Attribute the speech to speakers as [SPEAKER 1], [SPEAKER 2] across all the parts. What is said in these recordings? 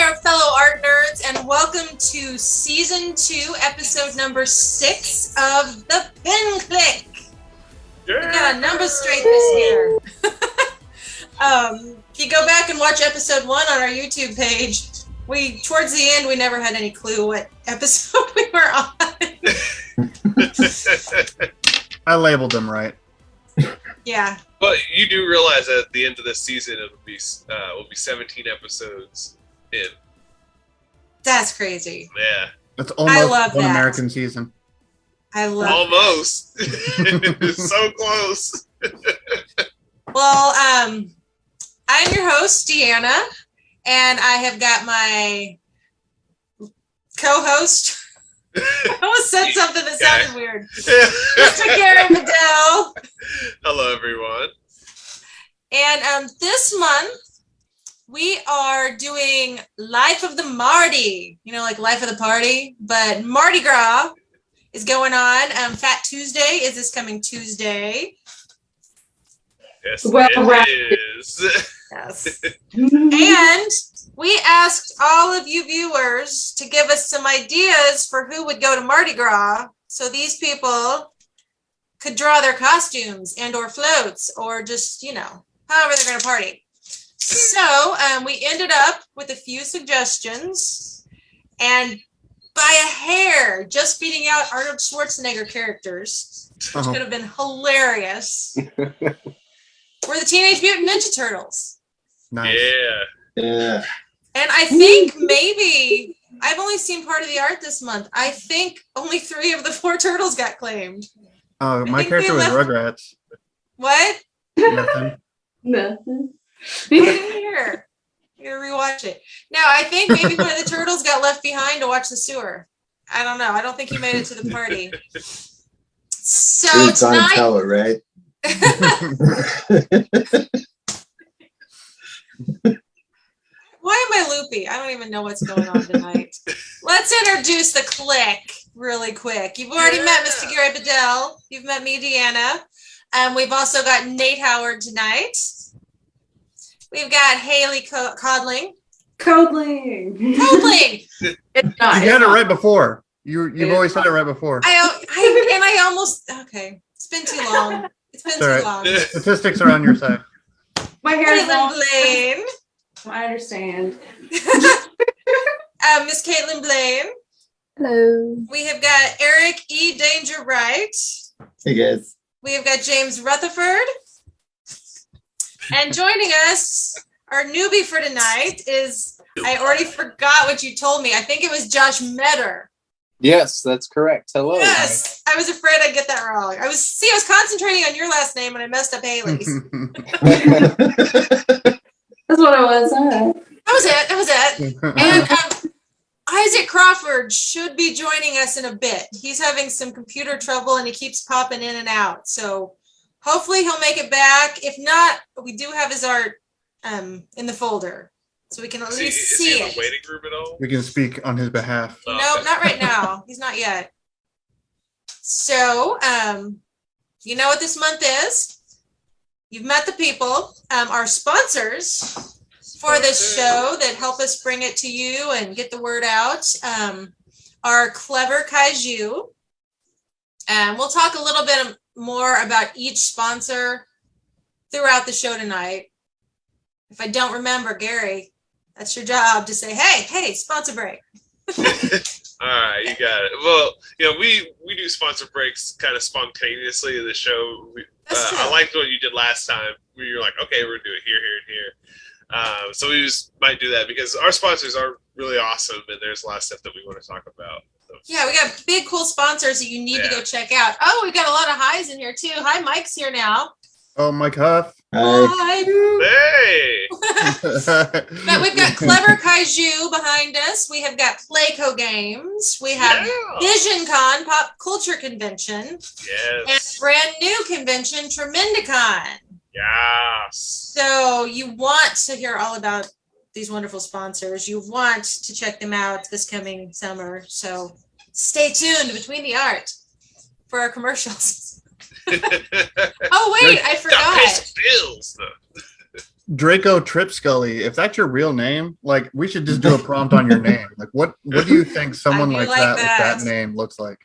[SPEAKER 1] there, fellow art nerds, and welcome to Season 2, Episode number 6 of the Pin Clique. Yeah. We got a number straight this year. If you go back and watch Episode 1 on our YouTube page, towards the end, we never had any clue what episode we were on.
[SPEAKER 2] I labeled them right.
[SPEAKER 1] Yeah.
[SPEAKER 3] But you do realize that at the end of this season, will be 17 episodes in.
[SPEAKER 1] That's crazy.
[SPEAKER 3] Yeah.
[SPEAKER 2] That's almost one American season.
[SPEAKER 1] I love
[SPEAKER 3] almost. So close.
[SPEAKER 1] Well, I'm your host, Deanna, and I have got my co-host. I almost said something that sounded weird. Mr. Gary Bedell.
[SPEAKER 3] Hello, everyone.
[SPEAKER 1] And this month, we are doing Life of the Mardi. You know, like Life of the Party, but Mardi Gras is going on. Fat Tuesday is this coming Tuesday.
[SPEAKER 3] Yes, it is.
[SPEAKER 1] Yes. And we asked all of you viewers to give us some ideas for who would go to Mardi Gras, so these people could draw their costumes and or floats or just, you know, however they're going to party. So we ended up with a few suggestions, and by a hair, just beating out Arnold Schwarzenegger characters, which could have been hilarious, were the Teenage Mutant Ninja Turtles.
[SPEAKER 2] Nice.
[SPEAKER 3] Yeah.
[SPEAKER 1] And I think maybe, I've only seen part of the art this month. I think only 3 of the 4 turtles got claimed.
[SPEAKER 2] Oh, my character was Rugrats.
[SPEAKER 1] What?
[SPEAKER 4] Nothing.
[SPEAKER 1] Here. You gotta rewatch it. No, I think maybe one of the turtles got left behind to watch the sewer. I don't know. I don't think he made it to the party. So
[SPEAKER 5] it's
[SPEAKER 1] tonight...
[SPEAKER 5] on color, right?
[SPEAKER 1] Why am I loopy? I don't even know what's going on tonight. Let's introduce the clique really quick. You've already met Mr. Gary Bedell. You've met me, Deanna. We've also got Nate Howard tonight. We've got Haley Codling.
[SPEAKER 4] Codling.
[SPEAKER 1] It's not.
[SPEAKER 2] You had it right before. You've always said it right before.
[SPEAKER 1] I almost, okay. It's been too long. It's been too long.
[SPEAKER 2] Statistics are on your side.
[SPEAKER 4] My hair is long.
[SPEAKER 1] Blaine.
[SPEAKER 4] I understand.
[SPEAKER 1] Miss Caitlin Blaine.
[SPEAKER 6] Hello.
[SPEAKER 1] We have got Eric E. Danger Wright.
[SPEAKER 5] Hey guys.
[SPEAKER 1] We have got James Rutherford. And joining us, our newbie for tonight is, I already forgot what you told me. I think it was Josh Metter.
[SPEAKER 7] Yes, that's correct. Hello.
[SPEAKER 1] Yes, I was afraid I'd get that wrong. I was concentrating on your last name and I messed up Haley's.
[SPEAKER 4] That's what it was.
[SPEAKER 1] That was it. And Isaac Crawford should be joining us in a bit. He's having some computer trouble and he keeps popping in and out. So hopefully he'll make it back. If not, we do have his art in the folder. So we can at least see it.
[SPEAKER 3] Is he in the waiting room at all?
[SPEAKER 2] We can speak on his behalf.
[SPEAKER 1] Nope, not right now. He's not yet. So, you know what this month is? You've met the people. Our sponsors for this show that help us bring it to you and get the word out are Clever Kaiju. And we'll talk a little bit more about each sponsor throughout the show tonight. If I don't remember, Gary, that's your job to say, hey, sponsor break.
[SPEAKER 3] All right, you got it. Well, we do sponsor breaks kind of spontaneously in the show. I liked what you did last time, where you're like, okay, we're going to do it here, and here. So we just might do that because our sponsors are really awesome, and there's a lot of stuff that we want to talk about. So.
[SPEAKER 1] Yeah, we got big, cool sponsors that you need to go check out. Oh, we've got a lot of highs in here, too. Hi, Mike's here now.
[SPEAKER 2] Oh, Mike Huff.
[SPEAKER 1] Hi.
[SPEAKER 3] Hey!
[SPEAKER 1] But we've got Clever Kaiju behind us. We have got Playco Games. We have VisionCon, Pop Culture Convention.
[SPEAKER 3] Yes.
[SPEAKER 1] And brand new convention, Tremendicon.
[SPEAKER 3] Yes.
[SPEAKER 1] So you want to hear all about these wonderful sponsors. You want to check them out this coming summer. So stay tuned between the art for our commercials. Oh, wait, I forgot.
[SPEAKER 2] Draco Trip Scully. If that's your real name, like we should just do a prompt on your name. Like what do you think someone
[SPEAKER 1] do
[SPEAKER 2] like
[SPEAKER 1] like
[SPEAKER 2] that with
[SPEAKER 1] that.
[SPEAKER 2] that name looks like?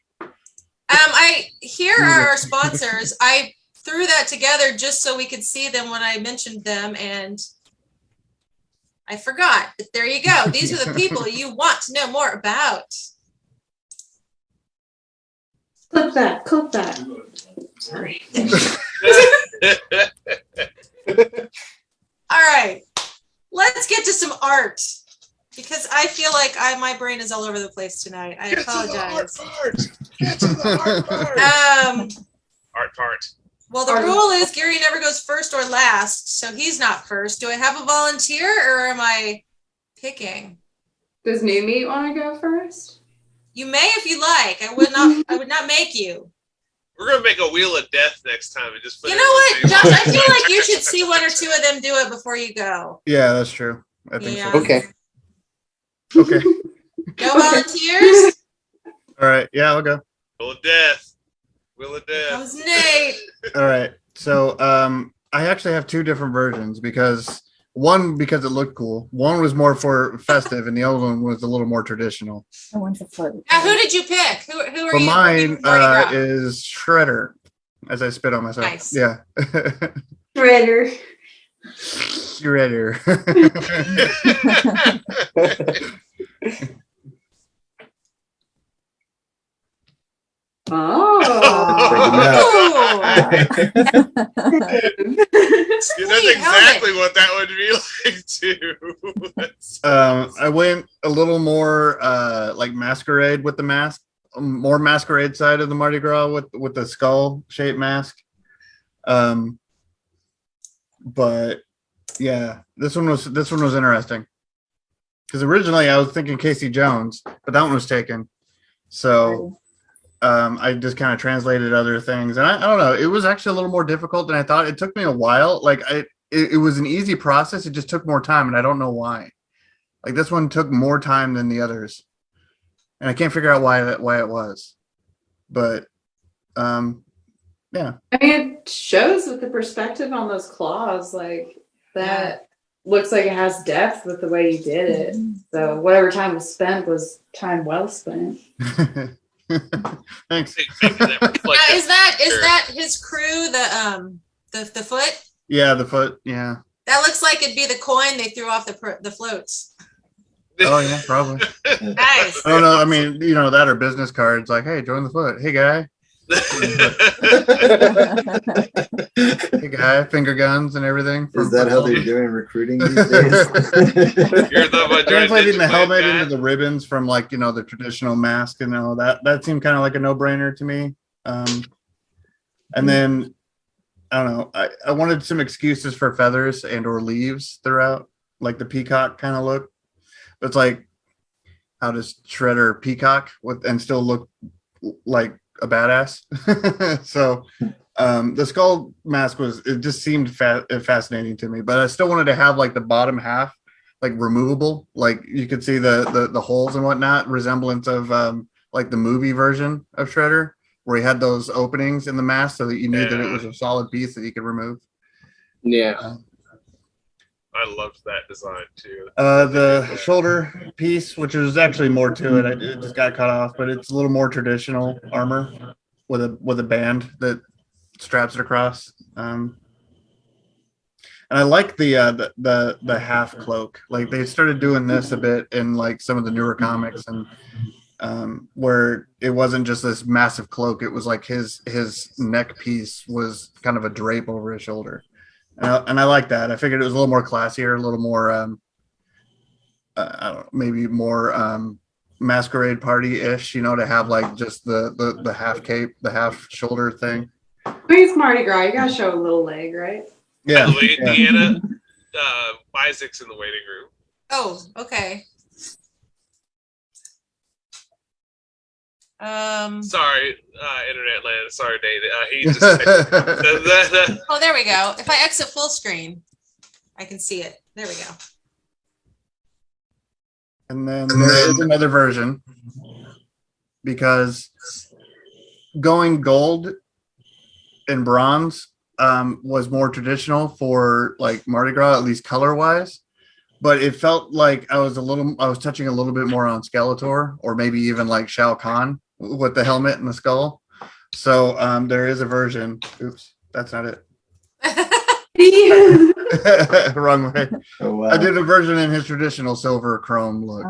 [SPEAKER 1] Here are our sponsors. I threw that together just so we could see them when I mentioned them, and I forgot. But there you go. These are the people you want to know more about.
[SPEAKER 4] Clip that. Clip that. Sorry.
[SPEAKER 1] All right, let's get to some art because I feel like my brain is all over the place tonight. I apologize.
[SPEAKER 3] Get to the art part. Art part.
[SPEAKER 1] Well, the rule is Gary never goes first or last, so he's not first. Do I have a volunteer or am I picking?
[SPEAKER 4] Does New Meat want to go first?
[SPEAKER 1] You may if you like. I would not make you.
[SPEAKER 3] We're gonna make a wheel of death next time and just put
[SPEAKER 1] You know what, Josh? I feel like you should see one or two of them do it before you go.
[SPEAKER 2] Yeah, that's true. I think
[SPEAKER 1] Yeah.
[SPEAKER 2] so.
[SPEAKER 7] Okay.
[SPEAKER 2] Okay.
[SPEAKER 1] No volunteers?
[SPEAKER 2] All right. Yeah, I'll go.
[SPEAKER 3] Wheel of death. Wheel of death.
[SPEAKER 1] Comes Nate.
[SPEAKER 2] All right. So I actually have two different versions because it looked cool. One was more for festive and the other one was a little more traditional.
[SPEAKER 6] I want to float.
[SPEAKER 1] Now, who did you pick? Who are
[SPEAKER 2] But
[SPEAKER 1] you?
[SPEAKER 2] mine
[SPEAKER 1] Mardi Gras?
[SPEAKER 2] is Shredder, as I spit on myself.
[SPEAKER 1] Nice.
[SPEAKER 2] Yeah.
[SPEAKER 4] Shredder.
[SPEAKER 2] Shredder.
[SPEAKER 4] Oh.
[SPEAKER 3] Yeah, that's exactly what that would be like too.
[SPEAKER 2] I went a little more like masquerade with the mask, more masquerade side of the Mardi Gras with the skull shaped mask. But yeah, this one was interesting because originally I was thinking Casey Jones, but that one was taken. So I just kind of translated other things, and I don't know. It was actually a little more difficult than I thought. It took me a while. Like it was an easy process. It just took more time, and I don't know why. Like this one took more time than the others, and I can't figure out why it was. But yeah.
[SPEAKER 4] I mean, it shows with the perspective on those claws, like that looks like it has depth with the way you did it. So whatever time was spent was time well spent.
[SPEAKER 2] Thanks.
[SPEAKER 1] Now, is that his crew? The foot?
[SPEAKER 2] Yeah, the foot. Yeah.
[SPEAKER 1] That looks like it'd be the coin they threw off the floats.
[SPEAKER 2] Oh yeah, probably.
[SPEAKER 1] Nice.
[SPEAKER 2] I don't know. I mean, that or business cards like, hey, join the foot. Hey guy. Hey guy, finger guns and everything.
[SPEAKER 5] Is that how they're doing recruiting these days?
[SPEAKER 3] You're
[SPEAKER 2] translating the helmet into the ribbons from like the traditional mask and all that seemed kind of like a no-brainer to me. And then I don't know. I wanted some excuses for feathers and or leaves throughout, like the peacock kind of look. But it's like, how does Shredder peacock and still look like a badass? So the skull mask just seemed fascinating to me, but I still wanted to have like the bottom half like removable, like you could see the holes and whatnot, resemblance of like the movie version of Shredder where he had those openings in the mask so that you knew that it was a solid piece that you could remove.
[SPEAKER 7] Yeah.
[SPEAKER 3] I loved that design too.
[SPEAKER 2] The shoulder piece, which is actually more to it, it just got cut off, but it's a little more traditional armor with a band that straps it across. And I like the half cloak. Like they started doing this a bit in like some of the newer comics, and where it wasn't just this massive cloak; it was like his neck piece was kind of a drape over his shoulder. And I like that. I figured it was a little more classier, a little more, I don't know, maybe more masquerade party-ish, to have like just the half cape, the half shoulder thing.
[SPEAKER 4] I mean, it's Mardi Gras. You gotta show a little leg, right?
[SPEAKER 2] Yeah.
[SPEAKER 3] By the way, Deanna, Isaac's in the waiting room.
[SPEAKER 1] Oh, okay.
[SPEAKER 3] Sorry, internet land. Sorry, Dave. He just.
[SPEAKER 1] Oh, there we go. If I exit full screen, I can see it. There we go.
[SPEAKER 2] And then there is another version because going gold and bronze was more traditional for like Mardi Gras, at least color wise. But it felt like I was touching a little bit more on Skeletor, or maybe even like Shao Kahn with the helmet and the skull. So there is a version. Oops, that's not it. Wrong way.
[SPEAKER 5] Oh, wow.
[SPEAKER 2] I did a version in his traditional silver chrome look.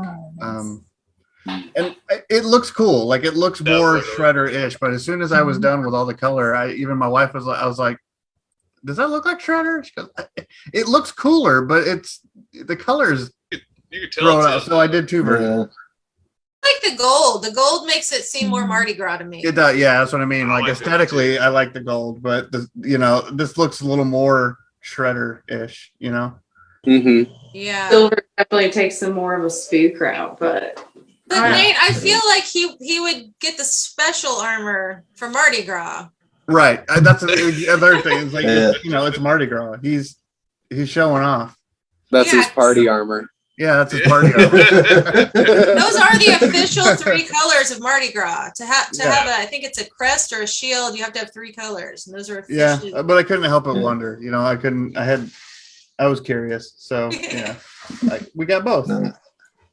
[SPEAKER 2] And it looks cool. Like it looks more Shredder-ish. But as soon as I was done with all the color, even my wife was like, does that look like Shredder? She goes, it looks cooler, but it's the colors.
[SPEAKER 3] You can tell
[SPEAKER 2] Throw it out. So I did 2 versions.
[SPEAKER 1] I like the gold. The gold makes it seem more Mardi Gras to me.
[SPEAKER 2] It does, yeah, that's what I mean.
[SPEAKER 3] I
[SPEAKER 2] Like
[SPEAKER 3] like
[SPEAKER 2] aesthetically, I like the gold, but this looks a little more Shredder-ish,
[SPEAKER 7] Mm-hmm.
[SPEAKER 1] Yeah.
[SPEAKER 4] Silver definitely takes some more of a spook route, but
[SPEAKER 1] Nate, I feel like he would get the special armor for Mardi Gras.
[SPEAKER 2] Right. That's the other thing. It's like it's Mardi Gras. He's showing off.
[SPEAKER 7] That's his party armor.
[SPEAKER 2] Yeah, that's his party armor.
[SPEAKER 1] Those are the official 3 colors of Mardi Gras. To have I think it's a crest or a shield, you have to have 3 colors. And those are officially.
[SPEAKER 2] Yeah, but I couldn't help but wonder. I was curious. So yeah. We got both.
[SPEAKER 5] I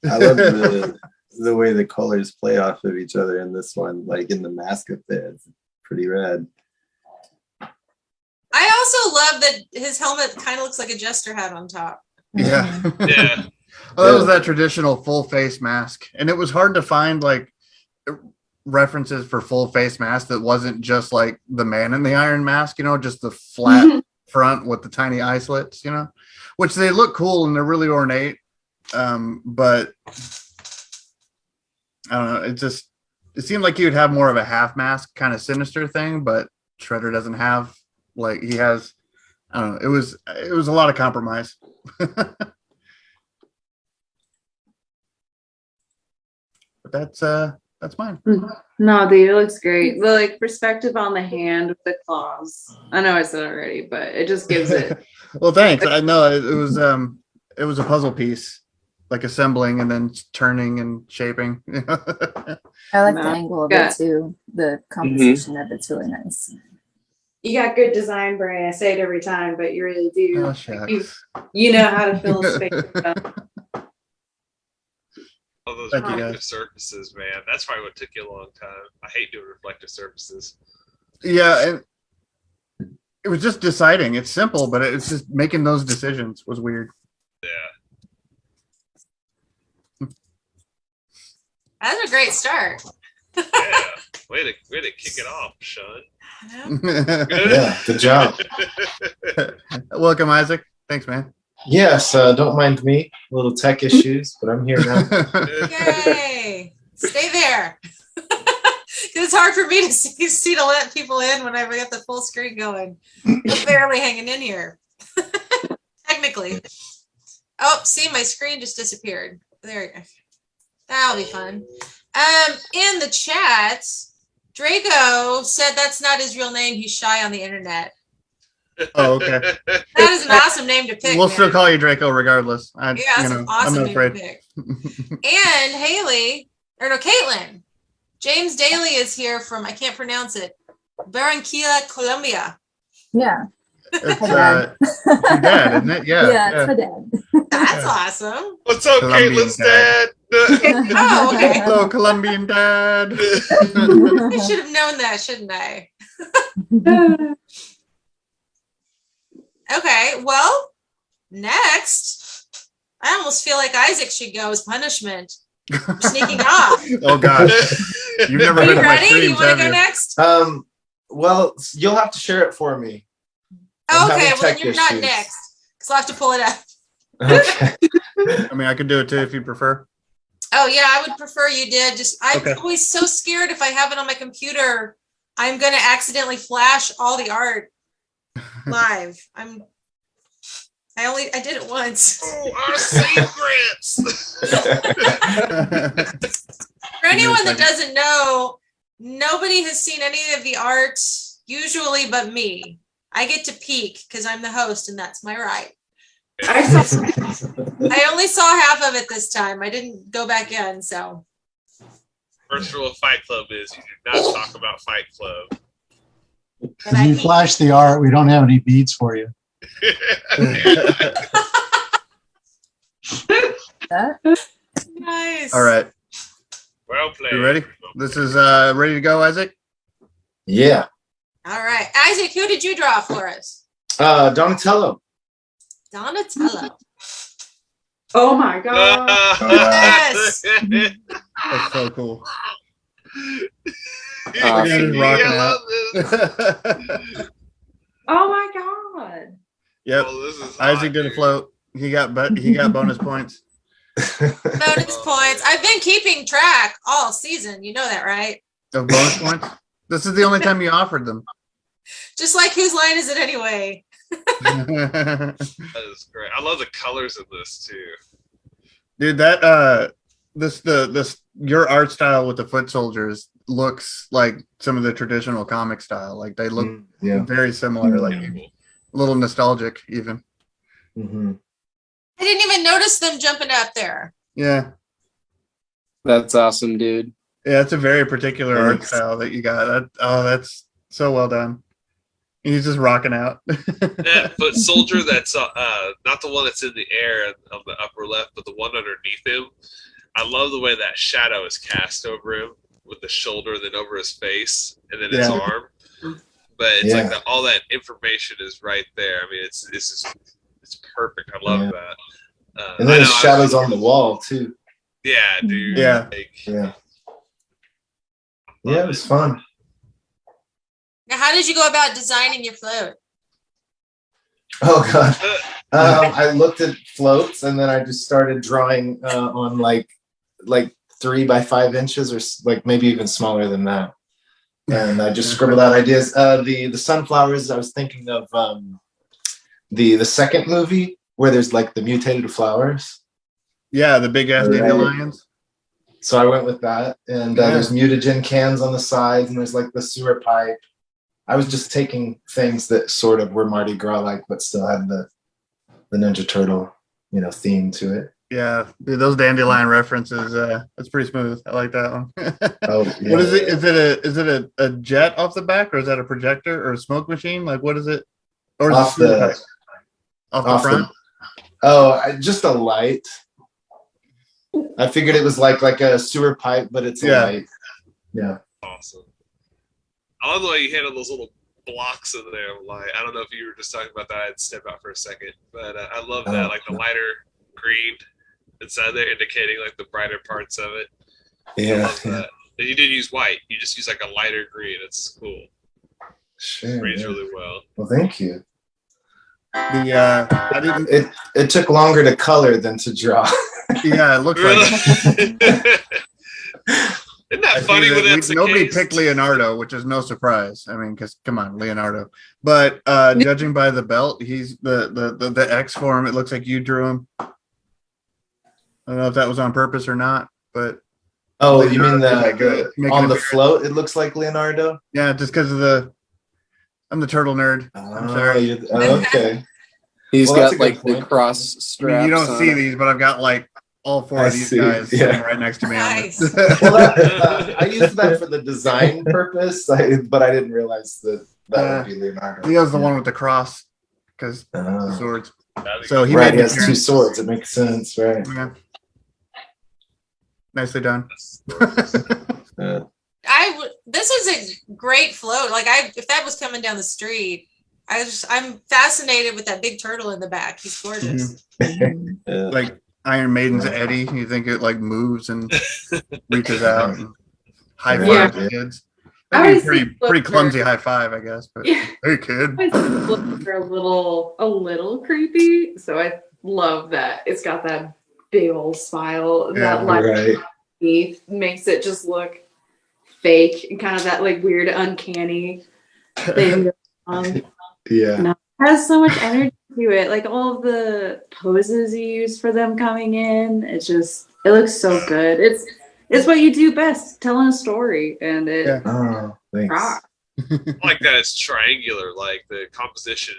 [SPEAKER 5] love the way the colors play off of each other in this one, like in the mask up there. It's pretty rad.
[SPEAKER 1] I also love that his helmet kind of looks like a jester hat on top.
[SPEAKER 2] Yeah.
[SPEAKER 3] Yeah.
[SPEAKER 2] Well, that was that traditional full face mask. And it was hard to find like references for full face mask that wasn't just like the man in the iron mask, just the flat front with the tiny eye slits, which they look cool and they're really ornate. But I don't know. It seemed like he would have more of a half mask kind of sinister thing, but Shredder doesn't have like he has. I don't know. It was a lot of compromise. But that's mine.
[SPEAKER 4] no, dude, it looks great. The like perspective on the hand with the claws. I know I said it already, but it just gives it.
[SPEAKER 2] Well, thanks. I know it was a puzzle piece, like assembling and then turning and shaping.
[SPEAKER 6] I like the angle of it too. The composition of it's really nice.
[SPEAKER 4] You got good design brain. I say it every time, but you really do.
[SPEAKER 2] Oh, shucks.
[SPEAKER 4] You know how to fill space.
[SPEAKER 3] All those
[SPEAKER 2] Thank you,
[SPEAKER 3] reflective
[SPEAKER 2] guys.
[SPEAKER 3] surfaces, man. That's probably what took you a long time. I hate doing reflective surfaces.
[SPEAKER 2] Yeah, and it was just deciding. It's simple, but it's just making those decisions was weird.
[SPEAKER 3] Yeah.
[SPEAKER 1] That's a great start.
[SPEAKER 3] Yeah. Way to kick it off, Sean.
[SPEAKER 8] Yeah, good job.
[SPEAKER 2] Welcome, Isaac. Thanks, man.
[SPEAKER 8] Yes, don't mind me. Little tech issues, but I'm here now.
[SPEAKER 1] Yay! Stay there. It's hard for me to see to let people in when I've got the full screen going. We're barely hanging in here. Technically. Oh, see, my screen just disappeared. There you go. That'll be fun. In the chat, Draco said that's not his real name. He's shy on the internet.
[SPEAKER 2] Oh, okay.
[SPEAKER 1] That is an awesome name to pick.
[SPEAKER 2] We'll
[SPEAKER 1] man.
[SPEAKER 2] still call you Draco regardless.
[SPEAKER 1] Yeah, that's an awesome
[SPEAKER 2] I'm not
[SPEAKER 1] name
[SPEAKER 2] afraid.
[SPEAKER 1] to pick. And Caitlin. James Daly is here from, I can't pronounce it, Barranquilla, Colombia.
[SPEAKER 6] Yeah.
[SPEAKER 2] It's your dad, isn't it? Yeah.
[SPEAKER 6] It's my dad.
[SPEAKER 1] That's awesome.
[SPEAKER 3] What's up,
[SPEAKER 2] Colombian
[SPEAKER 3] Caitlin's dad?
[SPEAKER 1] Oh, okay.
[SPEAKER 2] Hello, Colombian dad.
[SPEAKER 1] I should have known that, shouldn't I? Okay, well, next, I almost feel like Isaac should go as punishment for sneaking off.
[SPEAKER 2] Oh gosh, you've never
[SPEAKER 1] Are
[SPEAKER 2] been
[SPEAKER 1] you
[SPEAKER 2] to my
[SPEAKER 1] ready? Do you
[SPEAKER 2] streams,
[SPEAKER 1] want to
[SPEAKER 2] have
[SPEAKER 1] go
[SPEAKER 2] you?
[SPEAKER 1] next?
[SPEAKER 8] Well, you'll have to share it for me. I'm
[SPEAKER 1] Okay,
[SPEAKER 8] having
[SPEAKER 1] well, then
[SPEAKER 8] tech
[SPEAKER 1] you're not
[SPEAKER 8] issues.
[SPEAKER 1] next, because I'll have to pull it up.
[SPEAKER 8] Okay.
[SPEAKER 2] I mean, I could do it too if you prefer.
[SPEAKER 1] Oh, yeah, I would prefer you did. I'm
[SPEAKER 2] Okay.
[SPEAKER 1] always so scared if I have it on my computer, I'm going to accidentally flash all the art live. I did it once.
[SPEAKER 3] Oh, our secrets.
[SPEAKER 1] For anyone that doesn't know, nobody has seen any of the art, usually but me. I get to peek because I'm the host and that's my right. I only saw half of it this time. I didn't go back in, so.
[SPEAKER 3] First rule of Fight Club is you do not talk about Fight Club.
[SPEAKER 9] When you flash the art, we don't have any beads for you.
[SPEAKER 1] Nice.
[SPEAKER 2] All right.
[SPEAKER 3] Well played.
[SPEAKER 2] You ready? This is ready to go, Isaac?
[SPEAKER 8] Yeah.
[SPEAKER 1] All right. Isaac, who did you draw for us?
[SPEAKER 8] Donatello.
[SPEAKER 1] Donatello.
[SPEAKER 4] Oh my god.
[SPEAKER 1] Yes.
[SPEAKER 2] That's so cool.
[SPEAKER 7] Awesome.
[SPEAKER 2] He's rocking out.
[SPEAKER 4] Oh my god.
[SPEAKER 2] Yep.
[SPEAKER 3] Oh, this is
[SPEAKER 2] Isaac
[SPEAKER 3] hot,
[SPEAKER 2] did a
[SPEAKER 3] dude.
[SPEAKER 2] float. He got bonus points.
[SPEAKER 1] Bonus points. I've been keeping track all season. You know that, right?
[SPEAKER 2] Of bonus points? This is the only time you offered them.
[SPEAKER 1] Just like whose line is it anyway?
[SPEAKER 3] That is great. I love the colors of this too.
[SPEAKER 2] Dude, that your art style with the foot soldiers looks like some of the traditional comic style. Like they look very similar, like a little nostalgic even.
[SPEAKER 8] Mm-hmm.
[SPEAKER 1] I didn't even notice them jumping up there.
[SPEAKER 2] Yeah.
[SPEAKER 7] That's awesome, dude.
[SPEAKER 2] Yeah, it's a very particular art
[SPEAKER 8] Thanks.
[SPEAKER 2] style that you got. That's so well done. He's just rocking out.
[SPEAKER 3] That foot soldier that's not the one that's in the air on the upper left, but the one underneath him. I love the way that shadow is cast over him with the shoulder, then over his face, and then his
[SPEAKER 2] Yeah.
[SPEAKER 3] arm. But it's like all that information is right there. I mean, it's perfect. I love that.
[SPEAKER 8] And then his shadows on the wall too.
[SPEAKER 3] Yeah, dude.
[SPEAKER 2] Yeah.
[SPEAKER 3] Like,
[SPEAKER 8] Yeah. Yeah, it was fun.
[SPEAKER 1] Now, how did you go about designing your float?
[SPEAKER 8] Oh god. I looked at floats and then I just started drawing on like 3 by 5 inches or like maybe even smaller than that. And I just scribbled out ideas. The sunflowers, I was thinking of the second movie where there's like the mutated flowers.
[SPEAKER 2] Yeah, the big ass dandelions.
[SPEAKER 8] So I went with that. And there's mutagen cans on the sides and there's like the sewer pipe. I was just taking things that sort of were Mardi Gras like, but still had the Ninja Turtle, theme to it.
[SPEAKER 2] Yeah, dude, those dandelion references, that's pretty smooth. I like that one.
[SPEAKER 8] Oh, yeah.
[SPEAKER 2] What is it? Is it a jet off the back, or is that a projector or a smoke machine? Like, what is it? Or is
[SPEAKER 8] Off
[SPEAKER 2] it
[SPEAKER 8] the
[SPEAKER 2] off the front?
[SPEAKER 8] Just a light. I figured it was like a sewer pipe, but it's a light. Yeah.
[SPEAKER 3] awesome. I love the way you handle those little blocks in there. Like, I don't know if you were just talking about that. I'd step out for a second, but I love that. Like the lighter green inside there, indicating like the brighter parts of it.
[SPEAKER 8] Yeah.
[SPEAKER 3] I love that. And you didn't use white. You just use like a lighter green. It's cool.
[SPEAKER 8] Sure.
[SPEAKER 3] Reads really well.
[SPEAKER 8] Well, thank you.
[SPEAKER 2] I didn't.
[SPEAKER 8] It took longer to color than to draw.
[SPEAKER 2] Yeah, it looks like.
[SPEAKER 3] Isn't that funny when that's the
[SPEAKER 2] nobody
[SPEAKER 3] case?
[SPEAKER 2] picked Leonardo, which is no surprise. I mean, because come on, Leonardo. But judging by the belt, he's the X for him. It looks like you drew him. I don't know if that was on purpose or not, but
[SPEAKER 8] Oh, you mean
[SPEAKER 2] Making
[SPEAKER 8] on
[SPEAKER 2] a
[SPEAKER 8] the
[SPEAKER 2] bigger-
[SPEAKER 8] float? It looks like Leonardo.
[SPEAKER 2] yeah, just because of I'm the turtle nerd. I'm sorry.
[SPEAKER 8] Okay.
[SPEAKER 7] He's
[SPEAKER 8] Well, that's
[SPEAKER 7] got
[SPEAKER 8] a good
[SPEAKER 7] like the
[SPEAKER 8] point.
[SPEAKER 7] cross
[SPEAKER 2] I
[SPEAKER 7] straps.
[SPEAKER 2] mean, you don't
[SPEAKER 7] on
[SPEAKER 2] see
[SPEAKER 7] it.
[SPEAKER 2] these, but I've got like all four
[SPEAKER 8] I
[SPEAKER 2] of these
[SPEAKER 8] see,
[SPEAKER 2] guys
[SPEAKER 8] yeah.
[SPEAKER 2] sitting right next to me.
[SPEAKER 1] Nice.
[SPEAKER 8] Well, I used that for the design purpose, but I didn't realize that would be Leonardo.
[SPEAKER 2] He has the one with the cross because the
[SPEAKER 8] Oh.
[SPEAKER 2] swords.
[SPEAKER 3] That'd be
[SPEAKER 2] So he
[SPEAKER 8] Right,
[SPEAKER 2] made
[SPEAKER 8] he has
[SPEAKER 2] the
[SPEAKER 8] 2
[SPEAKER 2] appearance.
[SPEAKER 8] swords. It makes sense, right?
[SPEAKER 2] Yeah. Nicely done.
[SPEAKER 1] This is a great float. Like if that was coming down the street, I'm fascinated with that big turtle in the back. He's gorgeous.
[SPEAKER 2] Like Iron Maiden's Eddie. You think it like moves and reaches out and high five
[SPEAKER 8] Yeah.
[SPEAKER 2] the kids.
[SPEAKER 4] I
[SPEAKER 2] That'd be
[SPEAKER 4] always
[SPEAKER 2] a
[SPEAKER 4] think
[SPEAKER 2] pretty
[SPEAKER 4] Flipper-
[SPEAKER 2] clumsy high five, I guess. But
[SPEAKER 4] Yeah.
[SPEAKER 2] hey, kid.
[SPEAKER 4] They're a little creepy, so I love that. It's got that big old smile.
[SPEAKER 2] Yeah,
[SPEAKER 4] that light
[SPEAKER 8] right.
[SPEAKER 4] teeth makes it just look fake and kind of that like weird uncanny thing.
[SPEAKER 8] Yeah.
[SPEAKER 4] Has so much energy to it. Like all of the poses you use for them coming in, it looks so good. It's what you do best, telling a story, and it
[SPEAKER 2] Yeah.
[SPEAKER 8] Oh, thanks.
[SPEAKER 4] rocks.
[SPEAKER 3] I like that it's triangular, like the composition.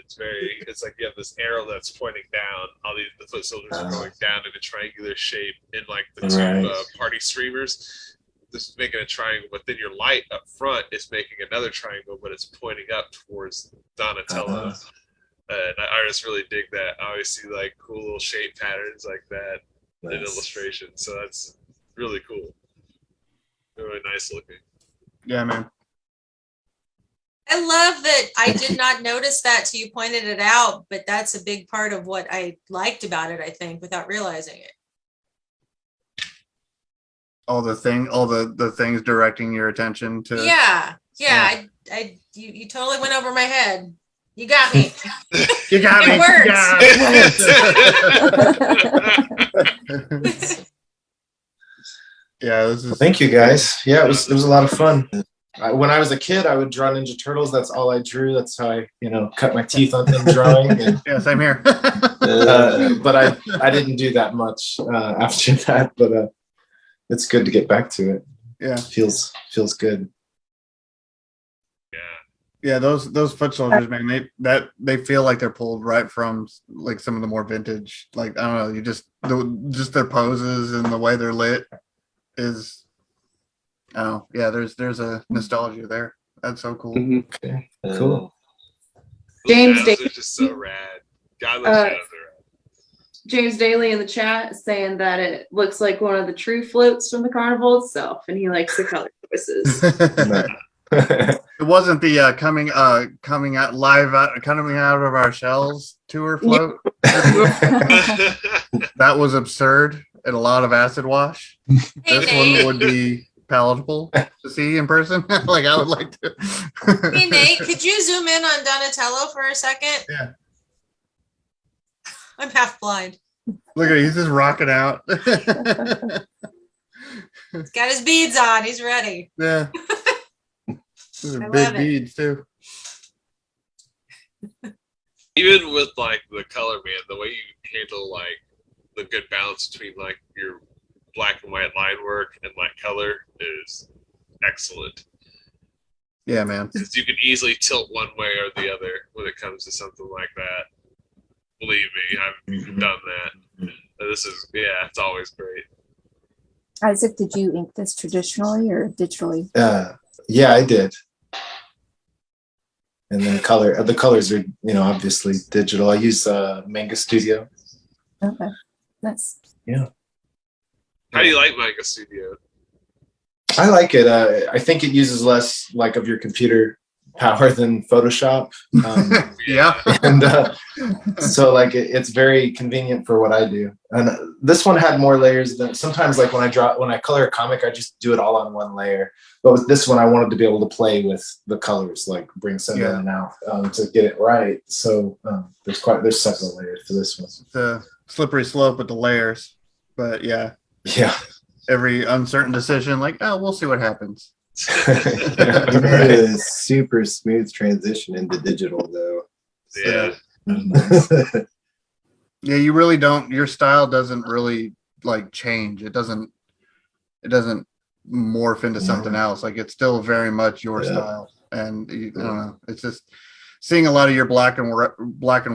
[SPEAKER 3] It's like you have this arrow that's pointing down. All the foot soldiers are going down in a triangular shape in like the two
[SPEAKER 8] Right.
[SPEAKER 3] party streamers. this making a triangle, but then your light up front is making another triangle, but it's pointing up towards Donatello. And I just really dig that. I always see like cool little shape patterns like that in illustrations. So that's really cool. Really nice looking.
[SPEAKER 2] Yeah, man.
[SPEAKER 1] I love that I did not notice that till you pointed it out, but that's a big part of what I liked about it, I think, without realizing it.
[SPEAKER 2] All the things directing your attention to.
[SPEAKER 1] Yeah. You totally went over my head. You got me.
[SPEAKER 2] You got me.
[SPEAKER 1] It works.
[SPEAKER 2] Yeah, this is.
[SPEAKER 8] Thank you guys. Yeah, it was a lot of fun. When I was a kid, I would draw Ninja Turtles. That's all I drew. That's how I, cut my teeth on in drawing. And,
[SPEAKER 2] yeah, same here.
[SPEAKER 8] but I didn't do that much after that. But it's good to get back to it.
[SPEAKER 2] Yeah,
[SPEAKER 8] feels good.
[SPEAKER 2] Yeah, those foot soldiers, man, they feel like they're pulled right from like some of the more vintage. Like I don't know, you just their poses and the way they're lit is. Oh yeah, there's a nostalgia there. That's so cool.
[SPEAKER 8] Okay, cool.
[SPEAKER 4] James
[SPEAKER 3] Daly is just so rad. God loves shadows are rad.
[SPEAKER 4] James Daly in the chat is saying that it looks like one of the true floats from the carnival itself, and he likes the color choices.
[SPEAKER 2] It wasn't the coming out of our shells tour float. That was absurd and a lot of acid wash. This one would be palatable to see in person. Like I would like to.
[SPEAKER 1] Hey Nate, could you zoom in on Donatello for a second?
[SPEAKER 2] Yeah.
[SPEAKER 1] I'm half blind.
[SPEAKER 2] Look at it, he's just rocking out.
[SPEAKER 1] He's got his beads on. He's ready.
[SPEAKER 2] Yeah. These are
[SPEAKER 1] I
[SPEAKER 2] big
[SPEAKER 1] love it.
[SPEAKER 2] beads too.
[SPEAKER 3] Even with like the color, man, the way you handle like the good balance between like your black and white line work and like color is excellent.
[SPEAKER 2] Yeah, man.
[SPEAKER 3] Because you can easily tilt one way or the other when it comes to something like that. Believe me, I've done that. This is it's always great.
[SPEAKER 6] Isaac, did you ink this traditionally or digitally?
[SPEAKER 8] Yeah, I did. And then the colors are, obviously digital. I use Manga Studio.
[SPEAKER 6] Okay, nice.
[SPEAKER 8] Yeah.
[SPEAKER 3] How do you like Manga Studio?
[SPEAKER 8] I like it. I think it uses less like of your computer power than Photoshop.
[SPEAKER 2] Yeah.
[SPEAKER 8] And so like it's very convenient for what I do. And this one had more layers than sometimes like when I color a comic, I just do it all on one layer. But with this one, I wanted to be able to play with the colors, like bring some in and out to get it right. So there's several layers to this one.
[SPEAKER 2] The slippery slope with the layers, but yeah. Every uncertain decision, like we'll see what happens.
[SPEAKER 5] You made a super smooth transition into digital, though.
[SPEAKER 3] Yeah.
[SPEAKER 2] Yeah, you really don't. Your style doesn't really like change. It doesn't morph into something else. Like it's still very much your style, and I don't know. It's just seeing a lot of your black and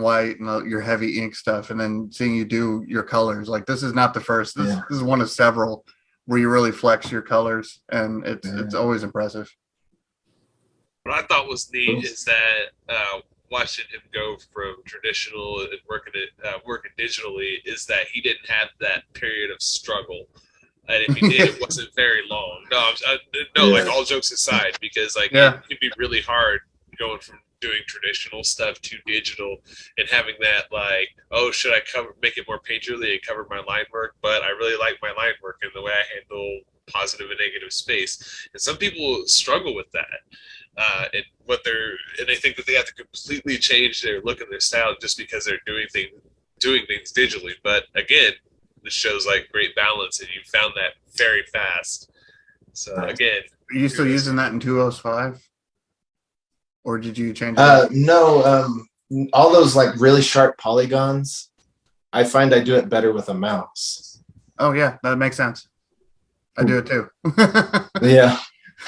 [SPEAKER 2] white and your heavy ink stuff, and then seeing you do your colors. Like this is not the first. This is one of several where you really flex your colors, and it's always impressive.
[SPEAKER 3] What I thought was neat is that watching him go from traditional and working digitally is that he didn't have that period of struggle. And if he did, it wasn't very long. Like all jokes aside, because like it can be really hard going from doing traditional stuff to digital and having that like, should I make it more painterly and cover my line work? But I really like my line work and the way I handle positive and negative space. And some people struggle with that. And they think that they have to completely change their look and their style just because they're doing things digitally. But again, this shows like great balance, and you found that very fast. So again,
[SPEAKER 2] are you still using that in 205, or did you change it?
[SPEAKER 8] No, all those like really sharp polygons, I find I do it better with a mouse.
[SPEAKER 2] Oh yeah, that makes sense. I do it too.
[SPEAKER 8] Yeah.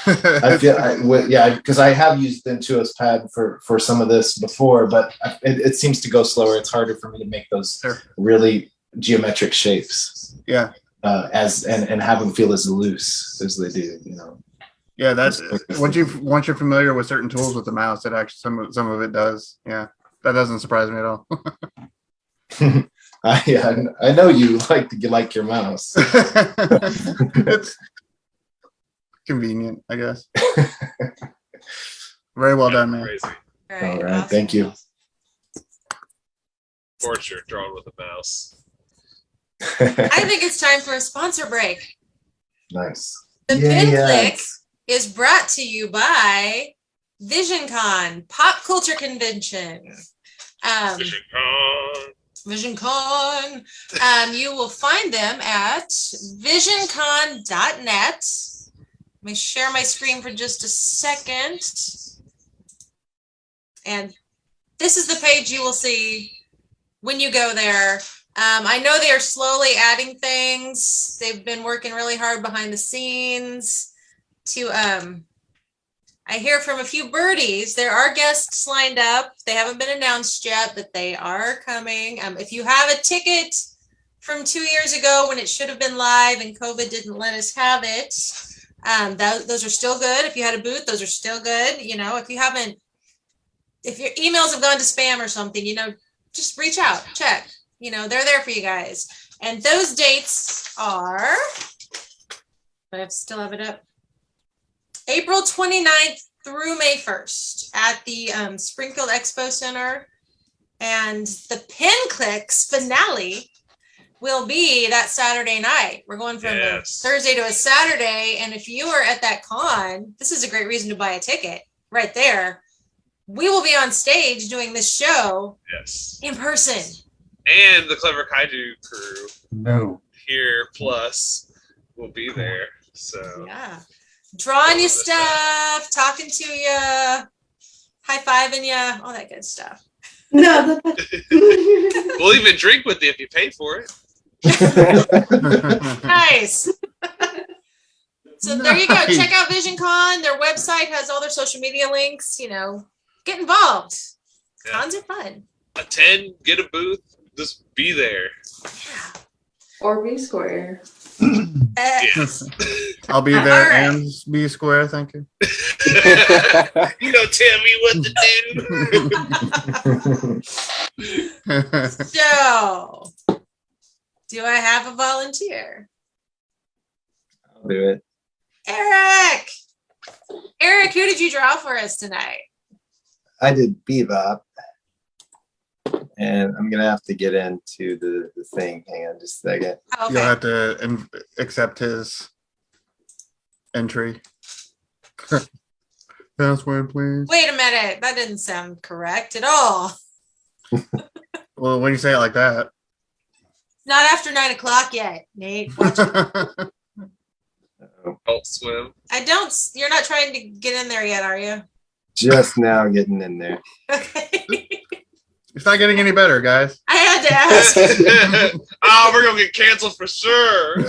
[SPEAKER 8] Because I have used the Intuos pad for some of this before, but it seems to go slower. It's harder for me to make those really geometric shapes.
[SPEAKER 2] Yeah,
[SPEAKER 8] and have them feel as loose as they do.
[SPEAKER 2] Yeah, that's once you're familiar with certain tools with the mouse, it actually some of it does. Yeah, that doesn't surprise me at all.
[SPEAKER 8] I know you like your mouse.
[SPEAKER 2] It's convenient, I guess. Very well done, man.
[SPEAKER 3] Crazy.
[SPEAKER 8] All right, thank you.
[SPEAKER 3] Torture drawn with a mouse.
[SPEAKER 1] I think it's time for a sponsor break.
[SPEAKER 8] Nice.
[SPEAKER 1] The Pin Clique is brought to you by VisionCon, Pop Culture Convention. VisionCon. You will find them at visioncon.net. Let me share my screen for just a second. And this is the page you will see when you go there. I know they are slowly adding things. They've been working really hard behind the scenes to, I hear from a few birdies. There are guests lined up. They haven't been announced yet, but they are coming. If you have a ticket from 2 years ago when it should have been live and COVID didn't let us have it, those are still good. If you had a booth, those are still good. If your emails have gone to spam or something, just reach out, check. They're there for you guys. And those dates are, I still have it up, April 29th through May 1st at the Springfield Expo Center. And the Pin Clique's finale will be that Saturday night. We're going from a Thursday to a Saturday. And if you are at that con, this is a great reason to buy a ticket right there. We will be on stage doing this show in person.
[SPEAKER 3] And the Clever Kaiju crew here plus will be there. So
[SPEAKER 1] yeah. Drawing you stuff, talking to you, high-fiving you, all that good stuff.
[SPEAKER 4] No.
[SPEAKER 3] We'll even drink with you if you pay for it.
[SPEAKER 1] Nice. So there you go. Check out VisionCon. Their website has all their social media links. Get involved. Cons are fun.
[SPEAKER 3] Attend, get a booth, just be there.
[SPEAKER 1] Yeah.
[SPEAKER 4] Or be square.
[SPEAKER 3] Yes.
[SPEAKER 2] I'll be there and be square. Thank you.
[SPEAKER 3] You don't tell me what to do.
[SPEAKER 1] So, do I have a volunteer?
[SPEAKER 5] I'll do it.
[SPEAKER 1] Eric, who did you draw for us tonight?
[SPEAKER 5] I did Bebop. And I'm going to have to get into the thing. Hang on just a second.
[SPEAKER 1] Okay.
[SPEAKER 2] You'll have to accept his entry. Password, please.
[SPEAKER 1] Wait a minute. That didn't sound correct at all.
[SPEAKER 2] Well, when you say it like that.
[SPEAKER 1] Not after 9 o'clock yet, Nate.
[SPEAKER 3] Don't swim.
[SPEAKER 1] You're not trying to get in there yet, are you?
[SPEAKER 5] Just now getting in there.
[SPEAKER 1] Okay.
[SPEAKER 2] It's not getting any better, guys.
[SPEAKER 1] I had to ask.
[SPEAKER 3] Oh, we're going to get canceled for sure.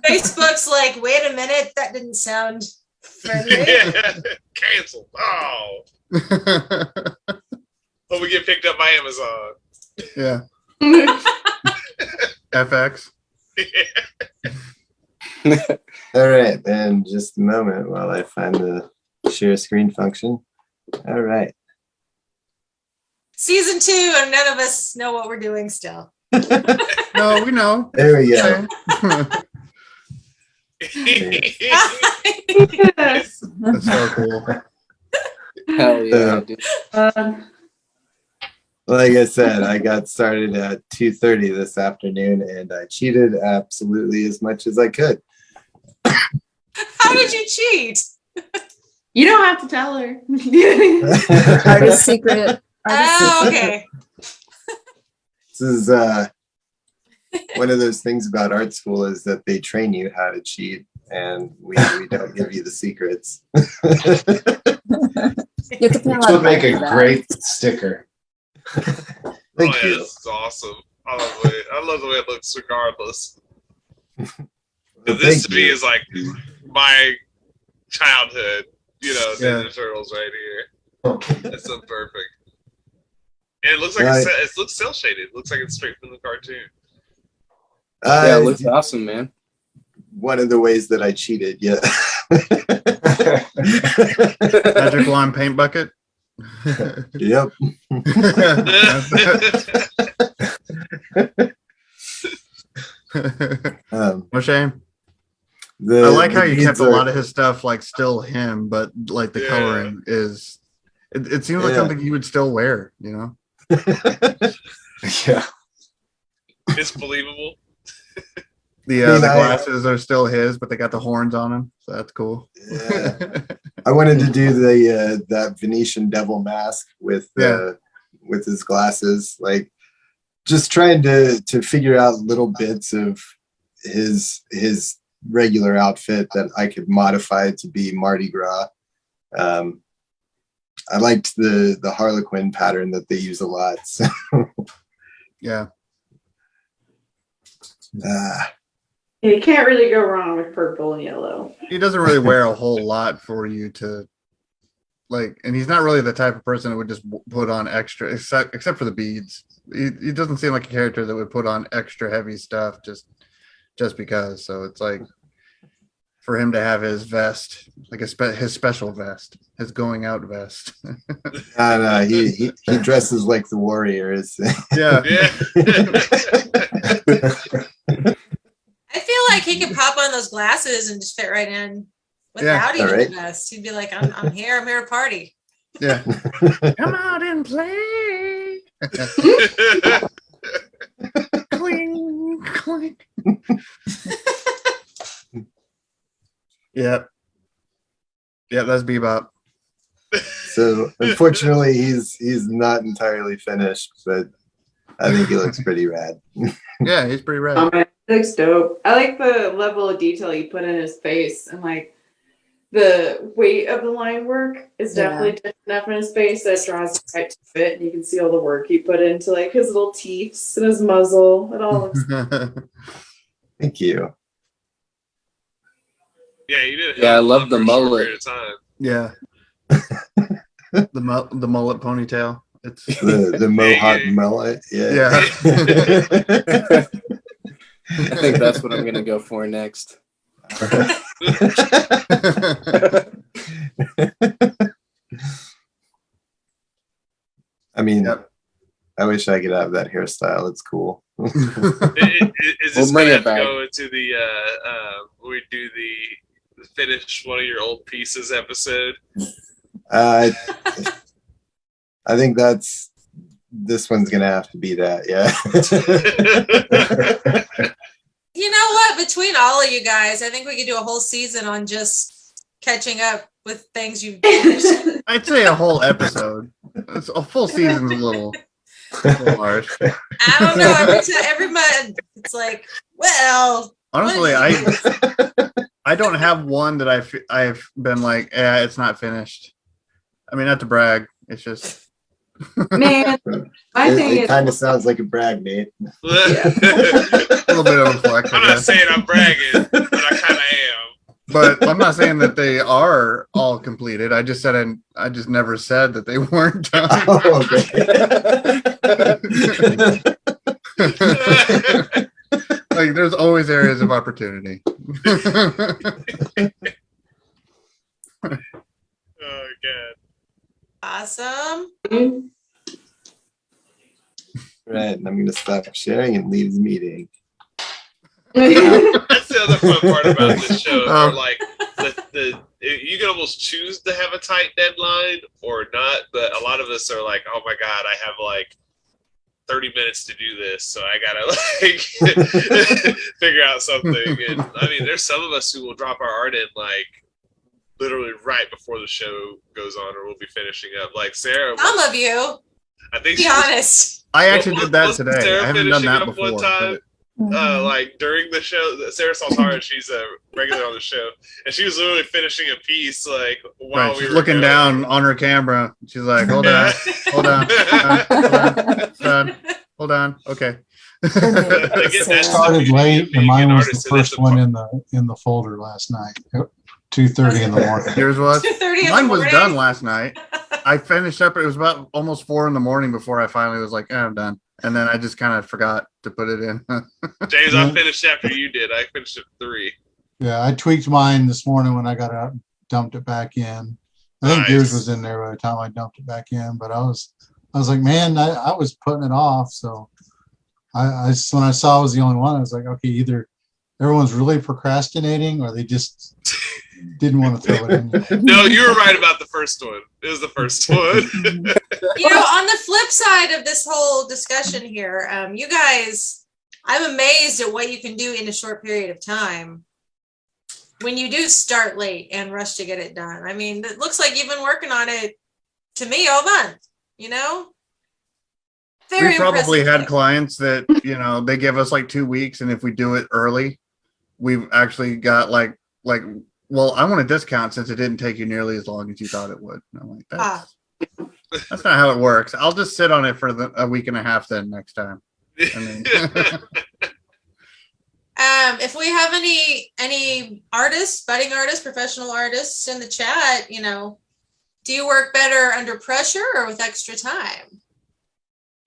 [SPEAKER 1] Facebook's like, wait a minute, that didn't sound friendly.
[SPEAKER 3] Yeah. Canceled. Oh. Oh, we get picked up by Amazon.
[SPEAKER 2] Yeah. FX.
[SPEAKER 5] All right, then just a moment while I find the share screen function. All right.
[SPEAKER 1] Season 2, and none of us know what we're doing still.
[SPEAKER 2] No, we know.
[SPEAKER 5] There we go.
[SPEAKER 2] That's so cool.
[SPEAKER 7] Hell yeah, dude.
[SPEAKER 5] Like I said, I got started at 2:30 this afternoon, and I cheated absolutely as much as I could.
[SPEAKER 1] How did you cheat?
[SPEAKER 4] You don't have to tell her.
[SPEAKER 6] Artist secret.
[SPEAKER 1] Oh, okay.
[SPEAKER 5] This is one of those things about art school is that they train you how to cheat, and we don't give you the secrets.
[SPEAKER 6] You could
[SPEAKER 8] Which would make a great sticker.
[SPEAKER 5] Thank you.
[SPEAKER 3] This is awesome. I love the way it looks regardless.
[SPEAKER 5] Well,
[SPEAKER 3] This to
[SPEAKER 5] thank
[SPEAKER 3] me
[SPEAKER 5] you.
[SPEAKER 3] is like my childhood,
[SPEAKER 2] Yeah.
[SPEAKER 3] Ninja Turtles right here. That's so perfect. And it looks like it looks cel shaded. It looks like it's straight from the cartoon.
[SPEAKER 7] Yeah, it looks awesome, man.
[SPEAKER 5] One of the ways that I cheated, yeah.
[SPEAKER 2] Magic wand paint bucket.
[SPEAKER 5] Yep.
[SPEAKER 2] No shame. I like how you kept a lot of his stuff like still him, but like the coloring is. It seems like something you would still wear, you know.
[SPEAKER 5] Yeah.
[SPEAKER 3] It's believable.
[SPEAKER 2] The glasses are still his, but they got the horns on them, so that's cool.
[SPEAKER 5] Yeah. I wanted to do that Venetian devil mask with his glasses, like just trying to figure out little bits of his regular outfit that I could modify to be Mardi Gras. I liked the Harlequin pattern that they use a lot. So.
[SPEAKER 2] Yeah.
[SPEAKER 4] You can't really go wrong with purple and yellow.
[SPEAKER 2] He doesn't really wear a whole lot for you to like, and he's not really the type of person that would just put on extra, except for the beads. He doesn't seem like a character that would put on extra heavy stuff just because. So it's like for him to have his vest, like his special vest, his going out vest.
[SPEAKER 5] No, he dresses like the warriors.
[SPEAKER 2] Yeah.
[SPEAKER 1] I feel like he could pop on those glasses and just fit right in without even the vest. He'd be like, I'm here to party.
[SPEAKER 2] Yeah. Come out and play. Cling, cling. Yep. Yeah, that's Bebop.
[SPEAKER 5] So unfortunately he's not entirely finished, but I think he looks pretty rad.
[SPEAKER 2] Yeah, he's pretty rad.
[SPEAKER 4] Oh man, he looks dope. I like the level of detail you put in his face, and like the weight of the line work is definitely different enough in his face that it draws right to fit, and you can see all the work he put into like his little teeth and his muzzle. It all looks
[SPEAKER 5] Thank you.
[SPEAKER 3] Yeah, you did.
[SPEAKER 7] Yeah, I love the mullet.
[SPEAKER 2] Yeah. the mullet ponytail. It's
[SPEAKER 5] the mohawk mullet. Yeah.
[SPEAKER 7] I think that's what I'm gonna go for next.
[SPEAKER 5] I mean, I wish I could have that hairstyle. It's cool.
[SPEAKER 3] Is this going to have to go into the we do the finish one of your old pieces episode?
[SPEAKER 5] I think this one's gonna have to be that. Yeah.
[SPEAKER 1] You know what? Between all of you guys, I think we could do a whole season on just catching up with things you've finished.
[SPEAKER 2] I'd say a whole episode. It's a full season's a little harsh.
[SPEAKER 1] I don't know. Every month, it's like, well.
[SPEAKER 2] Honestly, I don't have one that I've been like, it's not finished. I mean, not to brag. It's just.
[SPEAKER 4] Man, my thing
[SPEAKER 5] it kind of sounds like a brag, Nate.
[SPEAKER 2] A little bit of a flex.
[SPEAKER 3] I'm not saying I'm bragging, but I kind of am.
[SPEAKER 2] But I'm not saying that they are all completed. I just said I just never said that they weren't done.
[SPEAKER 5] Oh,
[SPEAKER 2] okay. Like there's always areas of opportunity.
[SPEAKER 3] Oh god.
[SPEAKER 1] Awesome.
[SPEAKER 5] Right, and I'm going to stop sharing and leave the meeting.
[SPEAKER 3] That's the other fun part about this show. Or like you can almost choose to have a tight deadline or not, but a lot of us are like, oh my god, I have like 30 minutes to do this, so I gotta like figure out something. And I mean, there's some of us who will drop our art in like literally right before the show goes on, or we'll be finishing up. Like Sarah.
[SPEAKER 1] Some of you.
[SPEAKER 3] I think.
[SPEAKER 1] Be honest.
[SPEAKER 2] I actually did that today.
[SPEAKER 3] Sarah
[SPEAKER 2] I haven't done that before.
[SPEAKER 3] One time, like during the show, Sarah Saltara, she's a regular on the show, and she was literally finishing a piece like while we
[SPEAKER 2] she's
[SPEAKER 3] were
[SPEAKER 2] looking
[SPEAKER 3] going.
[SPEAKER 2] down on her camera. She's like, hold on, hold on. Okay.
[SPEAKER 9] It started late, and mine was the first one in the folder last night. 2:30 in the morning.
[SPEAKER 2] Yours was?
[SPEAKER 1] 2:30 in the
[SPEAKER 2] Mine was
[SPEAKER 1] morning.
[SPEAKER 2] done last night. I finished up. It was about almost 4 a.m. before I finally was like, I'm done. And then I just kind of forgot to put it in.
[SPEAKER 3] James, I finished after you did. I finished at 3.
[SPEAKER 9] Yeah, I tweaked mine this morning when I got out and dumped it back in. I think yours was in there by the time I dumped it back in, but I was like, man, I was putting it off. So I when I saw I was the only one, I was like, okay, either everyone's really procrastinating or they just didn't want to throw it in.
[SPEAKER 3] No, you were right about the first one. It was the first one.
[SPEAKER 1] On the flip side of this whole discussion here, you guys, I'm amazed at what you can do in a short period of time when you do start late and rush to get it done. I mean, it looks like you've been working on it, to me, all month, Very
[SPEAKER 2] we probably
[SPEAKER 1] impressive.
[SPEAKER 2] had clients that, they give us like 2 weeks, and if we do it early, we've actually got like, well, I want a discount since it didn't take you nearly as long as you thought it would. And I'm like, that's not how it works. I'll just sit on it for a week and a half then next time.
[SPEAKER 1] If we have any artists, budding artists, professional artists in the chat, do you work better under pressure or with extra time?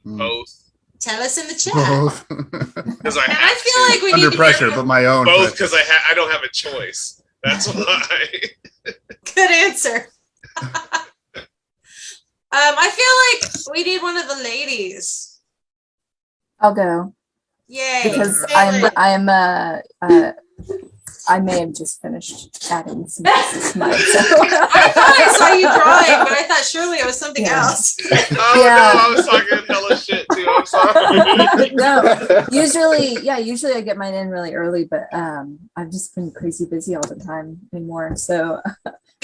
[SPEAKER 3] Both.
[SPEAKER 1] Tell us in the chat.
[SPEAKER 2] Both.
[SPEAKER 3] Because
[SPEAKER 1] I feel like we
[SPEAKER 2] under
[SPEAKER 1] need
[SPEAKER 2] pressure, but my own.
[SPEAKER 3] Both, because I don't have a choice. That's why.
[SPEAKER 1] Good answer. I feel like we need one of the ladies.
[SPEAKER 6] I'll go.
[SPEAKER 1] Yay!
[SPEAKER 6] Because I may have just finished adding some pieces to mine. So.
[SPEAKER 1] I thought I saw you drawing, but I thought surely it was something else.
[SPEAKER 3] Oh no, I was talking hella shit too. I'm sorry.
[SPEAKER 6] No, usually I get mine in really early, but I've just been crazy busy all the time anymore. So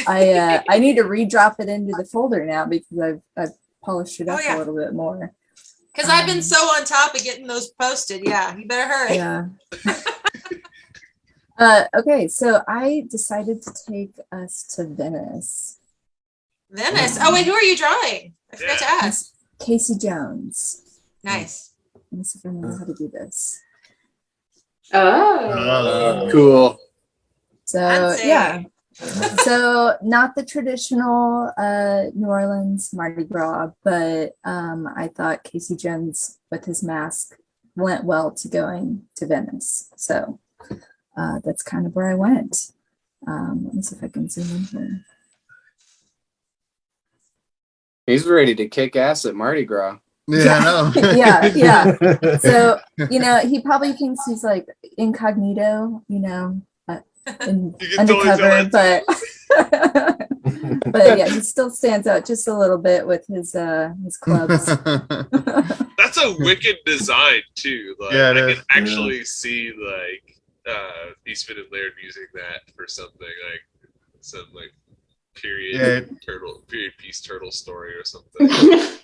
[SPEAKER 6] I need to redrop it into the folder now because I've polished it up a little bit more.
[SPEAKER 1] Because I've been so on top of getting those posted. Yeah, you better hurry.
[SPEAKER 6] Yeah. Okay, so I decided to take us to Venice.
[SPEAKER 1] Venice? Oh, wait, who are you drawing? I forgot to ask.
[SPEAKER 6] Casey Jones.
[SPEAKER 1] Nice.
[SPEAKER 6] Let me see if I know how to do this.
[SPEAKER 4] Oh.
[SPEAKER 7] Cool.
[SPEAKER 6] So, yeah. So, not the traditional New Orleans Mardi Gras, but I thought Casey Jones with his mask went well to going to Venice. So, that's kind of where I went. Let me see if I can zoom in here.
[SPEAKER 7] He's ready to kick ass at Mardi Gras.
[SPEAKER 2] Yeah, I know.
[SPEAKER 6] yeah. So, he probably thinks he's like incognito, undercover, but but yeah, he still stands out just a little bit with his clubs.
[SPEAKER 3] That's a wicked design too. Like,
[SPEAKER 2] yeah,
[SPEAKER 3] I can actually see Eastman and Laird using that for something like some period piece turtle story or something. You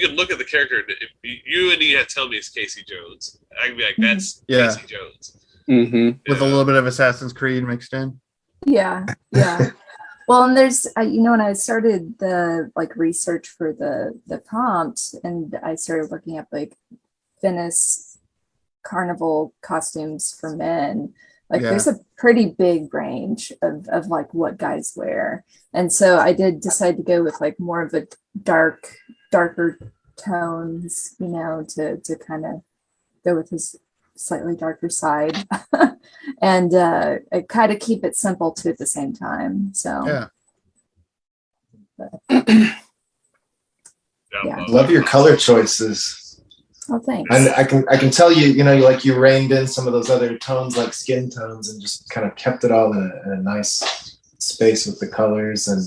[SPEAKER 3] can look at the character and if you and you tell me it's Casey Jones, I can be like, that's Casey Jones.
[SPEAKER 7] Mm-hmm.
[SPEAKER 2] With a little bit of Assassin's Creed mixed in.
[SPEAKER 6] Yeah. Well, and there's, when I started the research for the prompt, and I started looking up Venice carnival costumes for men. There's a pretty big range of what guys wear, and so I did decide to go with more of a darker tones, to kind of go with his slightly darker side, and I kind of keep it simple too at the same time. So yeah.
[SPEAKER 8] Love your color choices.
[SPEAKER 6] Oh, thanks.
[SPEAKER 8] And I can tell you reined in some of those other tones like skin tones and just kind of kept it all in a nice space with the colors, and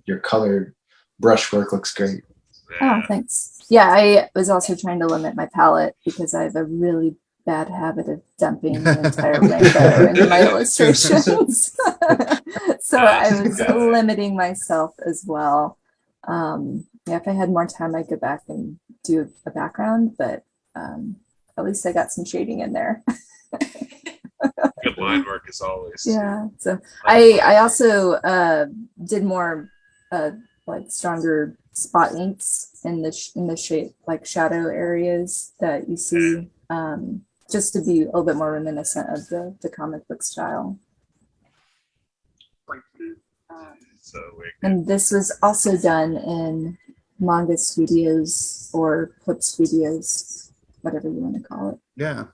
[SPEAKER 8] your colored brushwork looks great.
[SPEAKER 6] Oh, thanks. Yeah, I was also trying to limit my palette because I have a really bad habit of dumping the entire rainbow into my illustrations. So I was limiting myself as well. If I had more time, I'd go back and do a background, but at least I got some shading in there.
[SPEAKER 3] Good line work as always.
[SPEAKER 6] Yeah. So I also did more stronger spot inks in the shape shadow areas that you see, just to be a little bit more reminiscent of the comic book style.
[SPEAKER 3] So wicked.
[SPEAKER 6] And this was also done in manga studios or Clip Studios, whatever you want to call it.
[SPEAKER 2] Yeah.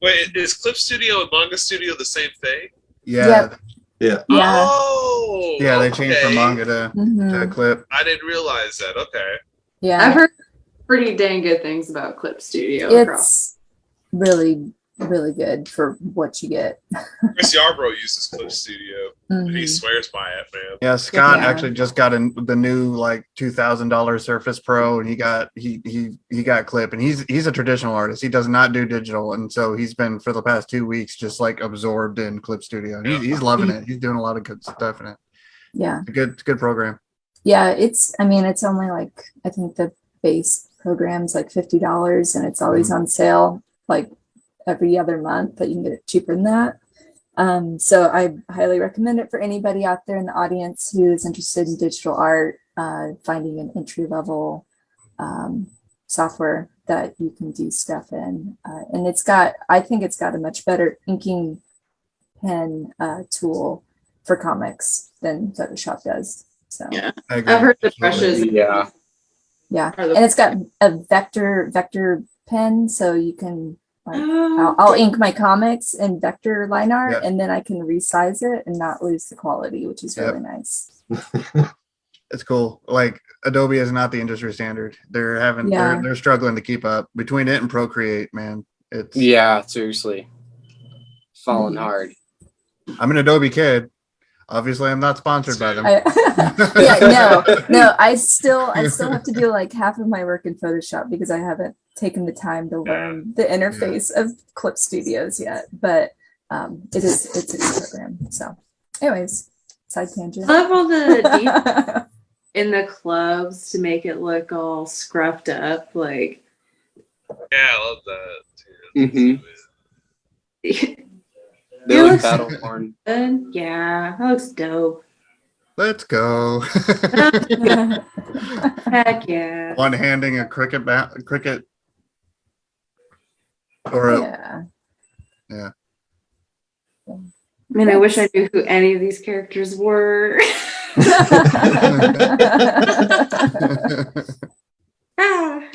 [SPEAKER 3] Wait, is Clip Studio and Manga Studio the same thing?
[SPEAKER 2] Yeah.
[SPEAKER 6] Yep.
[SPEAKER 5] Yeah.
[SPEAKER 6] Yeah.
[SPEAKER 3] Oh,
[SPEAKER 2] Yeah, they changed from
[SPEAKER 3] okay.
[SPEAKER 2] manga to
[SPEAKER 6] Mhm.
[SPEAKER 2] clip.
[SPEAKER 3] I didn't realize that. Okay.
[SPEAKER 6] Yeah.
[SPEAKER 4] I've heard pretty dang good things about Clip Studio.
[SPEAKER 6] It's really, really good for what you get.
[SPEAKER 3] Chris Yarbrough uses Clip Studio. And he
[SPEAKER 6] Mhm.
[SPEAKER 3] swears by it, man.
[SPEAKER 2] Yeah, Scott
[SPEAKER 6] Yeah.
[SPEAKER 2] actually just got the new like $2,000 Surface Pro, and he got clip, and he's a traditional artist. He does not do digital, and so he's been for the past 2 weeks just like absorbed in Clip Studio. He's loving it. He's doing a lot of good stuff in it.
[SPEAKER 6] Yeah.
[SPEAKER 2] It's a good program.
[SPEAKER 6] Yeah, it's only like, I think the base program's like $50, and it's always on sale like every other month, but you can get it cheaper than that. So I highly recommend it for anybody out there in the audience who is interested in digital art, finding an entry-level software that you can do stuff in. And I think it's got a much better inking pen tool for comics than Photoshop does. So
[SPEAKER 4] Yeah.
[SPEAKER 2] I agree.
[SPEAKER 4] I've heard the brushes.
[SPEAKER 7] Yeah.
[SPEAKER 6] yeah, and it's got a vector pen, so you can like I'll ink my comics in vector line art,
[SPEAKER 2] Yep.
[SPEAKER 6] and then I can resize it and not lose the quality, which is
[SPEAKER 2] Yep.
[SPEAKER 6] really nice.
[SPEAKER 2] It's cool. Like Adobe is not the industry standard. They're struggling to keep up between it and Procreate, man.
[SPEAKER 7] Yeah, seriously. Falling hard.
[SPEAKER 2] I'm an Adobe kid. Obviously, I'm not sponsored by them.
[SPEAKER 6] No. I still have to do like half of my work in Photoshop because I haven't taken the time to learn the interface of Clip Studios yet. But it's a good program. So, anyways, side tangent.
[SPEAKER 4] I love all the details in the clubs to make it look all scruffed up. Like,
[SPEAKER 3] Yeah, I love that.
[SPEAKER 7] Mhm. They
[SPEAKER 4] It
[SPEAKER 7] look
[SPEAKER 4] looks
[SPEAKER 7] battle worn.
[SPEAKER 4] yeah, that looks dope.
[SPEAKER 2] Let's go.
[SPEAKER 4] Heck yeah.
[SPEAKER 2] One handing a cricket or a
[SPEAKER 6] Yeah.
[SPEAKER 4] I mean, I wish I knew who any of these characters were.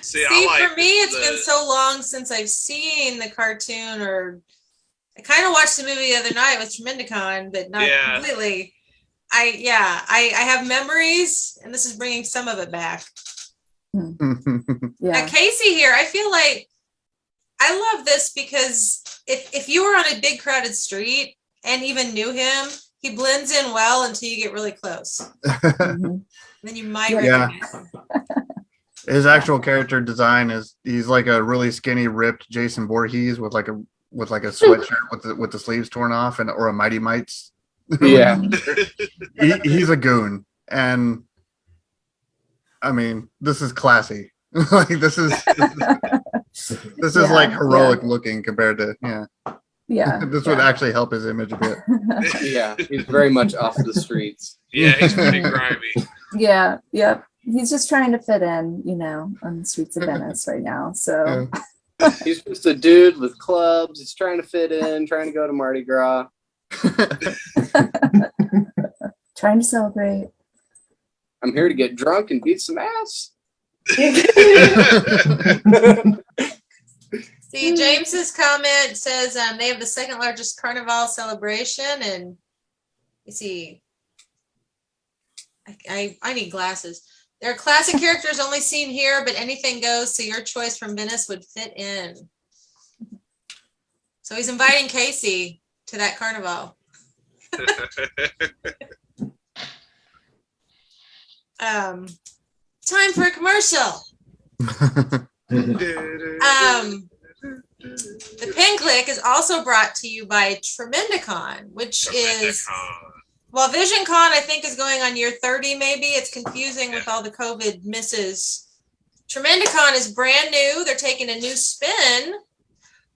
[SPEAKER 3] See,
[SPEAKER 1] for me, it's been so long since I've seen the cartoon, or I kind of watched the movie the other night with Tremendicon, but not completely. I have memories, and this is bringing some of it back.
[SPEAKER 6] Yeah.
[SPEAKER 1] Casey here, I feel like I love this because if you were on a big crowded street and even knew him, he blends in well until you get really close. Then you might recognize him.
[SPEAKER 2] His actual character design he's like a really skinny, ripped Jason Voorhees with like a sweatshirt with the sleeves torn off or a Mighty Mites.
[SPEAKER 7] Yeah.
[SPEAKER 2] He's a goon, and I mean, this is classy. Like this is like heroic looking compared to this would actually help his image a bit.
[SPEAKER 7] Yeah, he's very much off the streets.
[SPEAKER 3] Yeah, he's pretty grimy.
[SPEAKER 6] Yeah, yep. He's just trying to fit in, on the streets of Venice right now. So
[SPEAKER 7] he's just a dude with clubs. He's trying to fit in, trying to go to Mardi Gras.
[SPEAKER 6] Trying to celebrate.
[SPEAKER 7] I'm here to get drunk and beat some ass.
[SPEAKER 1] See, James's comment says they have the second largest carnival celebration, and you see, I need glasses. There are classic characters only seen here, but anything goes, so your choice from Venice would fit in. So he's inviting Casey to that carnival. Time for a commercial. The Pin Clique is also brought to you by Tremendicon, which is, well, VisionCon I think is going on year 30 maybe. It's confusing with all the COVID misses. Tremendicon is brand new. They're taking a new spin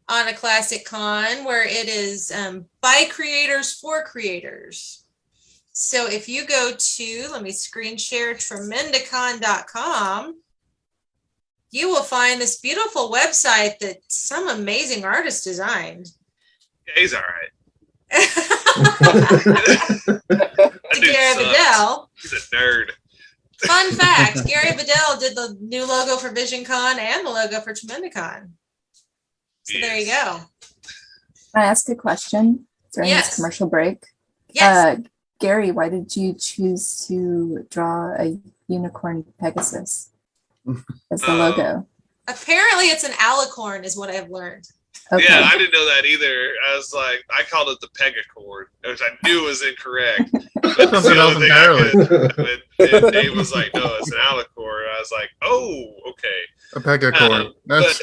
[SPEAKER 1] on a classic con where it is by creators for creators. So if you go to, let me screen share, tremendicon.com, you will find this beautiful website that some amazing artist designed.
[SPEAKER 3] Yeah, he's all right.
[SPEAKER 1] Gary Vidal.
[SPEAKER 3] He's a nerd.
[SPEAKER 1] Fun fact, Gary Vidal did the new logo for VisionCon and the logo for Tremendicon. So there you go.
[SPEAKER 6] Can I ask a question during
[SPEAKER 1] Yes.
[SPEAKER 6] this commercial break?
[SPEAKER 1] Yes.
[SPEAKER 6] Gary, why did you choose to draw a unicorn Pegasus as the logo?
[SPEAKER 1] Apparently it's an alicorn is what I've learned.
[SPEAKER 6] Okay.
[SPEAKER 3] Yeah, I didn't know that either. I was like, I called it the Pegacorn, which I knew was incorrect. That's
[SPEAKER 2] Something else entirely.
[SPEAKER 3] And Dave was like, no, it's an alicorn. I was like, oh, okay.
[SPEAKER 2] A pegacorn.
[SPEAKER 3] But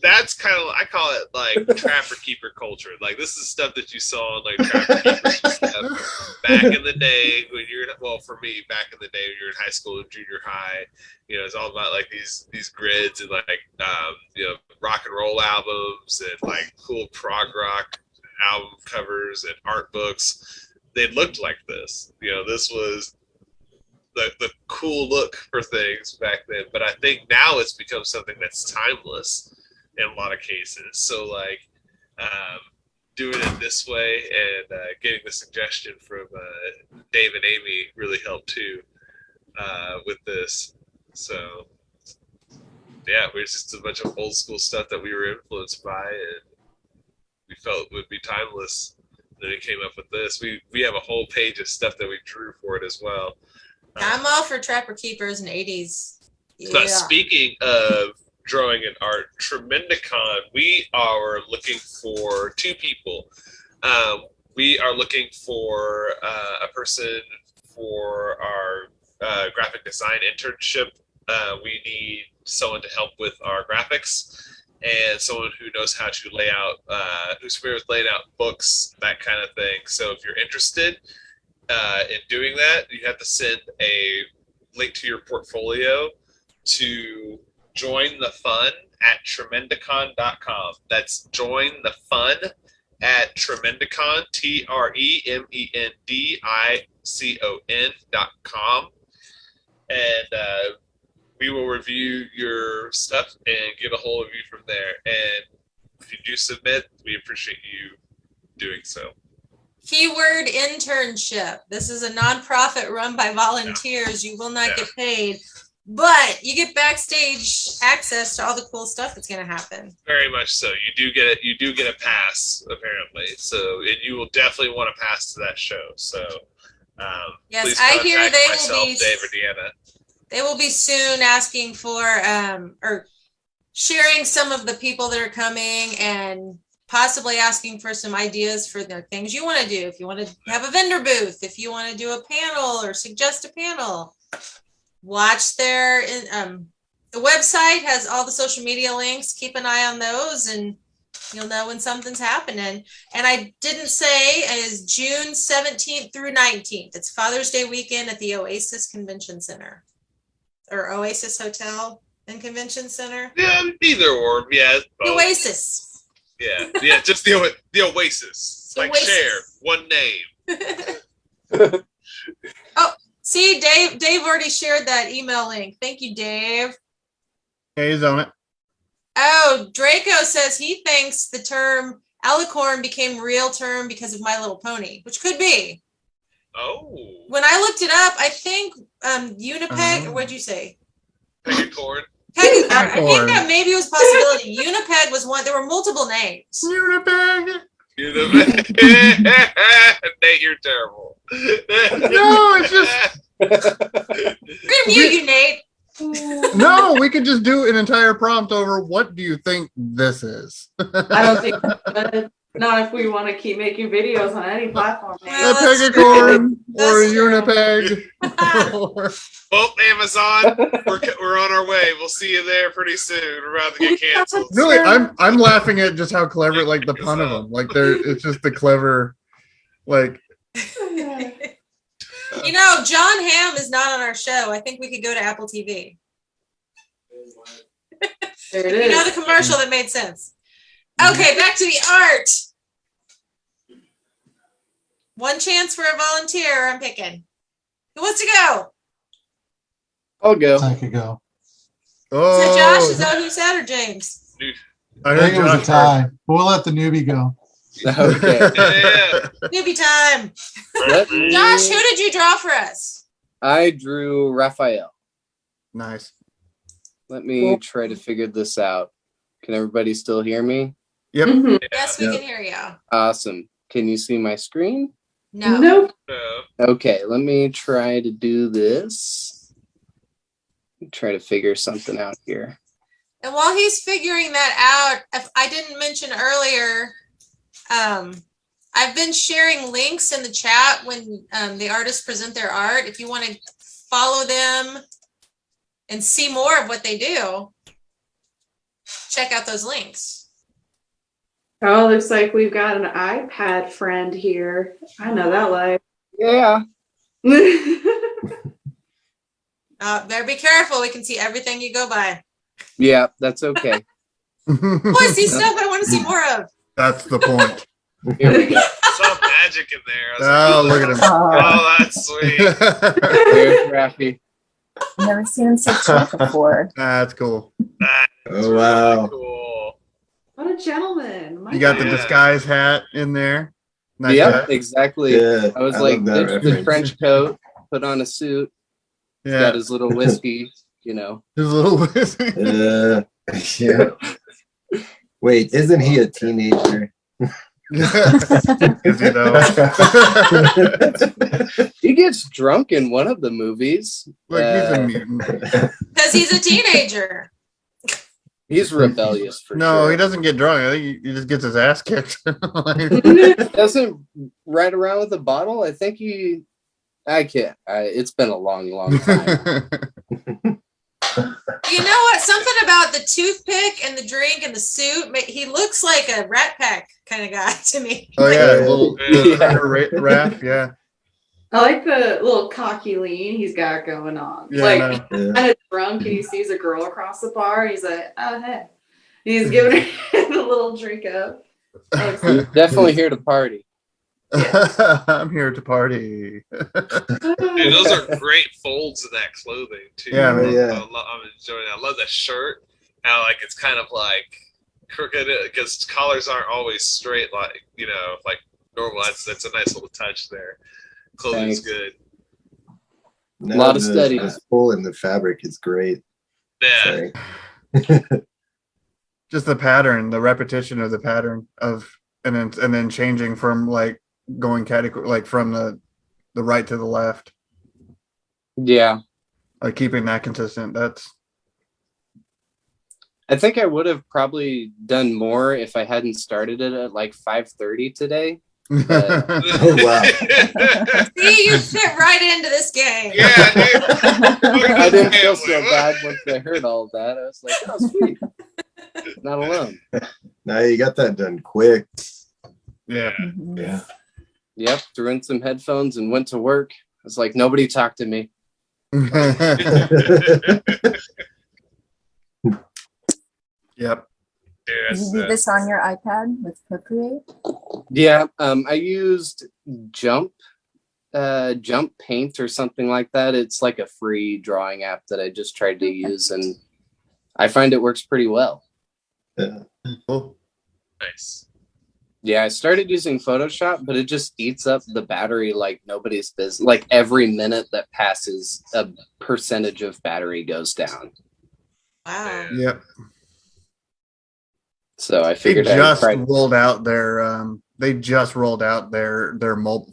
[SPEAKER 3] that's kind of, I call it like trapper keeper culture. Like this is stuff that you saw in like trapper keeper stuff back in the day when you're, well, for me, back in the day when you're in high school and junior high, you know, it's all about like these grids and like, you know, rock and roll albums and like cool prog rock album covers and art books. They looked like this. You know, this was the cool look for things back then. But I think now it's become something that's timeless in a lot of cases. So like doing it this way and getting the suggestion from Dave and Amy really helped too with this. So yeah, we're just a bunch of old school stuff that we were influenced by and we felt would be timeless. Then we came up with this. We have a whole page of stuff that we drew for it as well.
[SPEAKER 1] I'm all for Trapper Keepers and 80s. Yeah.
[SPEAKER 3] But speaking of drawing and art, Tremendicon, we are looking for 2 people. We are looking for a person for our graphic design internship. We need someone to help with our graphics and someone who knows how to lay out, who's familiar with laying out books, that kind of thing. So if you're interested in doing that, you have to send a link to your portfolio to join the fun at tremendicon.com. That's join the fun at Tremendicon, TREMENDICON.com. And we will review your stuff and get a hold of you from there. And if you do submit, we appreciate you doing so.
[SPEAKER 1] Keyword internship. This is a nonprofit run by volunteers. You will not get paid, but you get backstage access to all the cool stuff that's going to happen.
[SPEAKER 3] Very much so. You do get it. You do get a pass, apparently. So, and you will definitely want a pass to that show. So,
[SPEAKER 1] yes, I hear they will be.
[SPEAKER 3] Dave or Deanna.
[SPEAKER 1] They will be soon asking for or sharing some of the people that are coming and possibly asking for some ideas for the things you want to do. If you want to have a vendor booth, if you want to do a panel or suggest a panel, watch their the website has all the social media links. Keep an eye on those and you'll know when something's happening. And I didn't say is June 17th through 19th. It's Father's Day weekend at the Oasis Convention Center or Oasis Hotel and Convention Center.
[SPEAKER 3] Yeah, either or. Yeah.
[SPEAKER 1] The Oasis.
[SPEAKER 3] Yeah, just the Oasis.
[SPEAKER 1] The
[SPEAKER 3] like
[SPEAKER 1] Oasis.
[SPEAKER 3] Cher, one name.
[SPEAKER 1] Oh, see, Dave already shared that email link. Thank you, Dave.
[SPEAKER 2] Yeah, he's on it.
[SPEAKER 1] Oh, Draco says he thinks the term alicorn became a real term because of My Little Pony, which could be.
[SPEAKER 3] Oh.
[SPEAKER 1] When I looked it up, I think Unipeg, or what'd you say?
[SPEAKER 3] Pegacorn.
[SPEAKER 1] I think that maybe it was a possibility. Unipeg was one. There were multiple names.
[SPEAKER 2] Unipeg.
[SPEAKER 3] Nate, you're terrible.
[SPEAKER 2] No, it's just.
[SPEAKER 1] We're gonna mute you, Nate.
[SPEAKER 2] No, we could just do an entire prompt over what do you think this is?
[SPEAKER 4] I don't think not if we want to keep making videos on any platform.
[SPEAKER 2] A pegacorn or a unipeg.
[SPEAKER 3] Well, Amazon, we're on our way. We'll see you there pretty soon. We're about to get canceled.
[SPEAKER 2] Really, I'm laughing at just how clever, like the pun of them. Like it's just the clever, like.
[SPEAKER 1] You know, John Hamm is not on our show. I think we could go to Apple TV.
[SPEAKER 4] There it is.
[SPEAKER 1] You know the commercial that made sense. Okay, back to the art. One chance for a volunteer. I'm picking. Who wants to go?
[SPEAKER 7] I'll go.
[SPEAKER 9] I could go.
[SPEAKER 2] Oh,
[SPEAKER 1] Is that Josh? Is that who said or James?
[SPEAKER 2] I
[SPEAKER 9] I
[SPEAKER 2] heard
[SPEAKER 9] think it was a
[SPEAKER 2] Josh.
[SPEAKER 9] tie. We'll let the newbie go.
[SPEAKER 7] Okay.
[SPEAKER 3] Yeah.
[SPEAKER 1] Newbie time.
[SPEAKER 7] Let me-
[SPEAKER 1] Josh, who did you draw for us?
[SPEAKER 7] I drew Raphael.
[SPEAKER 2] Nice.
[SPEAKER 7] Let me try to figure this out. Can everybody still hear me?
[SPEAKER 2] Yep.
[SPEAKER 4] Mhm.
[SPEAKER 1] Yes, we
[SPEAKER 5] Yep.
[SPEAKER 1] can hear you.
[SPEAKER 7] Awesome. Can you see my screen?
[SPEAKER 1] No.
[SPEAKER 4] Nope.
[SPEAKER 7] Okay, let me try to do this. Try to figure something out here.
[SPEAKER 1] And while he's figuring that out, if I didn't mention earlier, I've been sharing links in the chat when the artists present their art. If you want to follow them and see more of what they do, check out those links.
[SPEAKER 4] Oh, looks like we've got an iPad friend here. I know that life.
[SPEAKER 7] Yeah.
[SPEAKER 1] Better be careful. We can see everything you go by.
[SPEAKER 7] Yeah, that's okay.
[SPEAKER 1] Oh, I see stuff I want to see more of.
[SPEAKER 2] That's the point.
[SPEAKER 7] Here we go.
[SPEAKER 3] Saw magic in there. I was
[SPEAKER 2] Oh,
[SPEAKER 3] like,
[SPEAKER 2] look at him.
[SPEAKER 3] oh, that's sweet.
[SPEAKER 7] There's Raffy.
[SPEAKER 6] Never seen him so chill before.
[SPEAKER 2] That's cool.
[SPEAKER 3] That's
[SPEAKER 5] Oh, wow.
[SPEAKER 3] really cool.
[SPEAKER 4] What a gentleman. My
[SPEAKER 2] You got the
[SPEAKER 4] God.
[SPEAKER 2] disguise hat in there. Nice
[SPEAKER 7] Yep,
[SPEAKER 2] hat.
[SPEAKER 7] exactly.
[SPEAKER 5] Yeah,
[SPEAKER 7] I was
[SPEAKER 5] I
[SPEAKER 7] like,
[SPEAKER 5] love that
[SPEAKER 7] ditch the
[SPEAKER 5] reference.
[SPEAKER 7] trench coat, put on a suit,
[SPEAKER 2] Yeah.
[SPEAKER 7] got his little whiskey, you know.
[SPEAKER 2] His little
[SPEAKER 5] Yeah. Wait, isn't he a teenager?
[SPEAKER 2] Is he though?
[SPEAKER 7] He gets drunk in one of the movies.
[SPEAKER 2] Look, he's a mutant.
[SPEAKER 1] Because he's a teenager.
[SPEAKER 7] He's rebellious for
[SPEAKER 2] No,
[SPEAKER 7] sure.
[SPEAKER 2] he doesn't get drunk. I think he just gets his ass kicked.
[SPEAKER 7] He doesn't ride around with a bottle. I think he. I can't. It's been a long, long time.
[SPEAKER 1] You know what? Something about the toothpick and the drink and the suit. He looks like a Rat Pack kind of guy to me.
[SPEAKER 2] Oh
[SPEAKER 1] Like,
[SPEAKER 2] yeah, a little
[SPEAKER 7] Yeah.
[SPEAKER 2] Raph, yeah.
[SPEAKER 4] I like the little cocky lean he's got going on.
[SPEAKER 2] Yeah,
[SPEAKER 4] Like,
[SPEAKER 2] no.
[SPEAKER 4] he's kind of drunk and he sees a girl across the bar. And he's like, oh, hey. And he's giving her the little drink up.
[SPEAKER 7] He's definitely here to party.
[SPEAKER 2] I'm here to party.
[SPEAKER 3] Dude, those are great folds of that clothing too.
[SPEAKER 2] Yeah, man.
[SPEAKER 5] Yeah.
[SPEAKER 3] I'm enjoying it. I love that shirt. How like it's kind of like crooked because collars aren't always straight like like normal. That's a nice little touch there. Clothing's
[SPEAKER 7] Thanks.
[SPEAKER 3] good.
[SPEAKER 5] No,
[SPEAKER 7] Lot of
[SPEAKER 5] the-
[SPEAKER 7] study.
[SPEAKER 5] The pull in the fabric is great.
[SPEAKER 3] Yeah.
[SPEAKER 5] Sorry.
[SPEAKER 2] Just the pattern, the repetition of the pattern of and then changing from like going like from the right to the left.
[SPEAKER 7] Yeah.
[SPEAKER 2] Like keeping that consistent. That's
[SPEAKER 7] I think I would have probably done more if I hadn't started it at like 5:30 today.
[SPEAKER 5] Oh, wow.
[SPEAKER 1] See, you fit right into this game.
[SPEAKER 3] Yeah, dude.
[SPEAKER 7] I didn't feel so bad once I heard all of that. I was like, oh, sweet. Not alone.
[SPEAKER 5] Now you got that done quick.
[SPEAKER 2] yeah.
[SPEAKER 6] Mhm.
[SPEAKER 5] Yeah.
[SPEAKER 7] Yep. Threw in some headphones and went to work. I was like, nobody talked to me.
[SPEAKER 2] Yep.
[SPEAKER 3] Dude,
[SPEAKER 6] Did
[SPEAKER 3] that's,
[SPEAKER 6] you do this on your iPad with Procreate?
[SPEAKER 7] Yeah. I used Jump Paint or something like that. It's like a free drawing app that I just tried to use, and I find it works pretty well.
[SPEAKER 5] Yeah.
[SPEAKER 2] Cool.
[SPEAKER 3] nice.
[SPEAKER 7] Yeah, I started using Photoshop, but it just eats up the battery like nobody's business. Like every minute that passes, a percentage of battery goes down.
[SPEAKER 1] Wow.
[SPEAKER 2] Yep.
[SPEAKER 7] So I
[SPEAKER 2] They
[SPEAKER 7] figured
[SPEAKER 2] just
[SPEAKER 7] I'd try.
[SPEAKER 2] rolled out their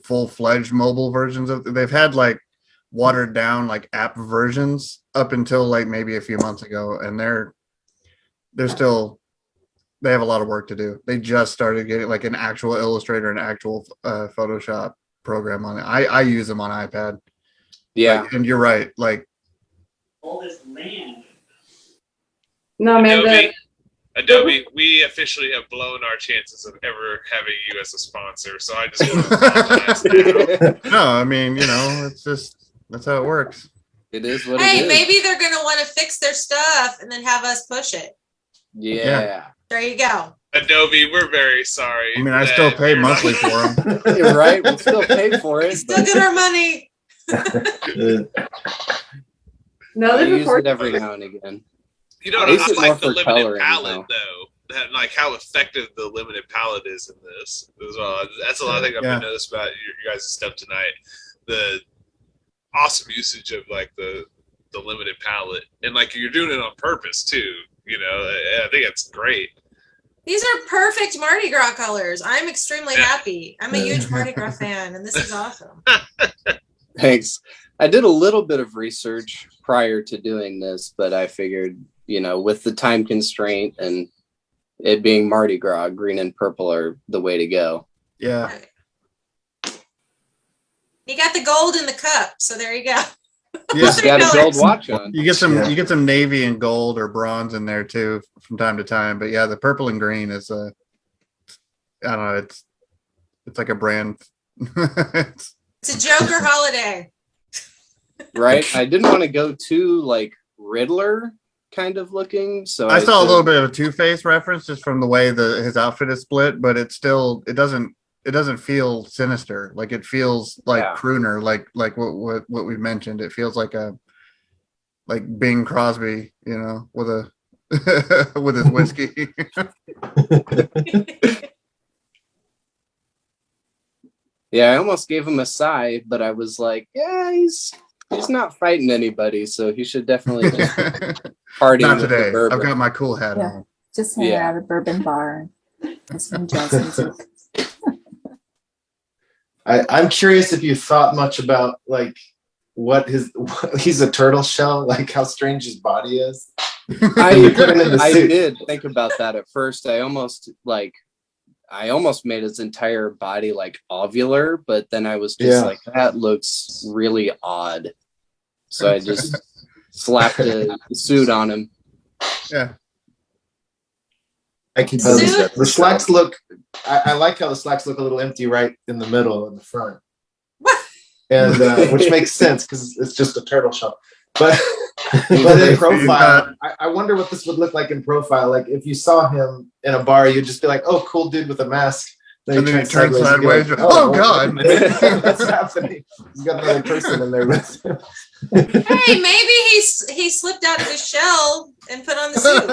[SPEAKER 2] full-fledged mobile versions of they've had like watered down like app versions up until like maybe a few months ago, and they're still they have a lot of work to do. They just started getting like an actual Illustrator and actual Photoshop program on it. I use them on iPad.
[SPEAKER 7] Yeah.
[SPEAKER 2] Like, and you're right. Like
[SPEAKER 10] all this land.
[SPEAKER 4] No, man.
[SPEAKER 3] Adobe, we officially have blown our chances of ever having you as a sponsor. So I just want to apologize now.
[SPEAKER 2] no, I mean, it's just that's how it works.
[SPEAKER 7] It is what
[SPEAKER 1] Hey,
[SPEAKER 7] it is.
[SPEAKER 1] maybe they're going to want to fix their stuff and then have us push it.
[SPEAKER 7] Yeah.
[SPEAKER 1] There you go.
[SPEAKER 3] Adobe, we're very sorry.
[SPEAKER 2] I mean, I still
[SPEAKER 3] that
[SPEAKER 2] pay
[SPEAKER 3] you're not-
[SPEAKER 2] monthly for them.
[SPEAKER 7] You're right. We'll still pay for it.
[SPEAKER 1] Still get our money.
[SPEAKER 4] No,
[SPEAKER 7] I
[SPEAKER 4] there's
[SPEAKER 7] use
[SPEAKER 4] a
[SPEAKER 7] it every now and again.
[SPEAKER 3] You know,
[SPEAKER 7] I
[SPEAKER 3] I
[SPEAKER 7] use it more
[SPEAKER 3] like the
[SPEAKER 7] for
[SPEAKER 3] limited
[SPEAKER 7] coloring,
[SPEAKER 3] palette though. like how effective the limited palette is in this as well. That's a lot of things I've been noticed about your guys' stuff tonight. The awesome usage of like the limited palette, and like you're doing it on purpose too. You know, I think it's great.
[SPEAKER 1] These are perfect Mardi Gras colors. I'm extremely happy. I'm a huge Mardi Gras fan, and this is awesome.
[SPEAKER 7] Thanks. I did a little bit of research prior to doing this, but I figured, you know, with the time constraint and it being Mardi Gras, green and purple are the way to go.
[SPEAKER 2] Yeah.
[SPEAKER 1] You got the gold in the cup, so there you go.
[SPEAKER 2] Yeah,
[SPEAKER 7] just got a gold watch on.
[SPEAKER 2] You get some navy and gold or bronze in there too from time to time. But yeah, the purple and green is I don't know, it's like a brand.
[SPEAKER 1] It's a Joker holiday.
[SPEAKER 7] Right? I didn't want to go too like Riddler kind of looking. So
[SPEAKER 2] I saw a little bit of a Two-Face reference just from the way his outfit is split, but it doesn't feel sinister. Like it feels like crooner, like what we mentioned. It feels like Bing Crosby, you know, with with his whiskey.
[SPEAKER 7] Yeah, I almost gave him a sigh, but I was like, yeah, he's not fighting anybody, so he should definitely just party.
[SPEAKER 2] Not today. I've got my cool hat on.
[SPEAKER 6] Just hang out at a bourbon bar. Some jazz music.
[SPEAKER 8] I'm curious if you thought much about like he's a turtle shell, like how strange his body is.
[SPEAKER 7] I did think about that at first. I almost made his entire body like ovular, but then I was just like, that looks really odd. So I just slapped a suit on him.
[SPEAKER 2] Yeah.
[SPEAKER 8] I can believe that. The slacks look, I like how the slacks look a little empty right in the middle in the front. And which makes sense because it's just a turtle shell. But in profile, I wonder what this would look like in profile. Like if you saw him in a bar, you'd just be like, "Oh, cool dude with a mask."
[SPEAKER 2] Then he turns sideways.
[SPEAKER 8] Like,
[SPEAKER 2] oh God,
[SPEAKER 8] what's happening? He's got another person in there with him.
[SPEAKER 1] Hey, maybe he slipped out of his shell and put on the suit.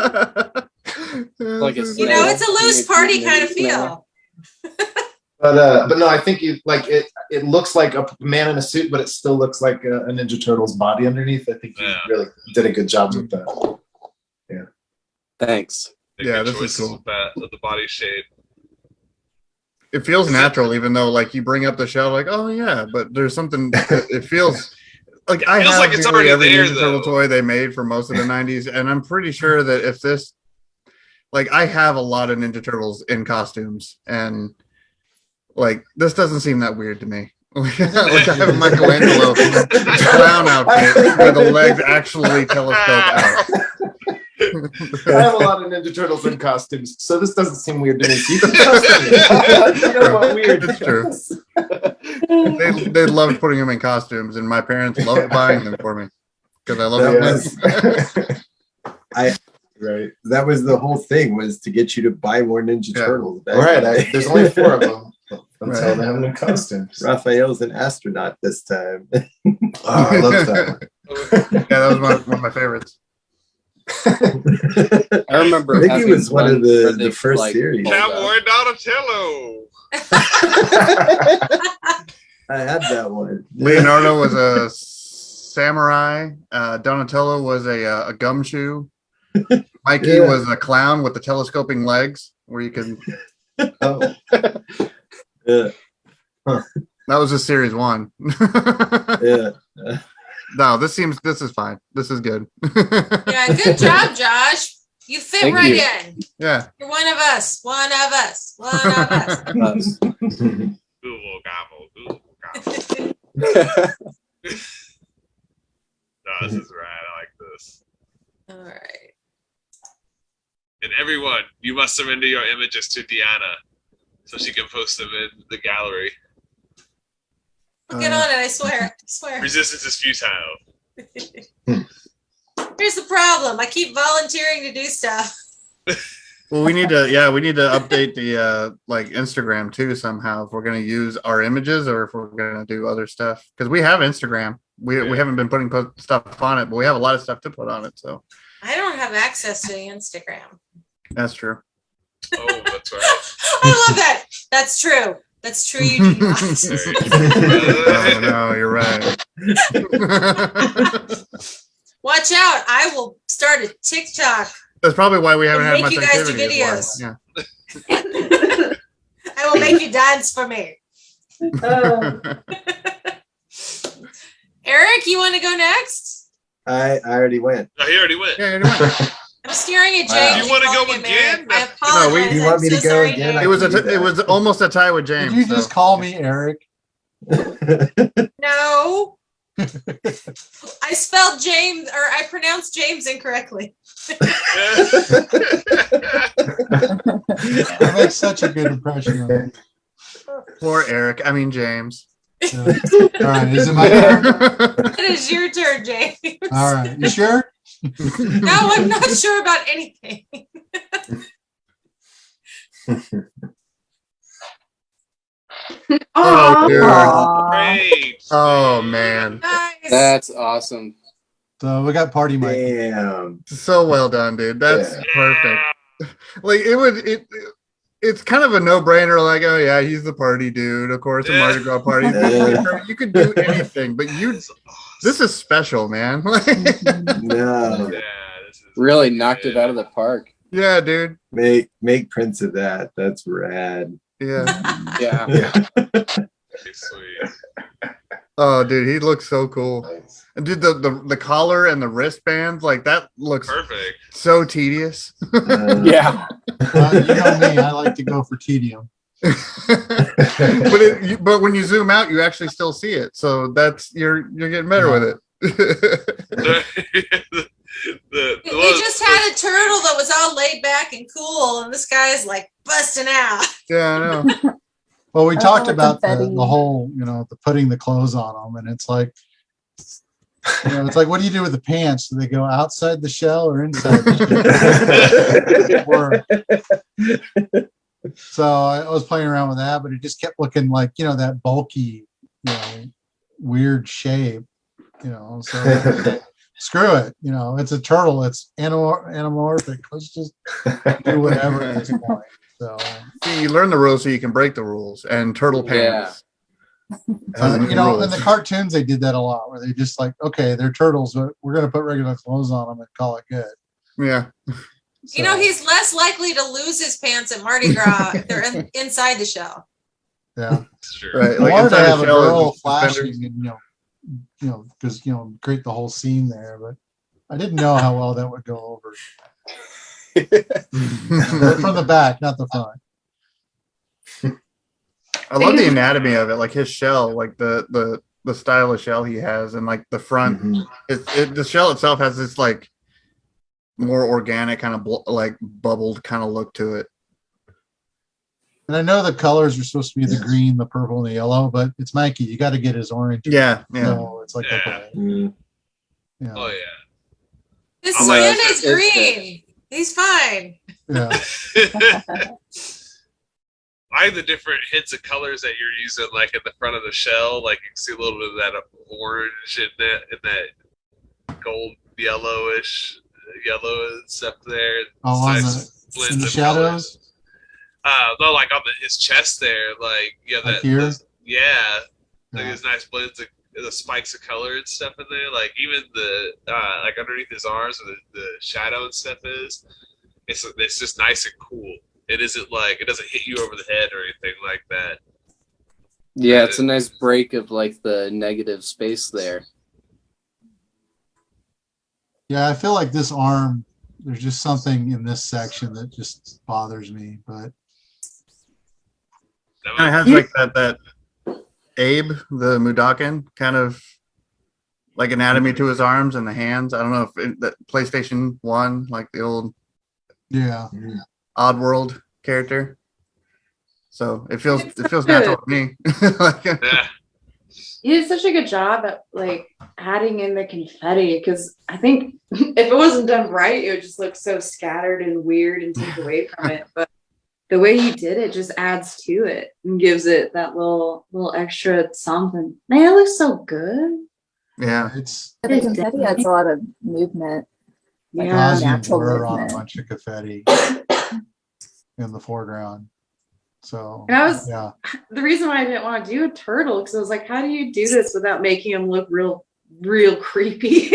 [SPEAKER 7] Like
[SPEAKER 1] you know, it's a loose party kind of feel.
[SPEAKER 8] But no, I think it looks like a man in a suit, but it still looks like a Ninja Turtle's body underneath. I think you really did a good job with that. Yeah.
[SPEAKER 7] Thanks.
[SPEAKER 2] Yeah, this is cool.
[SPEAKER 3] Of the body shape.
[SPEAKER 2] It feels natural, even though like you bring up the shell, like, oh yeah, but there's something. It feels like I have
[SPEAKER 3] like it's already
[SPEAKER 2] every
[SPEAKER 3] there,
[SPEAKER 2] Ninja Turtle toy they made for most of the '90s, and I'm pretty sure that if this, like, I have a lot of Ninja Turtles in costumes, and like this doesn't seem that weird to me. Like I have a Michelangelo clown outfit where the legs actually telescope out.
[SPEAKER 8] I have a lot of Ninja Turtles in costumes, so this doesn't seem weird to me. So you can trust me. You know what weird
[SPEAKER 2] It's true. They loved putting them in costumes, and my parents loved buying them for me because I love them.
[SPEAKER 5] Right. That was the whole thing, was to get you to buy more Ninja Turtles.
[SPEAKER 8] Right. There's only 4 of them. Until they have them in costumes.
[SPEAKER 5] Raphael's an astronaut this time.
[SPEAKER 8] I love that.
[SPEAKER 2] Yeah, that was one of my favorites.
[SPEAKER 7] I remember.
[SPEAKER 5] I think he was one of the first series.
[SPEAKER 3] Cowboy Donatello.
[SPEAKER 5] I had that one.
[SPEAKER 2] Leonardo was a samurai. Donatello was a gumshoe. Mikey was a clown with the telescoping legs, where you can.
[SPEAKER 5] Oh. Yeah.
[SPEAKER 2] Huh. That was just series 1.
[SPEAKER 5] Yeah.
[SPEAKER 2] No, this is fine. This is good.
[SPEAKER 1] Yeah, good job, Josh. You fit
[SPEAKER 7] Thank
[SPEAKER 1] right
[SPEAKER 7] you.
[SPEAKER 1] in.
[SPEAKER 2] Yeah.
[SPEAKER 1] You're one of us. One of us. One of us.
[SPEAKER 3] Google gobble. No, this is rad. I like this.
[SPEAKER 1] All right.
[SPEAKER 3] And everyone, you must surrender your images to Deanna so she can post them in the gallery.
[SPEAKER 1] I'll get on it, I swear.
[SPEAKER 3] Resistance is futile.
[SPEAKER 1] Here's the problem. I keep volunteering to do stuff.
[SPEAKER 2] Well, we need to update the like Instagram too somehow if we're going to use our images or if we're going to do other stuff, because we have Instagram. We haven't been putting stuff on it, but we have a lot of stuff to put on it. So
[SPEAKER 1] I don't have access to Instagram.
[SPEAKER 2] that's true.
[SPEAKER 1] I love that. That's true. That's true. You do not.
[SPEAKER 2] Oh, no, you're right.
[SPEAKER 1] Watch out! I will start a TikTok.
[SPEAKER 2] That's probably why we haven't had
[SPEAKER 1] Make
[SPEAKER 2] much
[SPEAKER 1] you guys do
[SPEAKER 2] activity.
[SPEAKER 1] videos.
[SPEAKER 2] Yeah.
[SPEAKER 1] I will make you dance for me. Eric, you want to go next?
[SPEAKER 5] I already went.
[SPEAKER 3] No, he already went.
[SPEAKER 2] Yeah, you already
[SPEAKER 1] I'm staring at
[SPEAKER 5] Wow.
[SPEAKER 1] James.
[SPEAKER 3] You wanna
[SPEAKER 1] calling
[SPEAKER 3] go
[SPEAKER 1] him
[SPEAKER 3] again?
[SPEAKER 1] Eric. I
[SPEAKER 2] No,
[SPEAKER 1] apologize.
[SPEAKER 5] you want
[SPEAKER 1] I'm
[SPEAKER 5] me
[SPEAKER 1] so
[SPEAKER 5] to go
[SPEAKER 1] sorry,
[SPEAKER 5] again?
[SPEAKER 1] James.
[SPEAKER 2] It was almost a tie with James.
[SPEAKER 9] Did you just call me Eric?
[SPEAKER 1] No. I spelled James, or I pronounced James incorrectly.
[SPEAKER 9] I make such a good impression of it.
[SPEAKER 2] Poor Eric. I mean James.
[SPEAKER 9] All right, is it my turn?
[SPEAKER 1] It is your turn, James.
[SPEAKER 9] All right, you sure?
[SPEAKER 1] No, I'm not sure about anything.
[SPEAKER 2] Oh, dude.
[SPEAKER 3] Great.
[SPEAKER 2] Oh, man.
[SPEAKER 1] Nice.
[SPEAKER 7] That's awesome.
[SPEAKER 9] So we got party Mike.
[SPEAKER 5] Damn.
[SPEAKER 2] So well done, dude. That's
[SPEAKER 5] Yeah.
[SPEAKER 2] perfect. Like it's kind of a no-brainer. Like, oh yeah, he's the party dude. Of course, a Mardi Gras party.
[SPEAKER 5] Yeah.
[SPEAKER 2] You could do anything, but this is special, man.
[SPEAKER 5] No.
[SPEAKER 3] Yeah, this is
[SPEAKER 7] Really knocked it out of the park.
[SPEAKER 2] Yeah, dude.
[SPEAKER 5] Make prints of that. That's rad.
[SPEAKER 2] Yeah.
[SPEAKER 7] Yeah.
[SPEAKER 5] Yeah.
[SPEAKER 3] pretty sweet.
[SPEAKER 2] Oh, dude, he looks so cool.
[SPEAKER 5] Nice.
[SPEAKER 2] And dude, the collar and the wristbands, like that looks
[SPEAKER 3] Perfect.
[SPEAKER 2] so tedious.
[SPEAKER 7] Yeah.
[SPEAKER 9] You know me, I like to go for tedium.
[SPEAKER 2] but when you zoom out, you actually still see it. So you're getting better with it.
[SPEAKER 1] We just had a turtle that was all laid back and cool, and this guy's like busting out.
[SPEAKER 2] Yeah, I know.
[SPEAKER 9] Well, we talked about the
[SPEAKER 6] confetti.
[SPEAKER 9] whole, the putting the clothes on them, and it's like, it's like, what do you do with the pants? Do they go outside the shell or inside the shell? So I was playing around with that, but it just kept looking like, that bulky, weird shape, so screw it. It's a turtle. It's anamorphic. Let's just do whatever at this point. So
[SPEAKER 2] See, you learn the rules so you can break the rules. And turtle pants.
[SPEAKER 9] in the cartoons they did that a lot, where they just like, okay, they're turtles, but we're gonna put regular clothes on them and call it good.
[SPEAKER 2] Yeah.
[SPEAKER 9] So,
[SPEAKER 1] He's less likely to lose his pants at Mardi Gras if they're inside the shell.
[SPEAKER 9] yeah.
[SPEAKER 3] Sure.
[SPEAKER 2] Right.
[SPEAKER 9] I
[SPEAKER 2] Like
[SPEAKER 9] wanted to
[SPEAKER 2] inside the
[SPEAKER 9] have a
[SPEAKER 2] shell is
[SPEAKER 9] girl
[SPEAKER 2] just suspenders.
[SPEAKER 9] flashing and because create the whole scene there, but I didn't know how well that would go over. From the back, not the front.
[SPEAKER 2] I love the anatomy of it, like his shell, like the style of shell he has, and like the front.
[SPEAKER 5] Mhm.
[SPEAKER 2] The shell itself has this like more organic kind of like bubbled kind of look to it.
[SPEAKER 9] And I know the colors are supposed to be the green, the purple, and the yellow, but it's Mikey. You got to get his orange.
[SPEAKER 2] Yeah, yeah.
[SPEAKER 9] So it's like,
[SPEAKER 3] Yeah.
[SPEAKER 9] okay.
[SPEAKER 5] Mm.
[SPEAKER 3] Oh yeah.
[SPEAKER 1] His
[SPEAKER 3] I
[SPEAKER 1] skin
[SPEAKER 3] like
[SPEAKER 1] is green. He's fine.
[SPEAKER 9] Yeah.
[SPEAKER 3] I like the different hints of colors that you're using, like in the front of the shell. Like you can see a little bit of that orange in that gold yellowish yellow and stuff there.
[SPEAKER 9] Oh, on
[SPEAKER 3] Nice
[SPEAKER 9] the,
[SPEAKER 3] blends
[SPEAKER 9] in the
[SPEAKER 3] of
[SPEAKER 9] shadows.
[SPEAKER 3] colors. No, like on his chest there, like
[SPEAKER 9] Like here?
[SPEAKER 3] like his nice blends of the spikes of color and stuff in there. Like even the like underneath his arms where the shadow and stuff is. It's just nice and cool. It isn't like it doesn't hit you over the head or anything like that.
[SPEAKER 7] Yeah, it's a nice break of like the negative space there.
[SPEAKER 9] Yeah, I feel like this arm, there's just something in this section that just bothers me, but
[SPEAKER 2] Kind of has like that Abe, the Mudakin, kind of like anatomy to his arms and the hands. I don't know if that PlayStation 1, like the old
[SPEAKER 9] yeah.
[SPEAKER 2] Oddworld character. So it feels natural to me. Like,
[SPEAKER 3] Yeah.
[SPEAKER 4] He did such a good job at like adding in the confetti, because I think if it wasn't done right, it would just look so scattered and weird and take away from it. But the way he did it just adds to it and gives it that little extra something. Man, it looks so good.
[SPEAKER 2] yeah.
[SPEAKER 9] It's
[SPEAKER 6] The confetti adds a lot of movement. Like
[SPEAKER 4] Yeah.
[SPEAKER 9] Gaussian
[SPEAKER 6] natural
[SPEAKER 9] blur on a
[SPEAKER 6] movement.
[SPEAKER 9] bunch of confetti in the foreground.
[SPEAKER 4] So the reason why I didn't want to do a turtle, because I was like, how do you do this without making him look real creepy?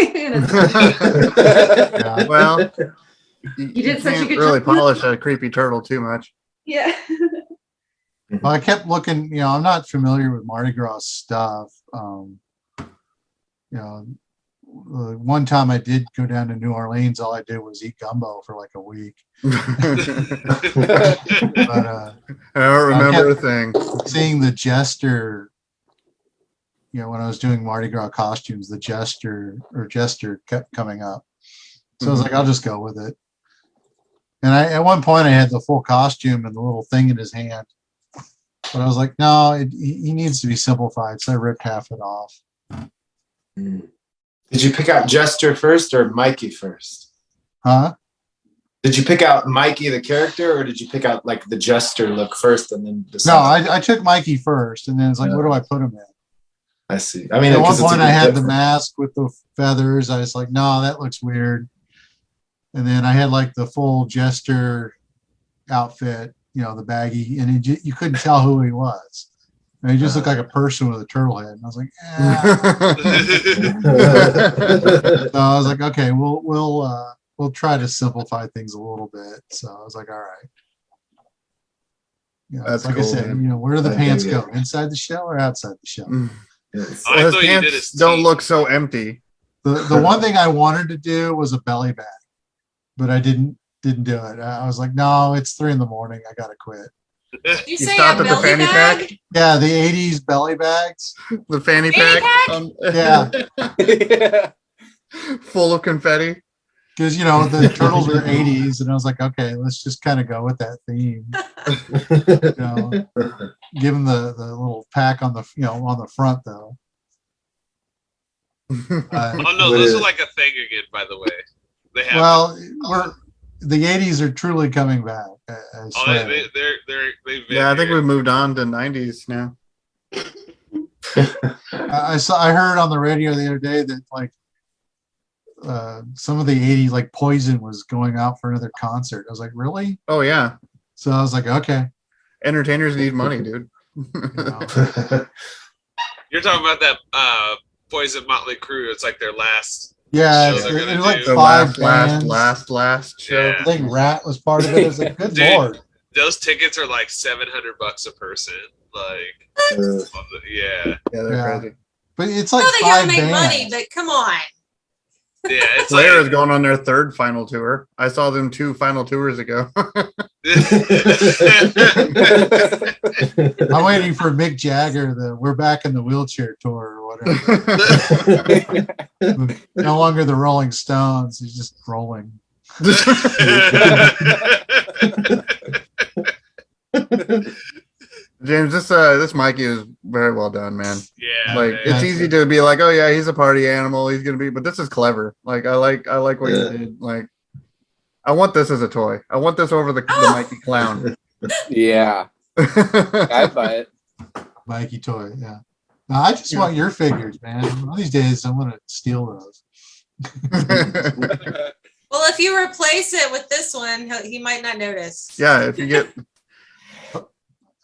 [SPEAKER 2] Well,
[SPEAKER 4] you did such a good
[SPEAKER 2] really
[SPEAKER 4] job.
[SPEAKER 2] polish a creepy turtle too much.
[SPEAKER 4] Yeah.
[SPEAKER 9] Well, I kept looking, I'm not familiar with Mardi Gras stuff. One time I did go down to New Orleans, all I did was eat gumbo for like a week. But,
[SPEAKER 2] I don't remember a thing.
[SPEAKER 9] Seeing the jester, when I was doing Mardi Gras costumes, the jester kept coming up. So I was like, I'll just go with it. And at one point I had the full costume and the little thing in his hand. But I was like, no, he needs to be simplified. So I ripped half it off.
[SPEAKER 8] Did you pick out Jester first or Mikey first?
[SPEAKER 9] Huh?
[SPEAKER 8] Did you pick out Mikey the character, or did you pick out like the Jester look first and then decide?
[SPEAKER 9] No, I took Mikey first, and then it's like, what do I put him in?
[SPEAKER 8] I see. I mean,
[SPEAKER 9] at one point I had the mask with the feathers. I was like, no, that looks weird. And then I had like the full Jester outfit, the baggy, and you couldn't tell who he was. And he just looked like a person with a turtle head. And I was like, So I was like, okay, we'll try to simplify things a little bit. So I was like, all right.
[SPEAKER 2] That's
[SPEAKER 9] like
[SPEAKER 2] cool,
[SPEAKER 9] I said,
[SPEAKER 2] man.
[SPEAKER 9] Where do the pants go? Inside the shell or outside the shell?
[SPEAKER 2] His pants don't look so empty.
[SPEAKER 9] The one thing I wanted to do was a belly bag, but I didn't do it. I was like, no, it's 3 a.m. I gotta quit.
[SPEAKER 1] Did you say
[SPEAKER 2] stopped
[SPEAKER 1] a
[SPEAKER 2] at the
[SPEAKER 1] belly
[SPEAKER 2] fanny
[SPEAKER 1] bag?
[SPEAKER 2] pack?
[SPEAKER 9] Yeah, the 80s belly bags.
[SPEAKER 2] The fanny
[SPEAKER 1] Fanny
[SPEAKER 2] pack?
[SPEAKER 9] Yeah.
[SPEAKER 2] Full of confetti.
[SPEAKER 9] Because the turtles are 80s, and I was like, okay, let's just kind of go with that theme. Give them the little pack on the on the front though.
[SPEAKER 3] Oh no, those are like a thing again, by the way. They have
[SPEAKER 9] the 80s are truly coming back.
[SPEAKER 3] they're
[SPEAKER 2] I think we've moved on to 90s now.
[SPEAKER 9] I heard on the radio the other day that like some of the 80s, like Poison was going out for another concert. I was like, really?
[SPEAKER 2] Oh yeah.
[SPEAKER 9] So I was like, okay.
[SPEAKER 2] Entertainers need money, dude.
[SPEAKER 3] You're talking about that Poison Motley Crue. It's like their last.
[SPEAKER 9] Yeah,
[SPEAKER 3] they're
[SPEAKER 9] like
[SPEAKER 2] the
[SPEAKER 9] 5 bands.
[SPEAKER 2] last show.
[SPEAKER 3] Yeah.
[SPEAKER 9] I think Rat was part of it. I was like, good
[SPEAKER 3] Dude,
[SPEAKER 9] lord.
[SPEAKER 3] Those tickets are like $700 a person. Like, yeah,
[SPEAKER 2] they're crazy.
[SPEAKER 9] But it's like
[SPEAKER 1] I know they
[SPEAKER 9] 5
[SPEAKER 1] gotta make
[SPEAKER 9] bands.
[SPEAKER 1] money, but come on.
[SPEAKER 3] Yeah, it's
[SPEAKER 2] Slayer
[SPEAKER 3] like
[SPEAKER 2] is going on their 3rd final tour. I saw them 2 final tours ago.
[SPEAKER 9] I'm waiting for Mick Jagger, the We're Back in the Wheelchair tour or whatever. No longer the Rolling Stones. He's just rolling.
[SPEAKER 2] James, this Mikey is very well done, man.
[SPEAKER 3] Yeah,
[SPEAKER 2] like it's easy to be like, oh yeah, he's a party animal, he's gonna be, but this is clever. Like I like what you did. Like I want this as a toy. I want this over the Mikey clown.
[SPEAKER 7] Yeah, I buy it.
[SPEAKER 9] Mikey toy, yeah. No, I just want your figures, man. One of these days I'm gonna steal those.
[SPEAKER 1] Well, if you replace it with this one, he might not notice.
[SPEAKER 2] Yeah, if you get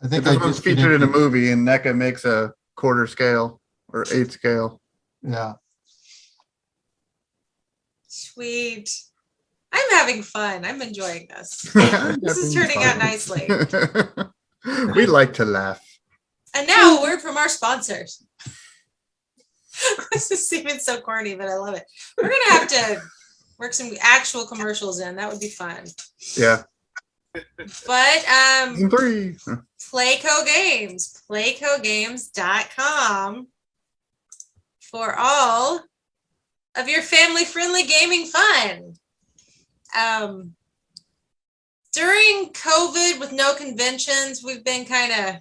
[SPEAKER 9] I think
[SPEAKER 2] this one's featured in a movie and NECA makes a 1/4 scale or 8 scale.
[SPEAKER 9] Yeah.
[SPEAKER 1] Sweet. I'm having fun. I'm enjoying this. This is turning out nicely.
[SPEAKER 2] We like to laugh.
[SPEAKER 1] And now a word from our sponsors. This is seeming so corny, but I love it. We're gonna have to work some actual commercials in. That would be fun.
[SPEAKER 2] Yeah.
[SPEAKER 1] But
[SPEAKER 2] 3.
[SPEAKER 1] Playco Games, playcogames.com for all of your family-friendly gaming fun. During COVID with no conventions, we've been kind of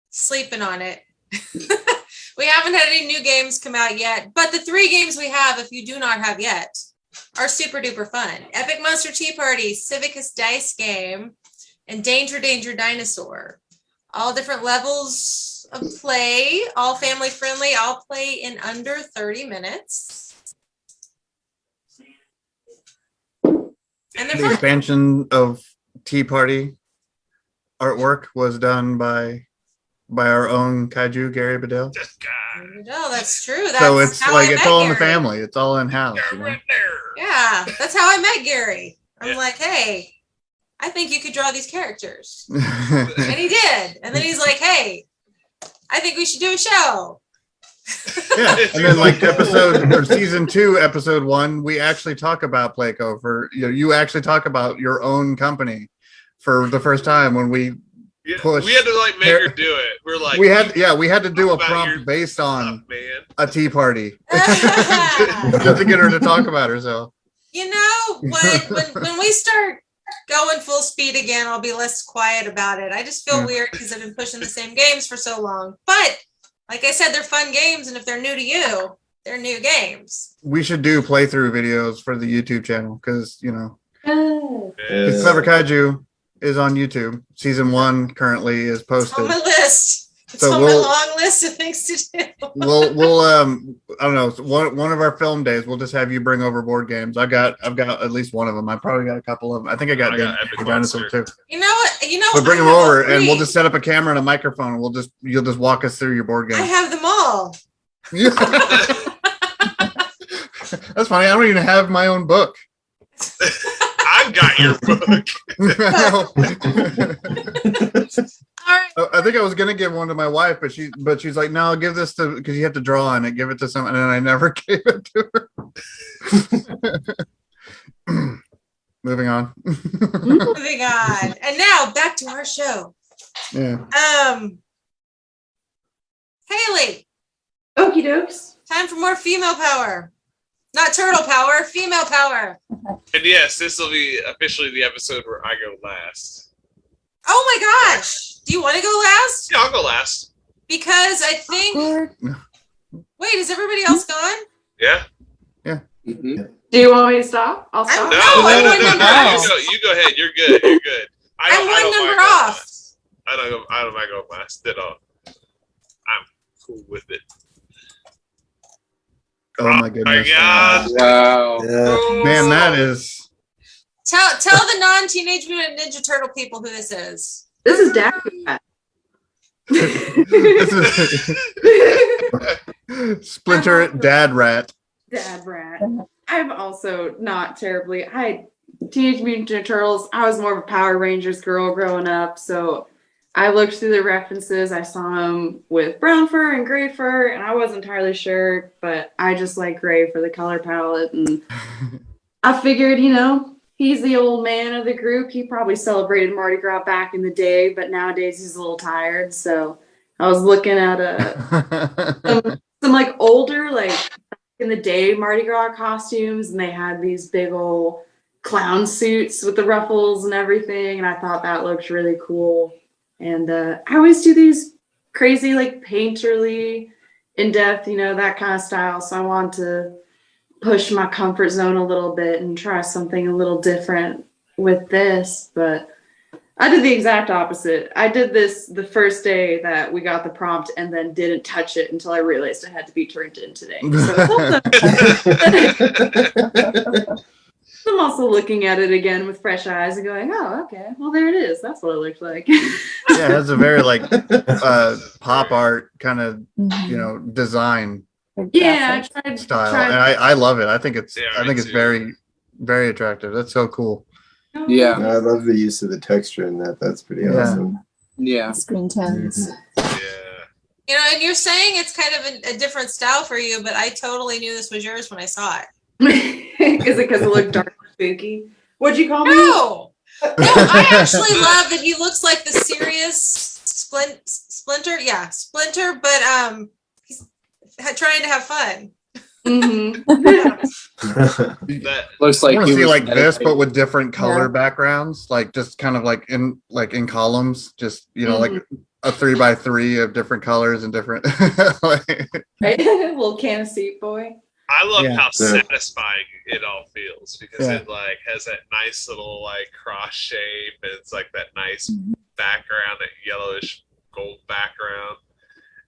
[SPEAKER 1] sleeping on it. We haven't had any new games come out yet, but the 3 games we have, if you do not have yet, are super duper fun. Epic Monster Tea Party, Civicus Dice Game, and Danger Danger Dinosaur. All different levels of play, all family friendly, all play in under 30 minutes. And they're
[SPEAKER 2] The
[SPEAKER 1] fun.
[SPEAKER 2] expansion of Tea Party artwork was done by our own Kaiju, Gary Bedell.
[SPEAKER 1] No, that's true. That's
[SPEAKER 2] So it's
[SPEAKER 1] how
[SPEAKER 2] like
[SPEAKER 1] I
[SPEAKER 2] it's
[SPEAKER 1] met
[SPEAKER 2] all in
[SPEAKER 1] Gary.
[SPEAKER 2] the family. It's all in house.
[SPEAKER 1] Yeah, that's how I met Gary. I'm like, hey, I think you could draw these characters. And he did. And then he's like, hey, I think we should do a show.
[SPEAKER 2] Yeah. And then like episode or season 2, episode 1, we actually talk about Playco for you actually talk about your own company for the first time when we pushed.
[SPEAKER 3] We had to like make her do it. We're like
[SPEAKER 2] we had to do a prompt based on a tea party just to get her to talk about herself.
[SPEAKER 1] You know, when we start going full speed again, I'll be less quiet about it. I just feel weird because I've been pushing the same games for so long. But like I said, they're fun games, and if they're new to you, they're new games.
[SPEAKER 2] We should do playthrough videos for the YouTube channel because
[SPEAKER 1] Yes.
[SPEAKER 2] Clever Kaiju is on YouTube. Season 1 currently is posted.
[SPEAKER 1] It's on my list. It's
[SPEAKER 2] So
[SPEAKER 1] on my long list of things to do.
[SPEAKER 2] we'll I don't know, one of our film days we'll just have you bring over board games. I've got at least one of them. I probably got a couple of them. I think I got Dinosaur too.
[SPEAKER 1] You know what?
[SPEAKER 2] But bring them over and we'll just set up a camera and a microphone and you'll just walk us through your board games.
[SPEAKER 1] I have them all.
[SPEAKER 2] That's funny. I don't even have my own book.
[SPEAKER 3] I've got your book.
[SPEAKER 2] I think I was gonna give one to my wife, but she's like, no, give this to because you have to draw on it. Give it to someone, and I never gave it to her. Moving on.
[SPEAKER 1] Moving on, and now back to our show.
[SPEAKER 2] Yeah.
[SPEAKER 1] Haley.
[SPEAKER 4] Okie dokes.
[SPEAKER 1] Time for more female power. Not turtle power, female power.
[SPEAKER 3] And yes, this will be officially the episode where I go last.
[SPEAKER 1] Oh my gosh. Do you want to go last?
[SPEAKER 3] Yeah, I'll go last.
[SPEAKER 1] Because I think. Wait, is everybody else gone?
[SPEAKER 3] Yeah.
[SPEAKER 2] Yeah.
[SPEAKER 4] Do you want me to stop? I'll stop.
[SPEAKER 3] No. You go ahead. You're good. You're good.
[SPEAKER 1] I'm one number off.
[SPEAKER 3] I don't mind going last at all. I'm cool with it.
[SPEAKER 2] Oh my goodness!
[SPEAKER 3] God.
[SPEAKER 7] Wow,
[SPEAKER 2] man, that is.
[SPEAKER 1] Tell the non-Teenage Mutant Ninja Turtle people who this is.
[SPEAKER 4] This is Dad Rat.
[SPEAKER 2] Splinter Dad Rat.
[SPEAKER 4] Dad Rat. I'm also not terribly. Teenage Mutant Ninja Turtles. I was more of a Power Rangers girl growing up, so I looked through the references. I saw him with brown fur and gray fur, and I wasn't entirely sure, but I just like gray for the color palette. And I figured, he's the old man of the group. He probably celebrated Mardi Gras back in the day, but nowadays he's a little tired. So I was looking at some like older, like back in the day Mardi Gras costumes, and they had these big old clown suits with the ruffles and everything. And I thought that looked really cool. And I always do these crazy, like painterly, in-depth, that kind of style. So I want to push my comfort zone a little bit and try something a little different with this. But I did the exact opposite. I did this the first day that we got the prompt and then didn't touch it until I realized it had to be turned in today. So I'm also looking at it again with fresh eyes and going, oh, okay, well, there it is. That's what it looks like.
[SPEAKER 2] Yeah, it has a very like pop art kind of, design.
[SPEAKER 4] Yeah,
[SPEAKER 2] style. And I love it. I think it's very, very attractive. That's so cool.
[SPEAKER 7] Yeah.
[SPEAKER 5] I love the use of the texture in that. That's pretty awesome.
[SPEAKER 7] Yeah.
[SPEAKER 6] Screen tones.
[SPEAKER 1] And you're saying it's kind of a different style for you, but I totally knew this was yours when I saw it.
[SPEAKER 4] Is it because it looked dark and spooky? What'd you call me?
[SPEAKER 1] No, I actually love that he looks like the serious Splinter. Yeah, Splinter, but he's trying to have fun.
[SPEAKER 4] Mm-hmm.
[SPEAKER 7] Looks like
[SPEAKER 2] I want to see like this,
[SPEAKER 7] meditating.
[SPEAKER 2] but with different color backgrounds, like just kind of like in columns, just like a 3x3 of different colors and different.
[SPEAKER 4] Right? Little can of soup boy.
[SPEAKER 3] I love how satisfying it all feels because it like has that nice little like cross shape and it's like that nice background, that yellowish gold background,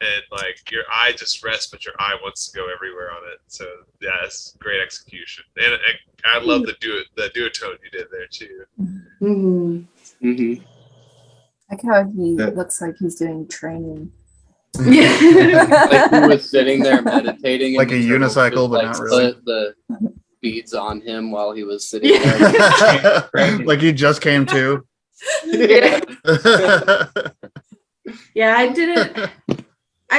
[SPEAKER 3] and like your eye just rests, but your eye wants to go everywhere on it. So yeah, it's great execution, and I love the duotone you did there too.
[SPEAKER 4] Mm-hmm.
[SPEAKER 7] Mm-hmm.
[SPEAKER 6] Like how he looks like he's doing training.
[SPEAKER 4] Yeah.
[SPEAKER 7] Like he was sitting there meditating,
[SPEAKER 2] Like a unicycle, but not really.
[SPEAKER 7] Put the beads on him while he was sitting there.
[SPEAKER 2] Like he just came to.
[SPEAKER 4] Yeah. Yeah, I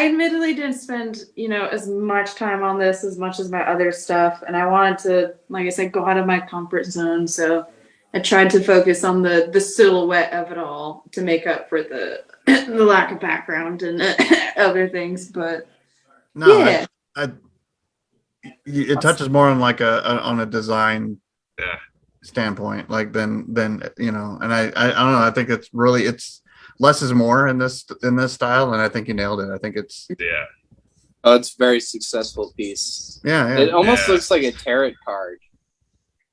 [SPEAKER 4] admittedly didn't spend, as much time on this as much as my other stuff. And I wanted to, like I said, go out of my comfort zone. So I tried to focus on the silhouette of it all to make up for the lack of background and other things. But
[SPEAKER 2] no,
[SPEAKER 4] yeah.
[SPEAKER 2] It touches more on like on a design standpoint, like than and I don't know. I think it's less is more in this style, and I think you nailed it. I think it's
[SPEAKER 7] Oh, it's a very successful piece.
[SPEAKER 2] Yeah.
[SPEAKER 7] It almost looks like a tarot card.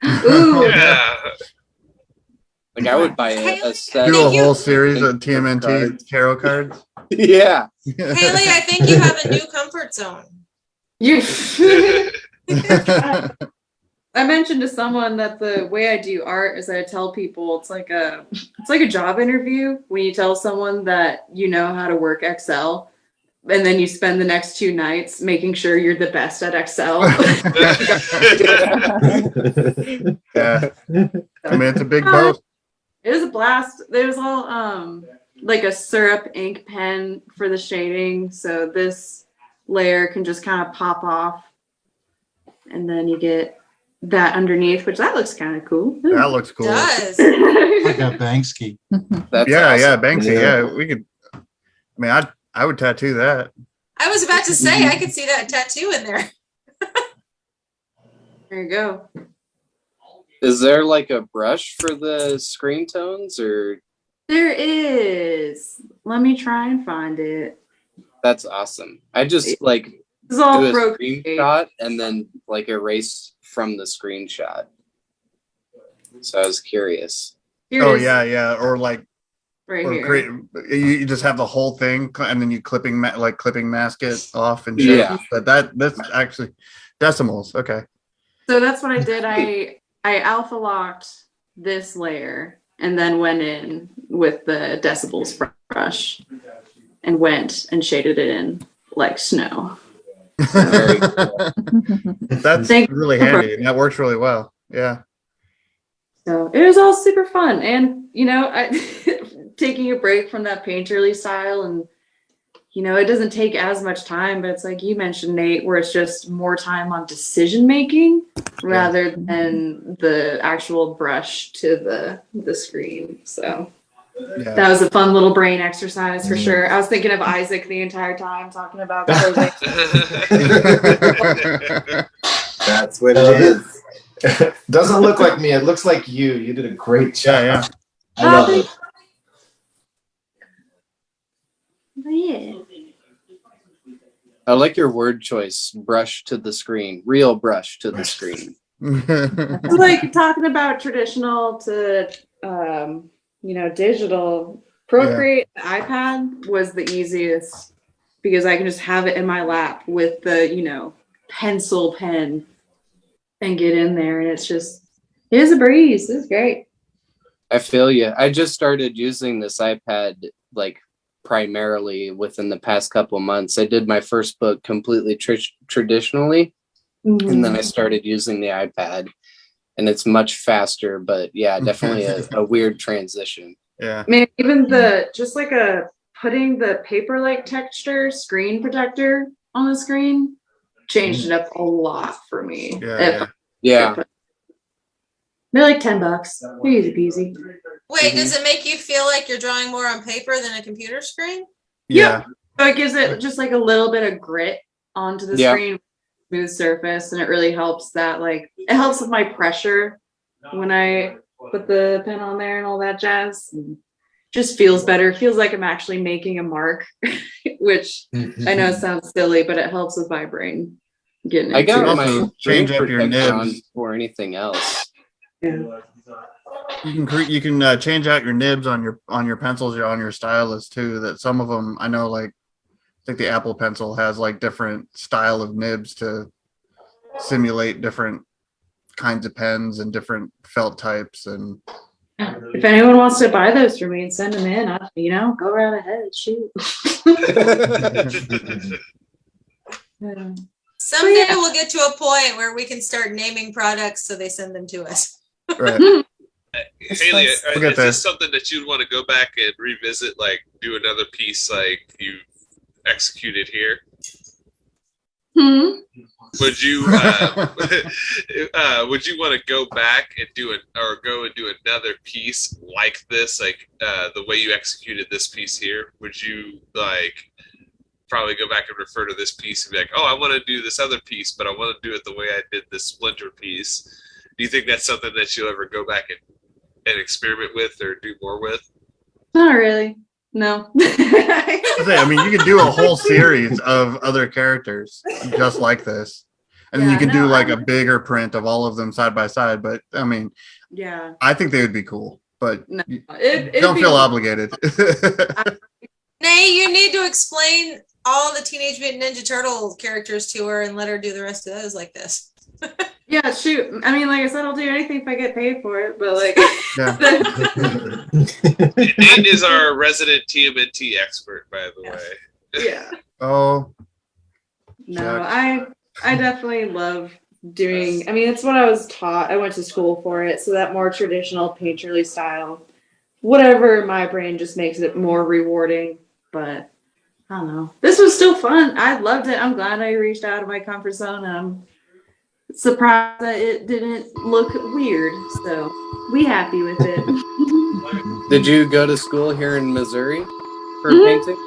[SPEAKER 4] Ooh.
[SPEAKER 3] Yeah.
[SPEAKER 7] Like I would buy a set.
[SPEAKER 2] Do a whole series of TMNT tarot cards.
[SPEAKER 7] Yeah.
[SPEAKER 1] Haley, I think you have a new comfort zone.
[SPEAKER 4] I mentioned to someone that the way I do art is I tell people it's like a job interview when you tell someone that you know how to work Excel and then you spend the next 2 nights making sure you're the best at Excel.
[SPEAKER 2] Yeah. I mean, it's a big post.
[SPEAKER 4] It was a blast. There's all like a syrup ink pen for the shading, so this layer can just kind of pop off, and then you get that underneath, which that looks kind of cool.
[SPEAKER 2] That looks cool.
[SPEAKER 1] It does.
[SPEAKER 9] Like a Banksy.
[SPEAKER 7] That's
[SPEAKER 2] yeah,
[SPEAKER 7] awesome.
[SPEAKER 2] Banksy. Yeah, we could. I mean, I would tattoo that.
[SPEAKER 1] I was about to say I could see that tattoo in there.
[SPEAKER 4] There you go.
[SPEAKER 7] Is there like a brush for the screen tones, or?
[SPEAKER 4] There is. Let me try and find it.
[SPEAKER 7] That's awesome. I just like
[SPEAKER 4] This is all
[SPEAKER 7] do a
[SPEAKER 4] broken.
[SPEAKER 7] screenshot and then like erase from the screenshot. So I was curious.
[SPEAKER 4] Here
[SPEAKER 2] Oh
[SPEAKER 4] it is,
[SPEAKER 2] yeah, or like,
[SPEAKER 4] right
[SPEAKER 2] or
[SPEAKER 4] here.
[SPEAKER 2] you just have the whole thing, and then you clipping mask it off and shit.
[SPEAKER 7] Yeah.
[SPEAKER 2] But that's actually decimals. Okay.
[SPEAKER 4] So that's what I did. I alpha locked this layer and then went in with the decibels brush and went and shaded it in like snow.
[SPEAKER 7] Very cool.
[SPEAKER 2] That's really handy, and that works really well. Yeah.
[SPEAKER 4] So it was all super fun. And, taking a break from that painterly style and, it doesn't take as much time, but it's like you mentioned, Nate, where it's just more time on decision making rather than the actual brush to the screen. So that was a fun little brain exercise for sure. I was thinking of Isaac the entire time talking about clothing.
[SPEAKER 8] That's what it is. Doesn't look like me. It looks like you. You did a great job.
[SPEAKER 2] Yeah.
[SPEAKER 8] I love it.
[SPEAKER 4] Yeah.
[SPEAKER 7] I like your word choice. Brush to the screen. Real brush to the screen.
[SPEAKER 4] It's like talking about traditional to digital. Procreate iPad was the easiest because I can just have it in my lap with the pencil pen and get in there, and it is a breeze. It's great.
[SPEAKER 7] I feel you. I just started using this iPad like primarily within the past couple of months. I did my first book completely traditionally, and then I started using the iPad, and it's much faster. But yeah, definitely a weird transition.
[SPEAKER 2] Yeah.
[SPEAKER 4] I mean, even putting the paper-like texture screen protector on the screen changed it up a lot for me.
[SPEAKER 7] Yeah.
[SPEAKER 4] They're like $10. Easy peasy.
[SPEAKER 1] Wait, does it make you feel like you're drawing more on paper than a computer screen?
[SPEAKER 2] Yeah.
[SPEAKER 4] So it gives it just like a little bit of grit onto the screen, smooth surface, and it really helps that it helps with my pressure when I put the pen on there and all that jazz. Just feels better. It feels like I'm actually making a mark, which I know sounds silly, but it helps with my brain getting.
[SPEAKER 7] I got
[SPEAKER 2] Also
[SPEAKER 7] my
[SPEAKER 2] change up your
[SPEAKER 7] protection
[SPEAKER 2] nibs.
[SPEAKER 7] on before anything else.
[SPEAKER 4] Yeah.
[SPEAKER 2] You can change out your nibs on your pencils or on your stylus too. That some of them, I know, I think the Apple Pencil has different style of nibs to simulate different kinds of pens and different felt types. And
[SPEAKER 4] If anyone wants to buy those for me and send them in, go right ahead. Shoot.
[SPEAKER 1] Someday we'll get to a point where we can start naming products so they send them to us.
[SPEAKER 2] Right.
[SPEAKER 3] Haley, is this something that you'd want to go back and revisit, like do another piece like you executed here? Would you would you want to go back and do another piece like this, like the way you executed this piece here? Would you like probably go back and refer to this piece and be like, oh, I want to do this other piece, but I want to do it the way I did this splinter piece? Do you think that's something that you'll ever go back and experiment with or do more with?
[SPEAKER 4] Not really. No.
[SPEAKER 2] I mean, you could do a whole series of other characters just like this. And then you can do like a bigger print of all of them side by side. But I mean, I think they would be cool, but don't feel obligated.
[SPEAKER 1] Nay, you need to explain all the Teenage Mutant Ninja Turtle characters to her and let her do the rest of those like this.
[SPEAKER 4] Yeah, shoot. I mean, like I said, I'll do anything if I get paid for it, but like.
[SPEAKER 3] Nate is our resident TMNT expert, by the way.
[SPEAKER 4] Yeah.
[SPEAKER 2] Oh.
[SPEAKER 4] No, I definitely love doing. I mean, it's what I was taught. I went to school for it, so that more traditional painterly style, whatever my brain just makes it more rewarding. But I don't know. This was still fun. I loved it. I'm glad I reached out of my comfort zone. I'm surprised that it didn't look weird. So we happy with it.
[SPEAKER 7] Did you go to school here in Missouri for painting?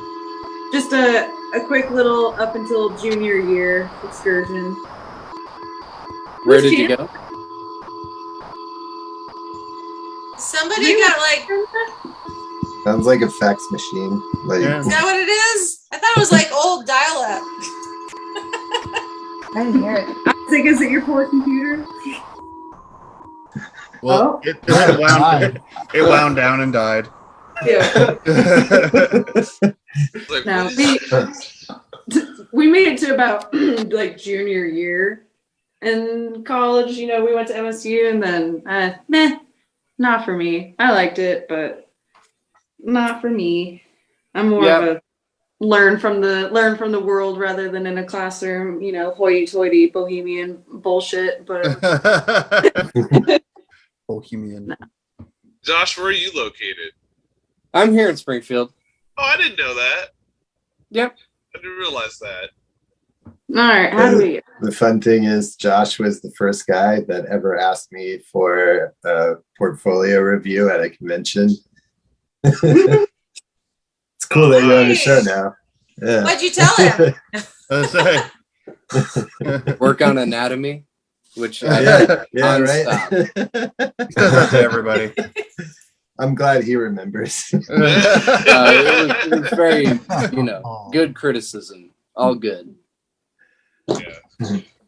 [SPEAKER 4] Just a quick little up until junior year excursion.
[SPEAKER 7] Where did you go?
[SPEAKER 1] Somebody got like.
[SPEAKER 5] Sounds like a fax machine. Like,
[SPEAKER 1] Is that what it is? I thought it was like old dial-up.
[SPEAKER 6] I didn't hear it.
[SPEAKER 4] I was like, is it your poor computer?
[SPEAKER 2] Well, it wound down and died.
[SPEAKER 4] Yeah. No, we made it to about like junior year in college. We went to MSU, and then not for me. I liked it, but not for me. I'm more of a learn from the world rather than in a classroom. Hoity-toity bohemian bullshit. But
[SPEAKER 2] bohemian.
[SPEAKER 4] No.
[SPEAKER 3] Josh, where are you located?
[SPEAKER 7] I'm here in Springfield.
[SPEAKER 3] Oh, I didn't know that.
[SPEAKER 7] Yep.
[SPEAKER 3] I didn't realize that.
[SPEAKER 4] All right, how do we?
[SPEAKER 5] The fun thing is, Josh was the first guy that ever asked me for a portfolio review at a convention. It's cool that you're on the show now. Yeah.
[SPEAKER 1] What'd you tell him?
[SPEAKER 7] Work on anatomy, which
[SPEAKER 5] right.
[SPEAKER 2] Everybody.
[SPEAKER 5] I'm glad he remembers.
[SPEAKER 7] It was very, good criticism. All good.
[SPEAKER 3] Yeah.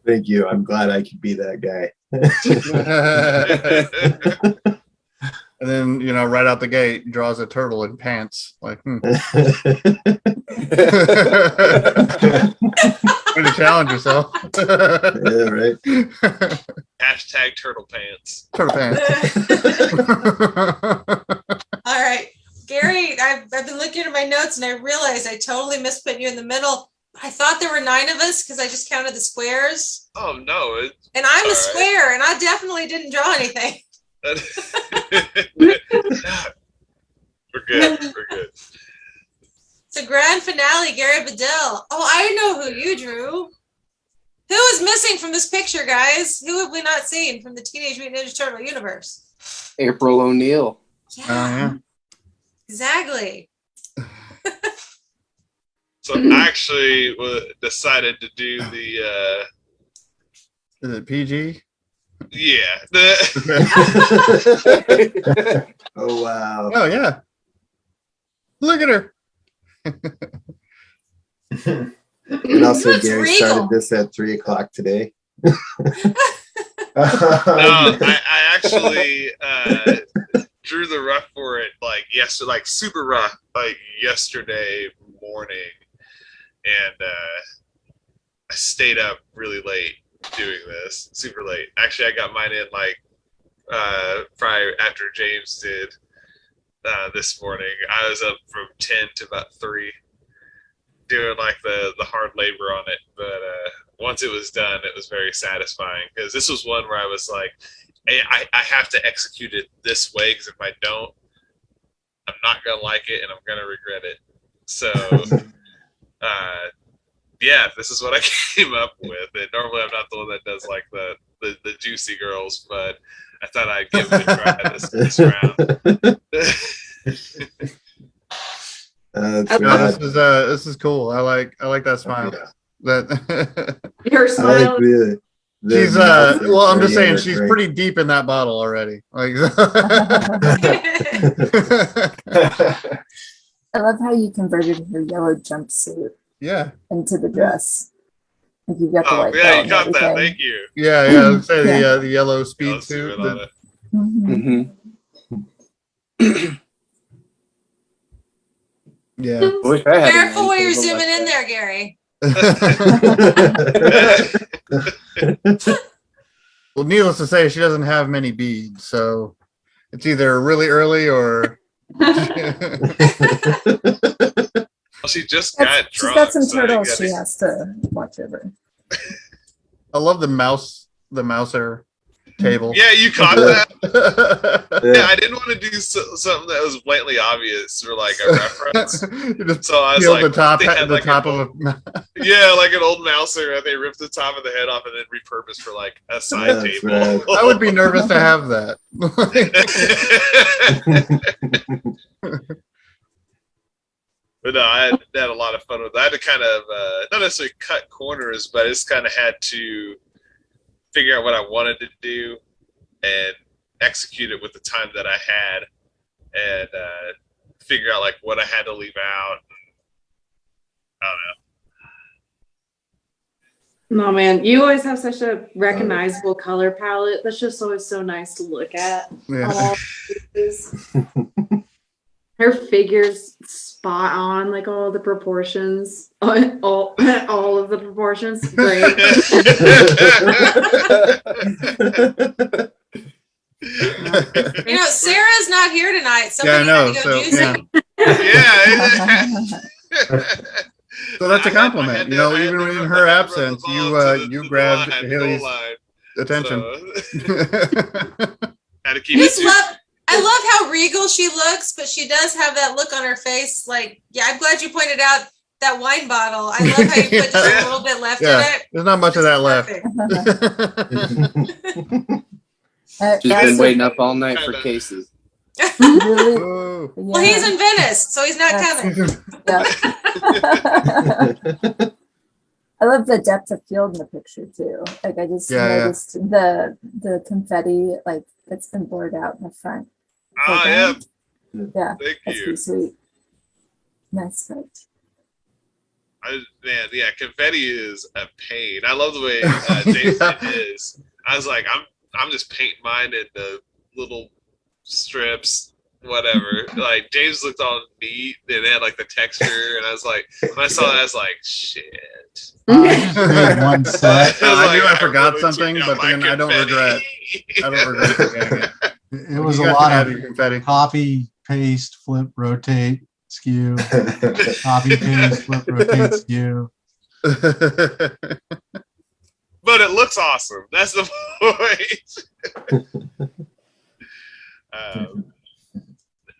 [SPEAKER 5] Thank you. I'm glad I could be that guy.
[SPEAKER 2] And then, right out the gate, draws a turtle in pants. Like, Way to challenge yourself.
[SPEAKER 5] Yeah, right.
[SPEAKER 3] Hashtag turtle pants.
[SPEAKER 2] Turtle pants.
[SPEAKER 1] All right. Gary, I've been looking at my notes and I realized I totally misput you in the middle. I thought there were 9 of us because I just counted the squares.
[SPEAKER 3] Oh, no.
[SPEAKER 1] And I'm a square, and I definitely didn't draw anything.
[SPEAKER 3] We're good. We're good.
[SPEAKER 1] It's a grand finale, Gary Bedell. Oh, I know who you drew. Who is missing from this picture, guys? Who have we not seen from the Teenage Mutant Ninja Turtle universe?
[SPEAKER 7] April O'Neil.
[SPEAKER 1] Yeah. Exactly.
[SPEAKER 3] So I actually decided to do the.
[SPEAKER 2] Is it PG?
[SPEAKER 3] Yeah.
[SPEAKER 5] Oh, wow.
[SPEAKER 2] Oh, yeah. Look at her.
[SPEAKER 5] And also, Gary
[SPEAKER 1] regal.
[SPEAKER 5] started this at 3:00 today.
[SPEAKER 3] No, I actually drew the rough for it yesterday, super rough, yesterday morning, and I stayed up really late doing this, super late. Actually, I got mine in probably after James did this morning. I was up from 10 to about 3 doing like the hard labor on it. But once it was done, it was very satisfying because this was one where I was like, hey, I have to execute it this way because if I don't, I'm not going to like it and I'm going to regret it. So, yeah, this is what I came up with. And normally I'm not the one that does like the juicy girls, but I thought I'd give it a try this round.
[SPEAKER 2] This is cool. I like that smile.
[SPEAKER 5] Yeah.
[SPEAKER 2] That
[SPEAKER 4] Your smile.
[SPEAKER 2] she's well, I'm just saying she's pretty deep in that bottle already. Like
[SPEAKER 6] I love how you converted her yellow jumpsuit into the dress. Like you got the white
[SPEAKER 3] yeah, you
[SPEAKER 6] belt
[SPEAKER 3] got that. Thank you.
[SPEAKER 2] Yeah. Let's say the yellow speed suit. Yeah.
[SPEAKER 1] Careful where you're zooming in there, Gary.
[SPEAKER 2] Well, needless to say, she doesn't have many beads, so it's either really early or.
[SPEAKER 3] She just got drunk.
[SPEAKER 6] She's got some turtles she has to watch over.
[SPEAKER 2] I love the mouser table.
[SPEAKER 3] Yeah, you caught that. Yeah, I didn't want to do something that was blatantly obvious or like a reference. So I was like,
[SPEAKER 2] the top of
[SPEAKER 3] a yeah, like an old mouser, and they ripped the top of the head off and then repurposed for like a side table.
[SPEAKER 2] Right. I would be nervous to have that.
[SPEAKER 3] But no, I had a lot of fun with it. I had to kind of not necessarily cut corners, but I just kind of had to figure out what I wanted to do and execute it with the time that I had, and figure out like what I had to leave out. I don't know.
[SPEAKER 4] No, man, you always have such a recognizable color palette. That's just always so nice to look at.
[SPEAKER 2] Yeah.
[SPEAKER 4] Her figure's spot on, like all the proportions, all of the proportions. Great.
[SPEAKER 1] Sarah's not here tonight. Somebody
[SPEAKER 2] had
[SPEAKER 1] to go juicing.
[SPEAKER 2] So that's a compliment. Even in her absence, you grabbed Haley's attention.
[SPEAKER 3] Had to keep it
[SPEAKER 1] I love how regal she looks, but she does have that look on her face. Like, I'm glad you pointed out that wine bottle. I love how you put just a little bit left in it.
[SPEAKER 2] There's not much of that left.
[SPEAKER 7] She's been waiting up all night for cases.
[SPEAKER 6] Really?
[SPEAKER 1] Well, he's in Venice, so he's not coming.
[SPEAKER 6] I love the depth of field in the picture too. Like I just noticed the confetti, like it's been blurred out in the front.
[SPEAKER 3] Yeah.
[SPEAKER 6] Yeah.
[SPEAKER 3] Thank
[SPEAKER 6] that's
[SPEAKER 3] you.
[SPEAKER 6] pretty sweet. Nice touch.
[SPEAKER 3] Confetti is a pain. I love the way James did his. I was like, I'm just painting mine into little strips, whatever. Like James looked all neat and it had like the texture, and I was like, when I saw that, I was like, shit.
[SPEAKER 9] One set.
[SPEAKER 2] I knew I forgot something, but then I don't regret forgetting it.
[SPEAKER 9] It was a lot of confetti. Copy, paste, flip, rotate, skew. Copy, paste, flip, rotate, skew.
[SPEAKER 3] But it looks awesome. That's the point.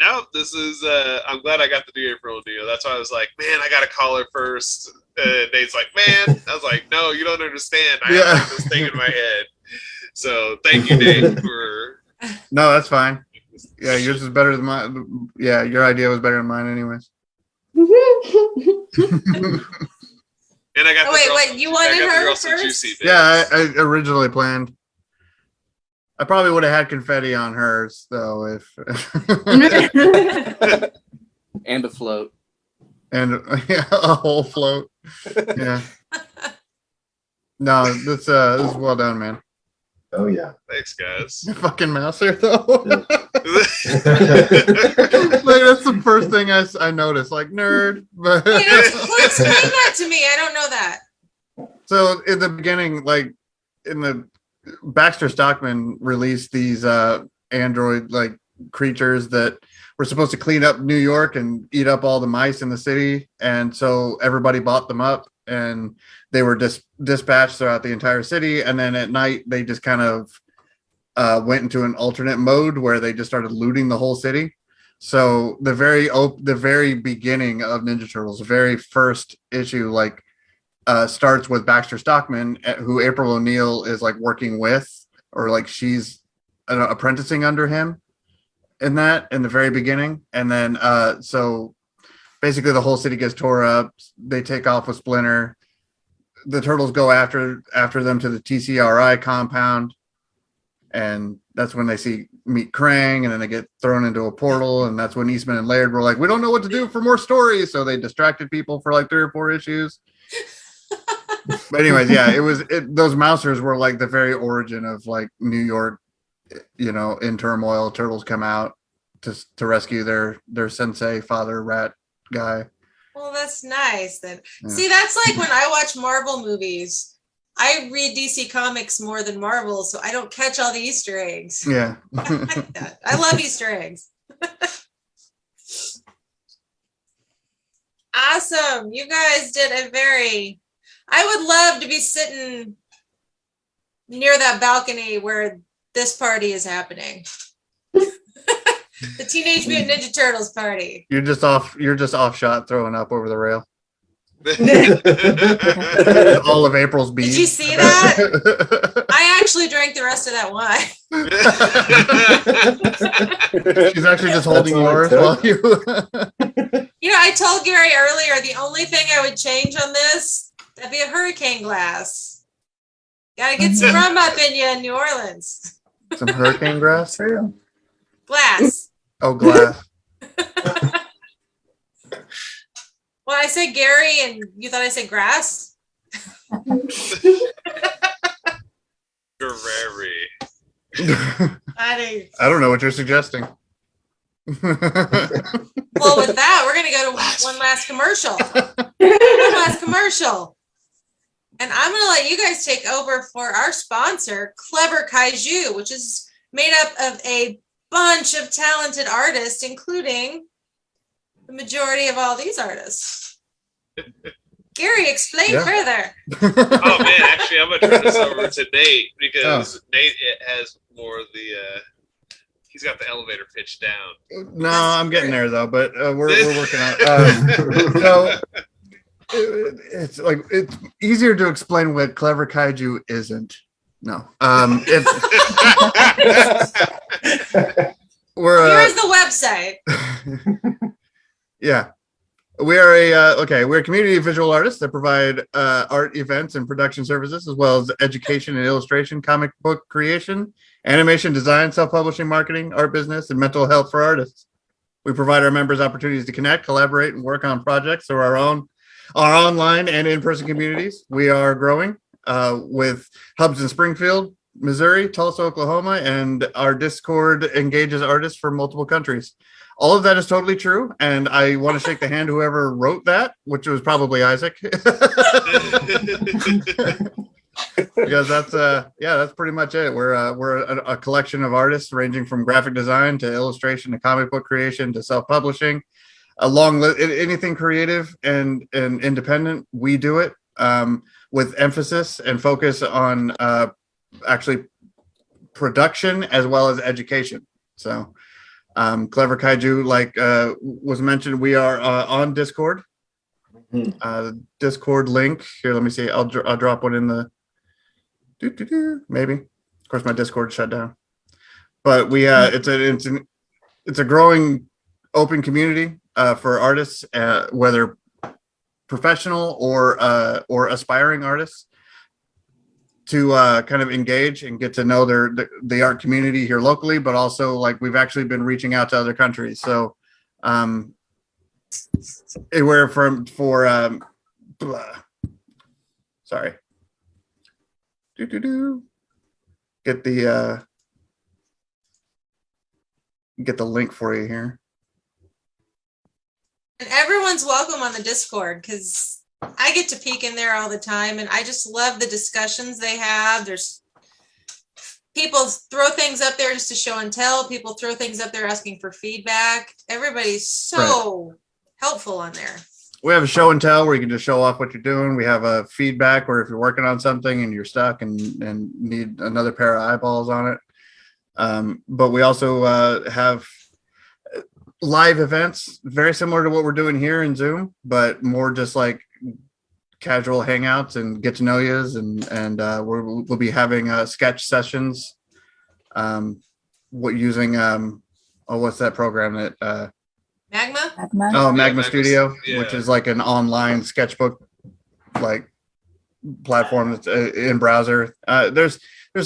[SPEAKER 3] No, this is. I'm glad I got the do April deal. That's why I was like, man, I gotta call her first. Nate's like, man. I was like, no, you don't understand. I have like this thing in my head. So thank you, Nate, for.
[SPEAKER 2] No, that's fine. Yeah, yours is better than mine. Yeah, your idea was better than mine, anyways.
[SPEAKER 3] And I got.
[SPEAKER 1] Wait, you wanted her first?
[SPEAKER 2] Yeah, I originally planned. I probably would have had confetti on hers though, if
[SPEAKER 7] and a float.
[SPEAKER 2] And a whole float. Yeah. No, this is well done, man.
[SPEAKER 5] Oh yeah.
[SPEAKER 3] Thanks, guys.
[SPEAKER 2] Fucking mouser though. Like that's the first thing I noticed. Like nerd. But
[SPEAKER 1] explain that to me. I don't know that.
[SPEAKER 2] So in the beginning, like in the Baxter Stockman released these android like creatures that were supposed to clean up New York and eat up all the mice in the city, and so everybody bought them up, and they were dispatched throughout the entire city. And then at night, they just kind of went into an alternate mode where they just started looting the whole city. So the very beginning of Ninja Turtles, the very first issue, like starts with Baxter Stockman, who April O'Neil is like working with, or like she's apprenticing under him in the very beginning. And then so basically the whole city gets tore up. They take off with Splinter. The Turtles go after them to the TCRI compound, and that's when they meet Krang, and then they get thrown into a portal, and that's when Eastman and Laird were like, we don't know what to do for more stories, so they distracted people for like 3 or 4 issues. But anyways, yeah, those Mousers were like the very origin of like New York, in turmoil. Turtles come out to rescue their sensei, father rat guy.
[SPEAKER 1] Well, that's nice. Then see, that's like when I watch Marvel movies. I read DC Comics more than Marvel, so I don't catch all the Easter eggs.
[SPEAKER 2] Yeah.
[SPEAKER 1] I love Easter eggs. Awesome. You guys did I would love to be sitting near that balcony where this party is happening. The Teenage Mutant Ninja Turtles party.
[SPEAKER 2] You're just off shot throwing up over the rail. All of April's beads.
[SPEAKER 1] Did you see that? I actually drank the rest of that wine.
[SPEAKER 2] She's actually just holding yours while you.
[SPEAKER 1] I told Gary earlier the only thing I would change on this, that'd be a hurricane glass. Gotta get some rum up in you in New Orleans.
[SPEAKER 2] Some hurricane grass?
[SPEAKER 1] Glass.
[SPEAKER 2] Oh, glass.
[SPEAKER 1] Well, I said Gary, and you thought I said grass?
[SPEAKER 3] Gary.
[SPEAKER 1] I
[SPEAKER 2] don't know what you're suggesting.
[SPEAKER 1] Well, with that, we're going to go to one last commercial. And I'm going to let you guys take over for our sponsor, Clever Kaiju, which is made up of a bunch of talented artists, including the majority of all these artists. Gary, explain further.
[SPEAKER 3] Oh man, actually, I'm gonna turn this over to Nate because Nate has more of the. He's got the elevator pitch down.
[SPEAKER 2] No, I'm getting there though, but we're working on it. So it's easier to explain what Clever Kaiju isn't. No, here's
[SPEAKER 1] the website.
[SPEAKER 2] Yeah, we're a community of visual artists that provide art events and production services, as well as education and illustration, comic book creation, animation design, self-publishing, marketing, art business, and mental health for artists. We provide our members opportunities to connect, collaborate, and work on projects through our online and in-person communities. We are growing with hubs in Springfield, Missouri, Tulsa, Oklahoma, and our Discord engages artists from multiple countries. All of that is totally true, and I want to shake the hand whoever wrote that, which was probably Isaac. Because that's pretty much it. We're a collection of artists ranging from graphic design to illustration to comic book creation to self-publishing. Anything creative and independent, we do it with emphasis and focus on actually production as well as education. So Clever Kaiju, like was mentioned, we are on Discord. Discord link here. Let me see. I'll drop one in the maybe. Of course, my Discord shut down. But we it's a growing open community for artists, whether professional or aspiring artists, to kind of engage and get to know the art community here locally, but also like we've actually been reaching out to other countries. So anywhere sorry. Get the link for you here.
[SPEAKER 1] And everyone's welcome on the Discord because I get to peek in there all the time, and I just love the discussions they have. There's people throw things up there just to show and tell. People throw things up there asking for feedback. Everybody's so helpful on there.
[SPEAKER 2] We have a show and tell where you can just show off what you're doing. We have a feedback where if you're working on something and you're stuck and need another pair of eyeballs on it. But we also have live events, very similar to what we're doing here in Zoom, but more just like casual hangouts and get to know yous. And we'll be having sketch sessions. Using what's that program that
[SPEAKER 1] Magma?
[SPEAKER 2] Oh, Magma Studio, which is like an online sketchbook like platform that's in browser. There's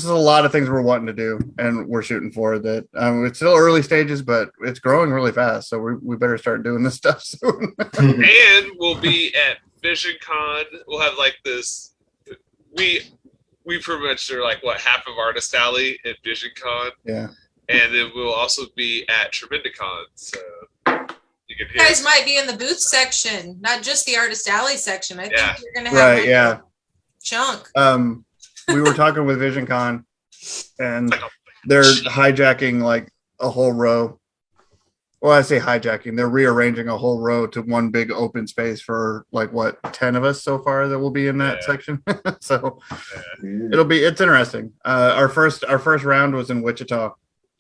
[SPEAKER 2] a lot of things we're wanting to do and we're shooting for that. It's still early stages, but it's growing really fast. So we better start doing this stuff soon.
[SPEAKER 3] And we'll be at VisionCon. We'll have like this. We pretty much are like half of Artist Alley at VisionCon.
[SPEAKER 2] Yeah.
[SPEAKER 3] And then we'll also be at Tremendicon. So you can hear.
[SPEAKER 1] You guys might be in the booth section, not just the Artist Alley section. I think you're gonna have a chunk.
[SPEAKER 2] We were talking with VisionCon, and they're hijacking like a whole row. Well, I say hijacking. They're rearranging a whole row to one big open space for 10 of us so far that will be in that section. So it's interesting. Our first round was in Wichita.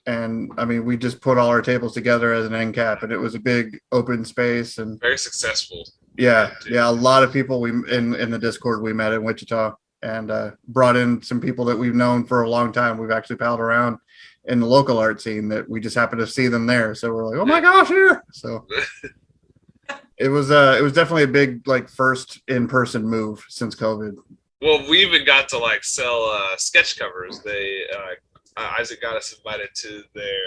[SPEAKER 2] And I mean, we just put all our tables together as an end cap, and it was a big open space and
[SPEAKER 3] very successful.
[SPEAKER 2] Yeah. A lot of people in the Discord we met in Wichita, and brought in some people that we've known for a long time. We've actually palled around in the local art scene that we just happened to see them there. So we're like, oh my gosh, here. So it was definitely a big first in-person move since COVID.
[SPEAKER 3] Well, we even got to sell sketch covers. They Isaac got us invited to their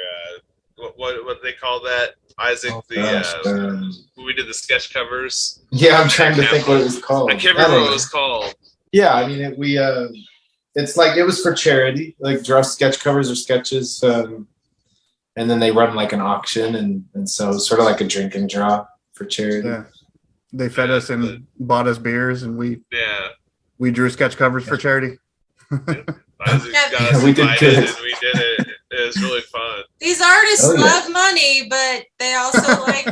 [SPEAKER 3] what they call that? Isaac, when we did the sketch covers.
[SPEAKER 8] Yeah, I'm trying to think what it was called.
[SPEAKER 3] I can't remember what it was called.
[SPEAKER 8] Yeah, I mean it's it was for charity, draw sketch covers or sketches, and then they run an auction, and so it's sort of like a drink and draw for charity.
[SPEAKER 2] Yeah, they fed us and bought us beers, and we drew sketch covers for charity.
[SPEAKER 3] Isaac got us invited, and we did it. It was really fun.
[SPEAKER 1] These artists love money, but they also like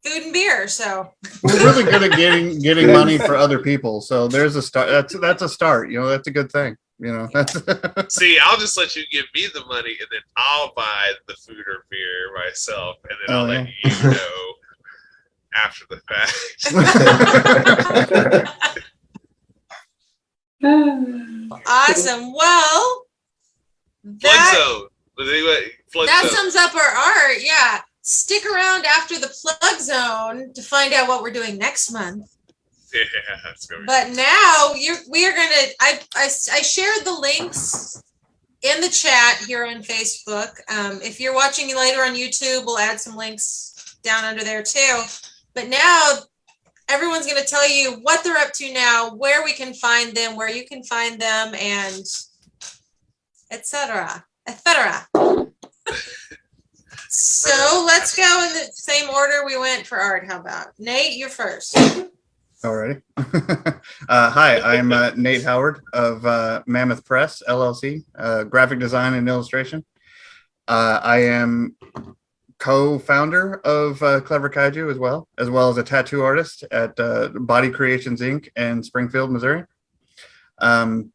[SPEAKER 1] food and beer. So
[SPEAKER 2] we're really good at getting money for other people. So there's a start. That's a start. That's a good thing.
[SPEAKER 3] See, I'll just let you give me the money, and then I'll buy the food or beer myself, and then I'll let you know after the fact.
[SPEAKER 1] Awesome. Well, that sums up our art. Yeah. Stick around after the plug zone to find out what we're doing next month.
[SPEAKER 3] Yeah, that's gonna be
[SPEAKER 1] but now we are gonna. I shared the links in the chat here on Facebook. If you're watching later on YouTube, we'll add some links down under there too. But now everyone's going to tell you what they're up to now, where we can find them, where you can find them, and etc. So let's go in the same order we went for art. How about Nate? You're first.
[SPEAKER 2] Alrighty. Hi, I'm Nate Howard of Mammoth Press LLC, graphic design and illustration. I am co-founder of Clever Kaiju as well as a tattoo artist at Body Creations Inc. in Springfield, Missouri. You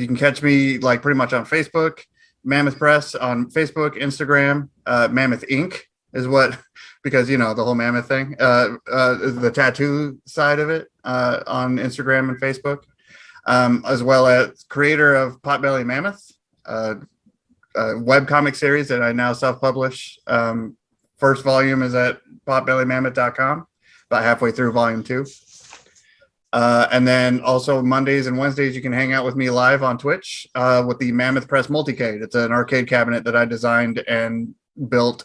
[SPEAKER 2] can catch me pretty much on Facebook, Mammoth Press on Facebook, Instagram, Mammoth Inc. is what, because the whole Mammoth thing, the tattoo side of it on Instagram and Facebook, as well as creator of Potbelly Mammoth, webcomic series that I now self-publish. First volume is at potbellymammoth.com, about halfway through volume 2. And then also Mondays and Wednesdays, you can hang out with me live on Twitch with the Mammoth Press Multicade. It's an arcade cabinet that I designed and built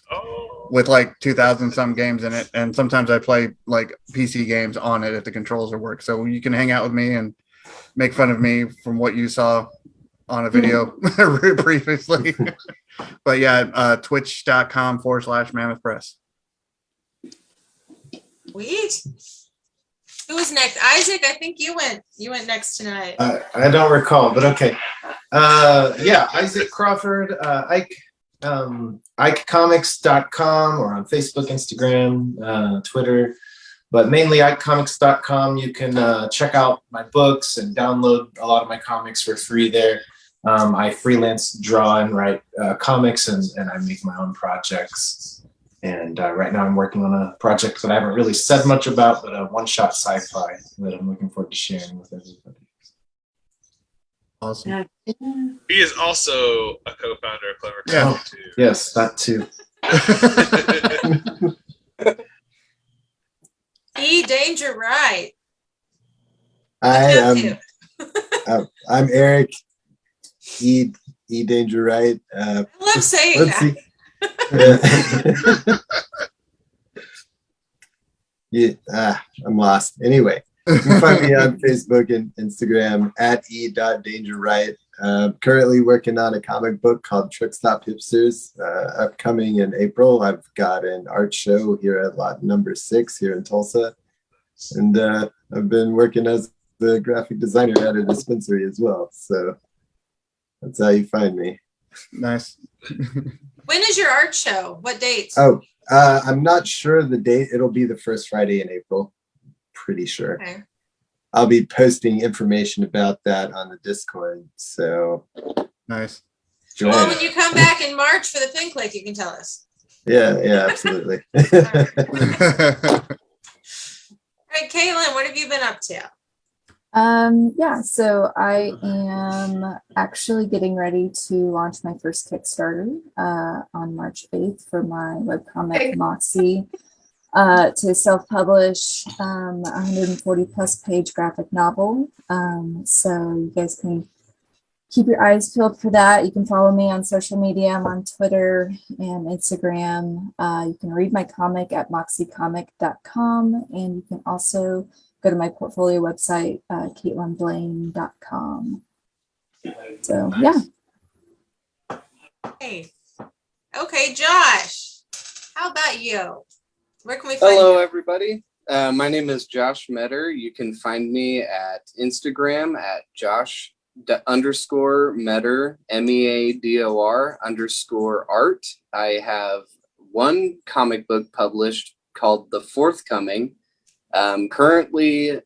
[SPEAKER 2] with 2,000 some games in it. And sometimes I play PC games on it if the controls are work. So you can hang out with me and make fun of me from what you saw on a video previously. But yeah, twitch.com/Mammoth Press.
[SPEAKER 1] Sweet. Who was next? Isaac, I think you went next tonight.
[SPEAKER 8] I don't recall, but okay. Yeah, Isaac Crawford, IkeComics.com, or on Facebook, Instagram, Twitter, but mainly IkeComics.com. You can check out my books and download a lot of my comics for free there. I freelance draw and write comics, and I make my own projects. And right now I'm working on a project that I haven't really said much about, but a one-shot sci-fi that I'm looking forward to sharing with everybody.
[SPEAKER 2] Awesome.
[SPEAKER 3] He is also a co-founder of Clever Kaiju.
[SPEAKER 2] Yeah.
[SPEAKER 3] Too.
[SPEAKER 8] Yes, that too.
[SPEAKER 1] Danger Right.
[SPEAKER 5] Hi, I'm Eric. Danger Right.
[SPEAKER 1] I love saying
[SPEAKER 5] that. Yeah, I'm lost. Anyway, you can find me on Facebook and Instagram at e.dangerright. Currently working on a comic book called Truck Stop Hipsters, upcoming in April. I've got an art show here at lot number 6 here in Tulsa. And I've been working as the graphic designer at a dispensary as well. So that's how you find me.
[SPEAKER 2] Nice.
[SPEAKER 1] When is your art show? What dates?
[SPEAKER 5] Oh, I'm not sure the date. It'll be the first Friday in April. Pretty sure.
[SPEAKER 1] Okay.
[SPEAKER 5] I'll be posting information about that on the Discord. So
[SPEAKER 2] nice.
[SPEAKER 5] Join.
[SPEAKER 1] Well, when you come back in March for the Clique, you can tell us.
[SPEAKER 5] Yeah, absolutely.
[SPEAKER 1] All right, Caitlin, what have you been up to?
[SPEAKER 6] Yeah, so I am actually getting ready to launch my first Kickstarter on March 8th for my webcomic Moxie to self-publish 140 plus page graphic novel. So you guys can keep your eyes peeled for that. You can follow me on social media. I'm on Twitter and Instagram. You can read my comic at moxiecomic.com, and you can also go to my portfolio website, caitlinblaine.com. So, yeah.
[SPEAKER 1] Hey. Okay, Josh, how about you? Where can we find
[SPEAKER 7] Hello,
[SPEAKER 1] you?
[SPEAKER 7] everybody. My name is Josh Metter. You can find me at Instagram at Josh_Metter, MEADOR_art. I have one comic book published called The Forthcoming. Currently,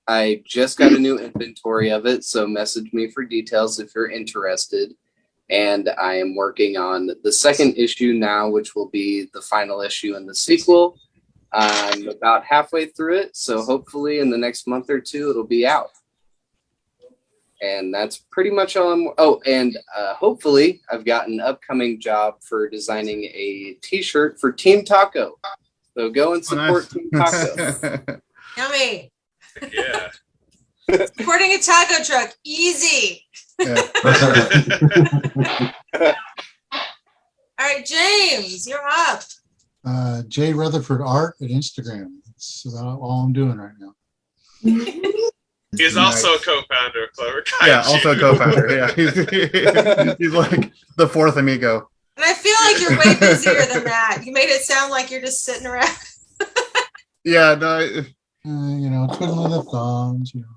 [SPEAKER 7] I just got a new inventory of it, so message me for details if you're interested. And I am working on the second issue now, which will be the final issue in the sequel. I'm about halfway through it, so hopefully in the next month or two, it'll be out. And that's pretty much all I'm... Oh, and hopefully I've got an upcoming job for designing a t-shirt for Team Taco. So go and support Team Taco.
[SPEAKER 1] Yummy.
[SPEAKER 3] Yeah.
[SPEAKER 1] Supporting a taco truck, easy.
[SPEAKER 2] Yeah.
[SPEAKER 1] All right, James, you're up.
[SPEAKER 9] J Rutherford Art at Instagram. That's about all I'm doing right now.
[SPEAKER 3] He's also a co-founder of Clever Kaiju.
[SPEAKER 2] Yeah, also a co-founder. Yeah, he's like the fourth amigo.
[SPEAKER 1] And I feel like you're way busier than that. You made it sound like you're just sitting around.
[SPEAKER 2] Yeah, no.
[SPEAKER 9] You know, twiddling the thumbs. You know.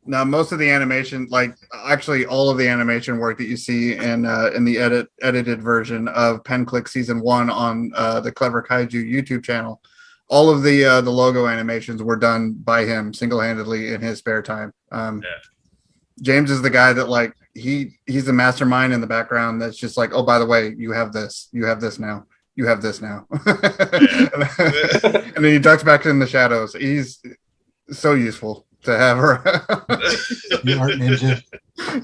[SPEAKER 2] Now, most of the animation, like actually all of the animation work that you see in the edited version of Pen Click Season 1 on the Clever Kaiju YouTube channel, all of the logo animations were done by him single-handedly in his spare time. James is the guy that like he's the mastermind in the background that's just like, oh, by the way, you have this now. You have this now. And then he ducks back in the shadows. He's so useful to have around.
[SPEAKER 9] The art ninja.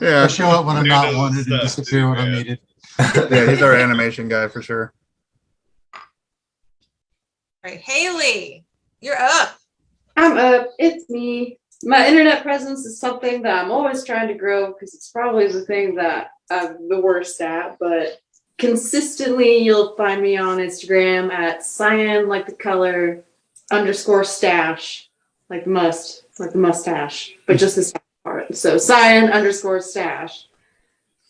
[SPEAKER 2] Yeah.
[SPEAKER 9] I show up when I'm not wanted and disappear when I'm needed.
[SPEAKER 2] Yeah, he's our animation guy for sure.
[SPEAKER 1] All right, Haley, you're up.
[SPEAKER 4] I'm up. It's me. My internet presence is something that I'm always trying to grow because it's probably the thing that I'm the worst at, but consistently you'll find me on Instagram at cyan like the color _stash like the mustache, but just the stash part. So cyan _stash.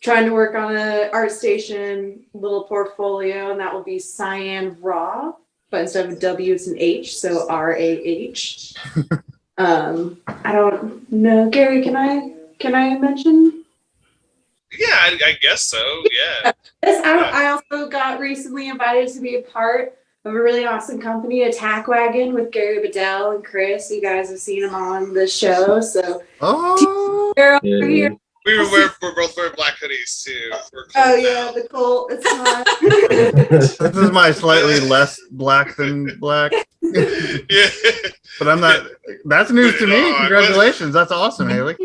[SPEAKER 4] Trying to work on an ArtStation little portfolio, and that will be cyan raw, but instead of a W, it's an H, so RAH. I don't know, Gary. Can I mention
[SPEAKER 3] I guess so. Yeah.
[SPEAKER 4] I also got recently invited to be a part of a really awesome company, Attack Wagon, with Gary Bedell and Chris. You guys have seen them on the show, so they're over here.
[SPEAKER 3] We're both wearing black hoodies too.
[SPEAKER 4] Oh yeah, the Colt. It's not.
[SPEAKER 2] This is my slightly less black than black.
[SPEAKER 3] Yeah.
[SPEAKER 2] But I'm not. That's news to me. Congratulations. That's awesome, Haley.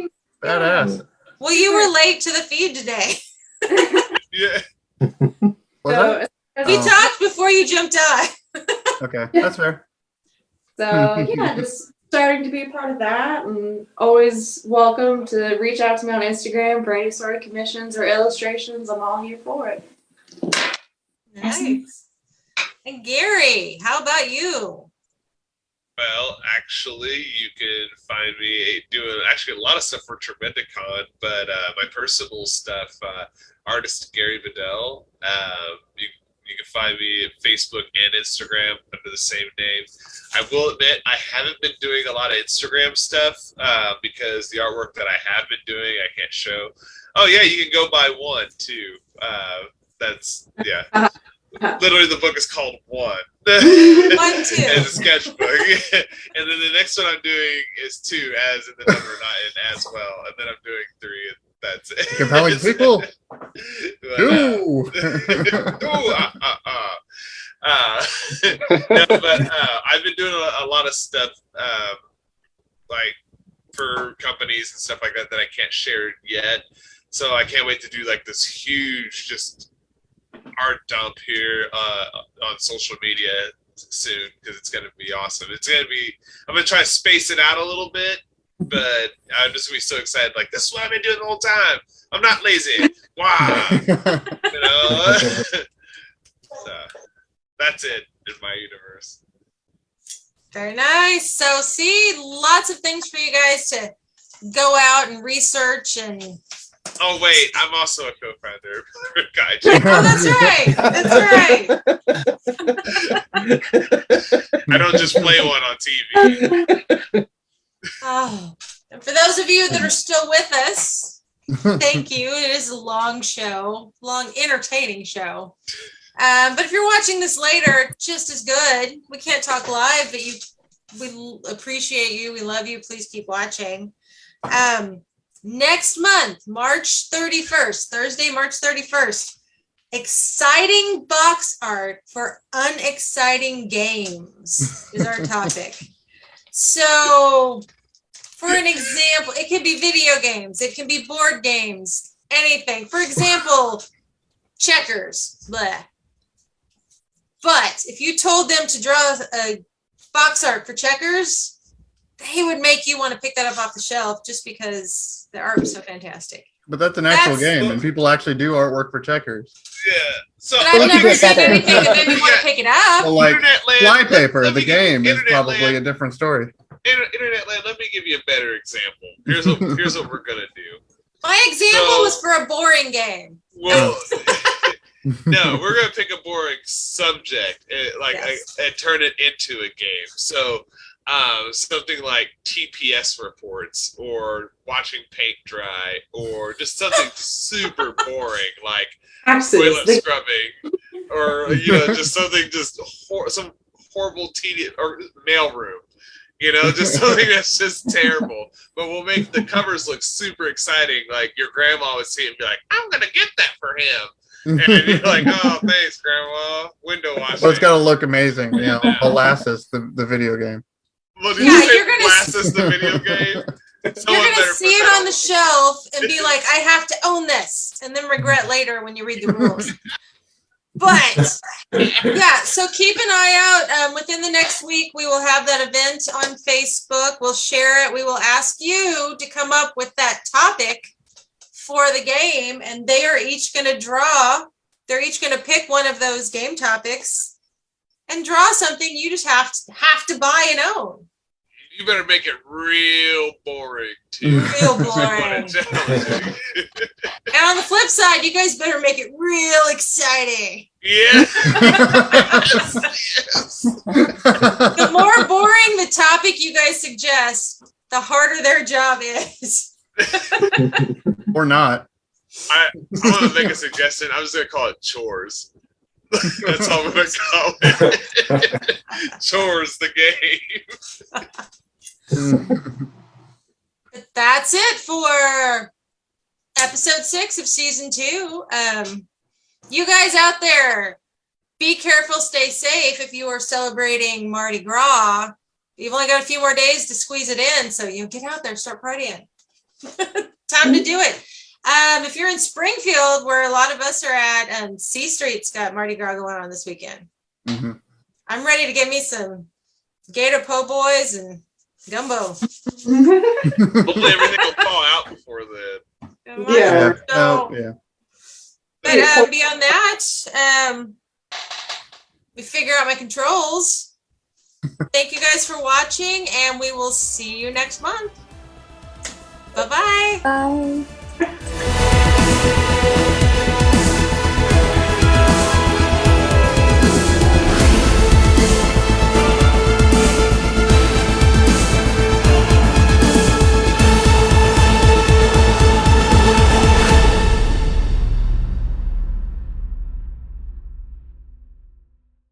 [SPEAKER 2] Badass.
[SPEAKER 1] Well, you were late to the feed today.
[SPEAKER 3] Yeah.
[SPEAKER 1] We talked before you jumped on.
[SPEAKER 2] Okay, that's fair.
[SPEAKER 4] So yeah, just starting to be a part of that, and always welcome to reach out to me on Instagram for any sort of commissions or illustrations. I'm all here for it.
[SPEAKER 1] Nice. And Gary, how about you?
[SPEAKER 3] Well, actually, you can find me doing actually a lot of stuff for Tremendicon, but my personal stuff, artist Gary Bedell. You can find me at Facebook and Instagram under the same name. I will admit I haven't been doing a lot of Instagram stuff because the artwork that I have been doing I can't show. Oh yeah, you can go buy one too. That's yeah. Literally, the book is called One.
[SPEAKER 1] 1, 2.
[SPEAKER 3] And a sketchbook. And then the next one I'm doing is 2, as in the number, not in as well. And then I'm doing 3, and that's it.
[SPEAKER 2] Compelling people.
[SPEAKER 3] No, but I've been doing a lot of stuff like for companies and stuff like that that I can't share yet. So I can't wait to do like this huge just art dump here on social media soon, because it's going to be awesome. I'm going to try to space it out a little bit, but I'm just going to be so excited. Like, this is what I've been doing the whole time. I'm not lazy. Wow. You know? So that's it in my universe.
[SPEAKER 1] Very nice. So see, lots of things for you guys to go out and research and...
[SPEAKER 3] Oh wait, I'm also a co-founder of Kaiju.
[SPEAKER 1] Oh, that's right.
[SPEAKER 3] I don't just play one on TV.
[SPEAKER 1] Oh, and for those of you that are still with us, thank you. It is a long show, long entertaining show. But if you're watching this later, just as good. We can't talk live, but we appreciate you. We love you. Please keep watching. Next month, March 31st, Thursday, March 31st, exciting box art for unexciting games is our topic. So, for an example, it can be video games, it can be board games, anything. For example, checkers, blah. But if you told them to draw a box art for checkers, they would make you want to pick that up off the shelf just because the art was so fantastic.
[SPEAKER 2] But that's an actual game, and people actually do artwork for checkers.
[SPEAKER 3] Yeah. So
[SPEAKER 1] but I've never seen anything that made me want to pick it up.
[SPEAKER 2] Well, like Flypaper, the game is probably a different story.
[SPEAKER 3] Internet Land, let me give you a better example. Here's what we're gonna do.
[SPEAKER 1] My example was for a boring game.
[SPEAKER 3] Well, no, we're gonna pick a boring subject and turn it into a game. So. Something like TPS reports, or watching paint dry, or just something super boring like toilet scrubbing, or just something some horrible tedious or mailroom, just something that's just terrible. But we'll make the covers look super exciting. Like your grandma would see it and be like, "I'm gonna get that for him." And then you're like, "Oh, thanks, Grandma." Window washing.
[SPEAKER 2] Well, it's gotta look amazing. Molasses, the video game.
[SPEAKER 3] Well, you're gonna Molasses, the video game.
[SPEAKER 1] You're gonna see it on the shelf and be like, "I have to own this," and then regret later when you read the rules. But yeah, so keep an eye out. Within the next week, we will have that event on Facebook. We'll share it. We will ask you to come up with that topic for the game, and they are each going to draw. They're each going to pick one of those game topics and draw something you just have to buy and own.
[SPEAKER 3] You better make it real boring, too.
[SPEAKER 1] Real boring. And on the flip side, you guys better make it real exciting.
[SPEAKER 3] Yeah.
[SPEAKER 1] Yes. The more boring the topic you guys suggest, the harder their job is.
[SPEAKER 2] Or not.
[SPEAKER 3] I want to make a suggestion. I'm just gonna call it chores. That's all I'm gonna call it. Chores, the game.
[SPEAKER 1] But that's it for episode 6 of season 2. You guys out there, be careful, stay safe if you are celebrating Mardi Gras. You've only got a few more days to squeeze it in, so you get out there, start partying. Time to do it. If you're in Springfield, where a lot of us are at, and C Street's got Mardi Gras going on this weekend.
[SPEAKER 2] Mm-hmm.
[SPEAKER 1] I'm ready to get me some Gator Po' Boys and gumbo.
[SPEAKER 3] Hopefully everything will fall out before then.
[SPEAKER 4] Yeah.
[SPEAKER 1] So,
[SPEAKER 2] yeah.
[SPEAKER 1] But beyond that, we figure out my controls. Thank you guys for watching, and we will see you next month. Bye-bye.
[SPEAKER 6] Bye.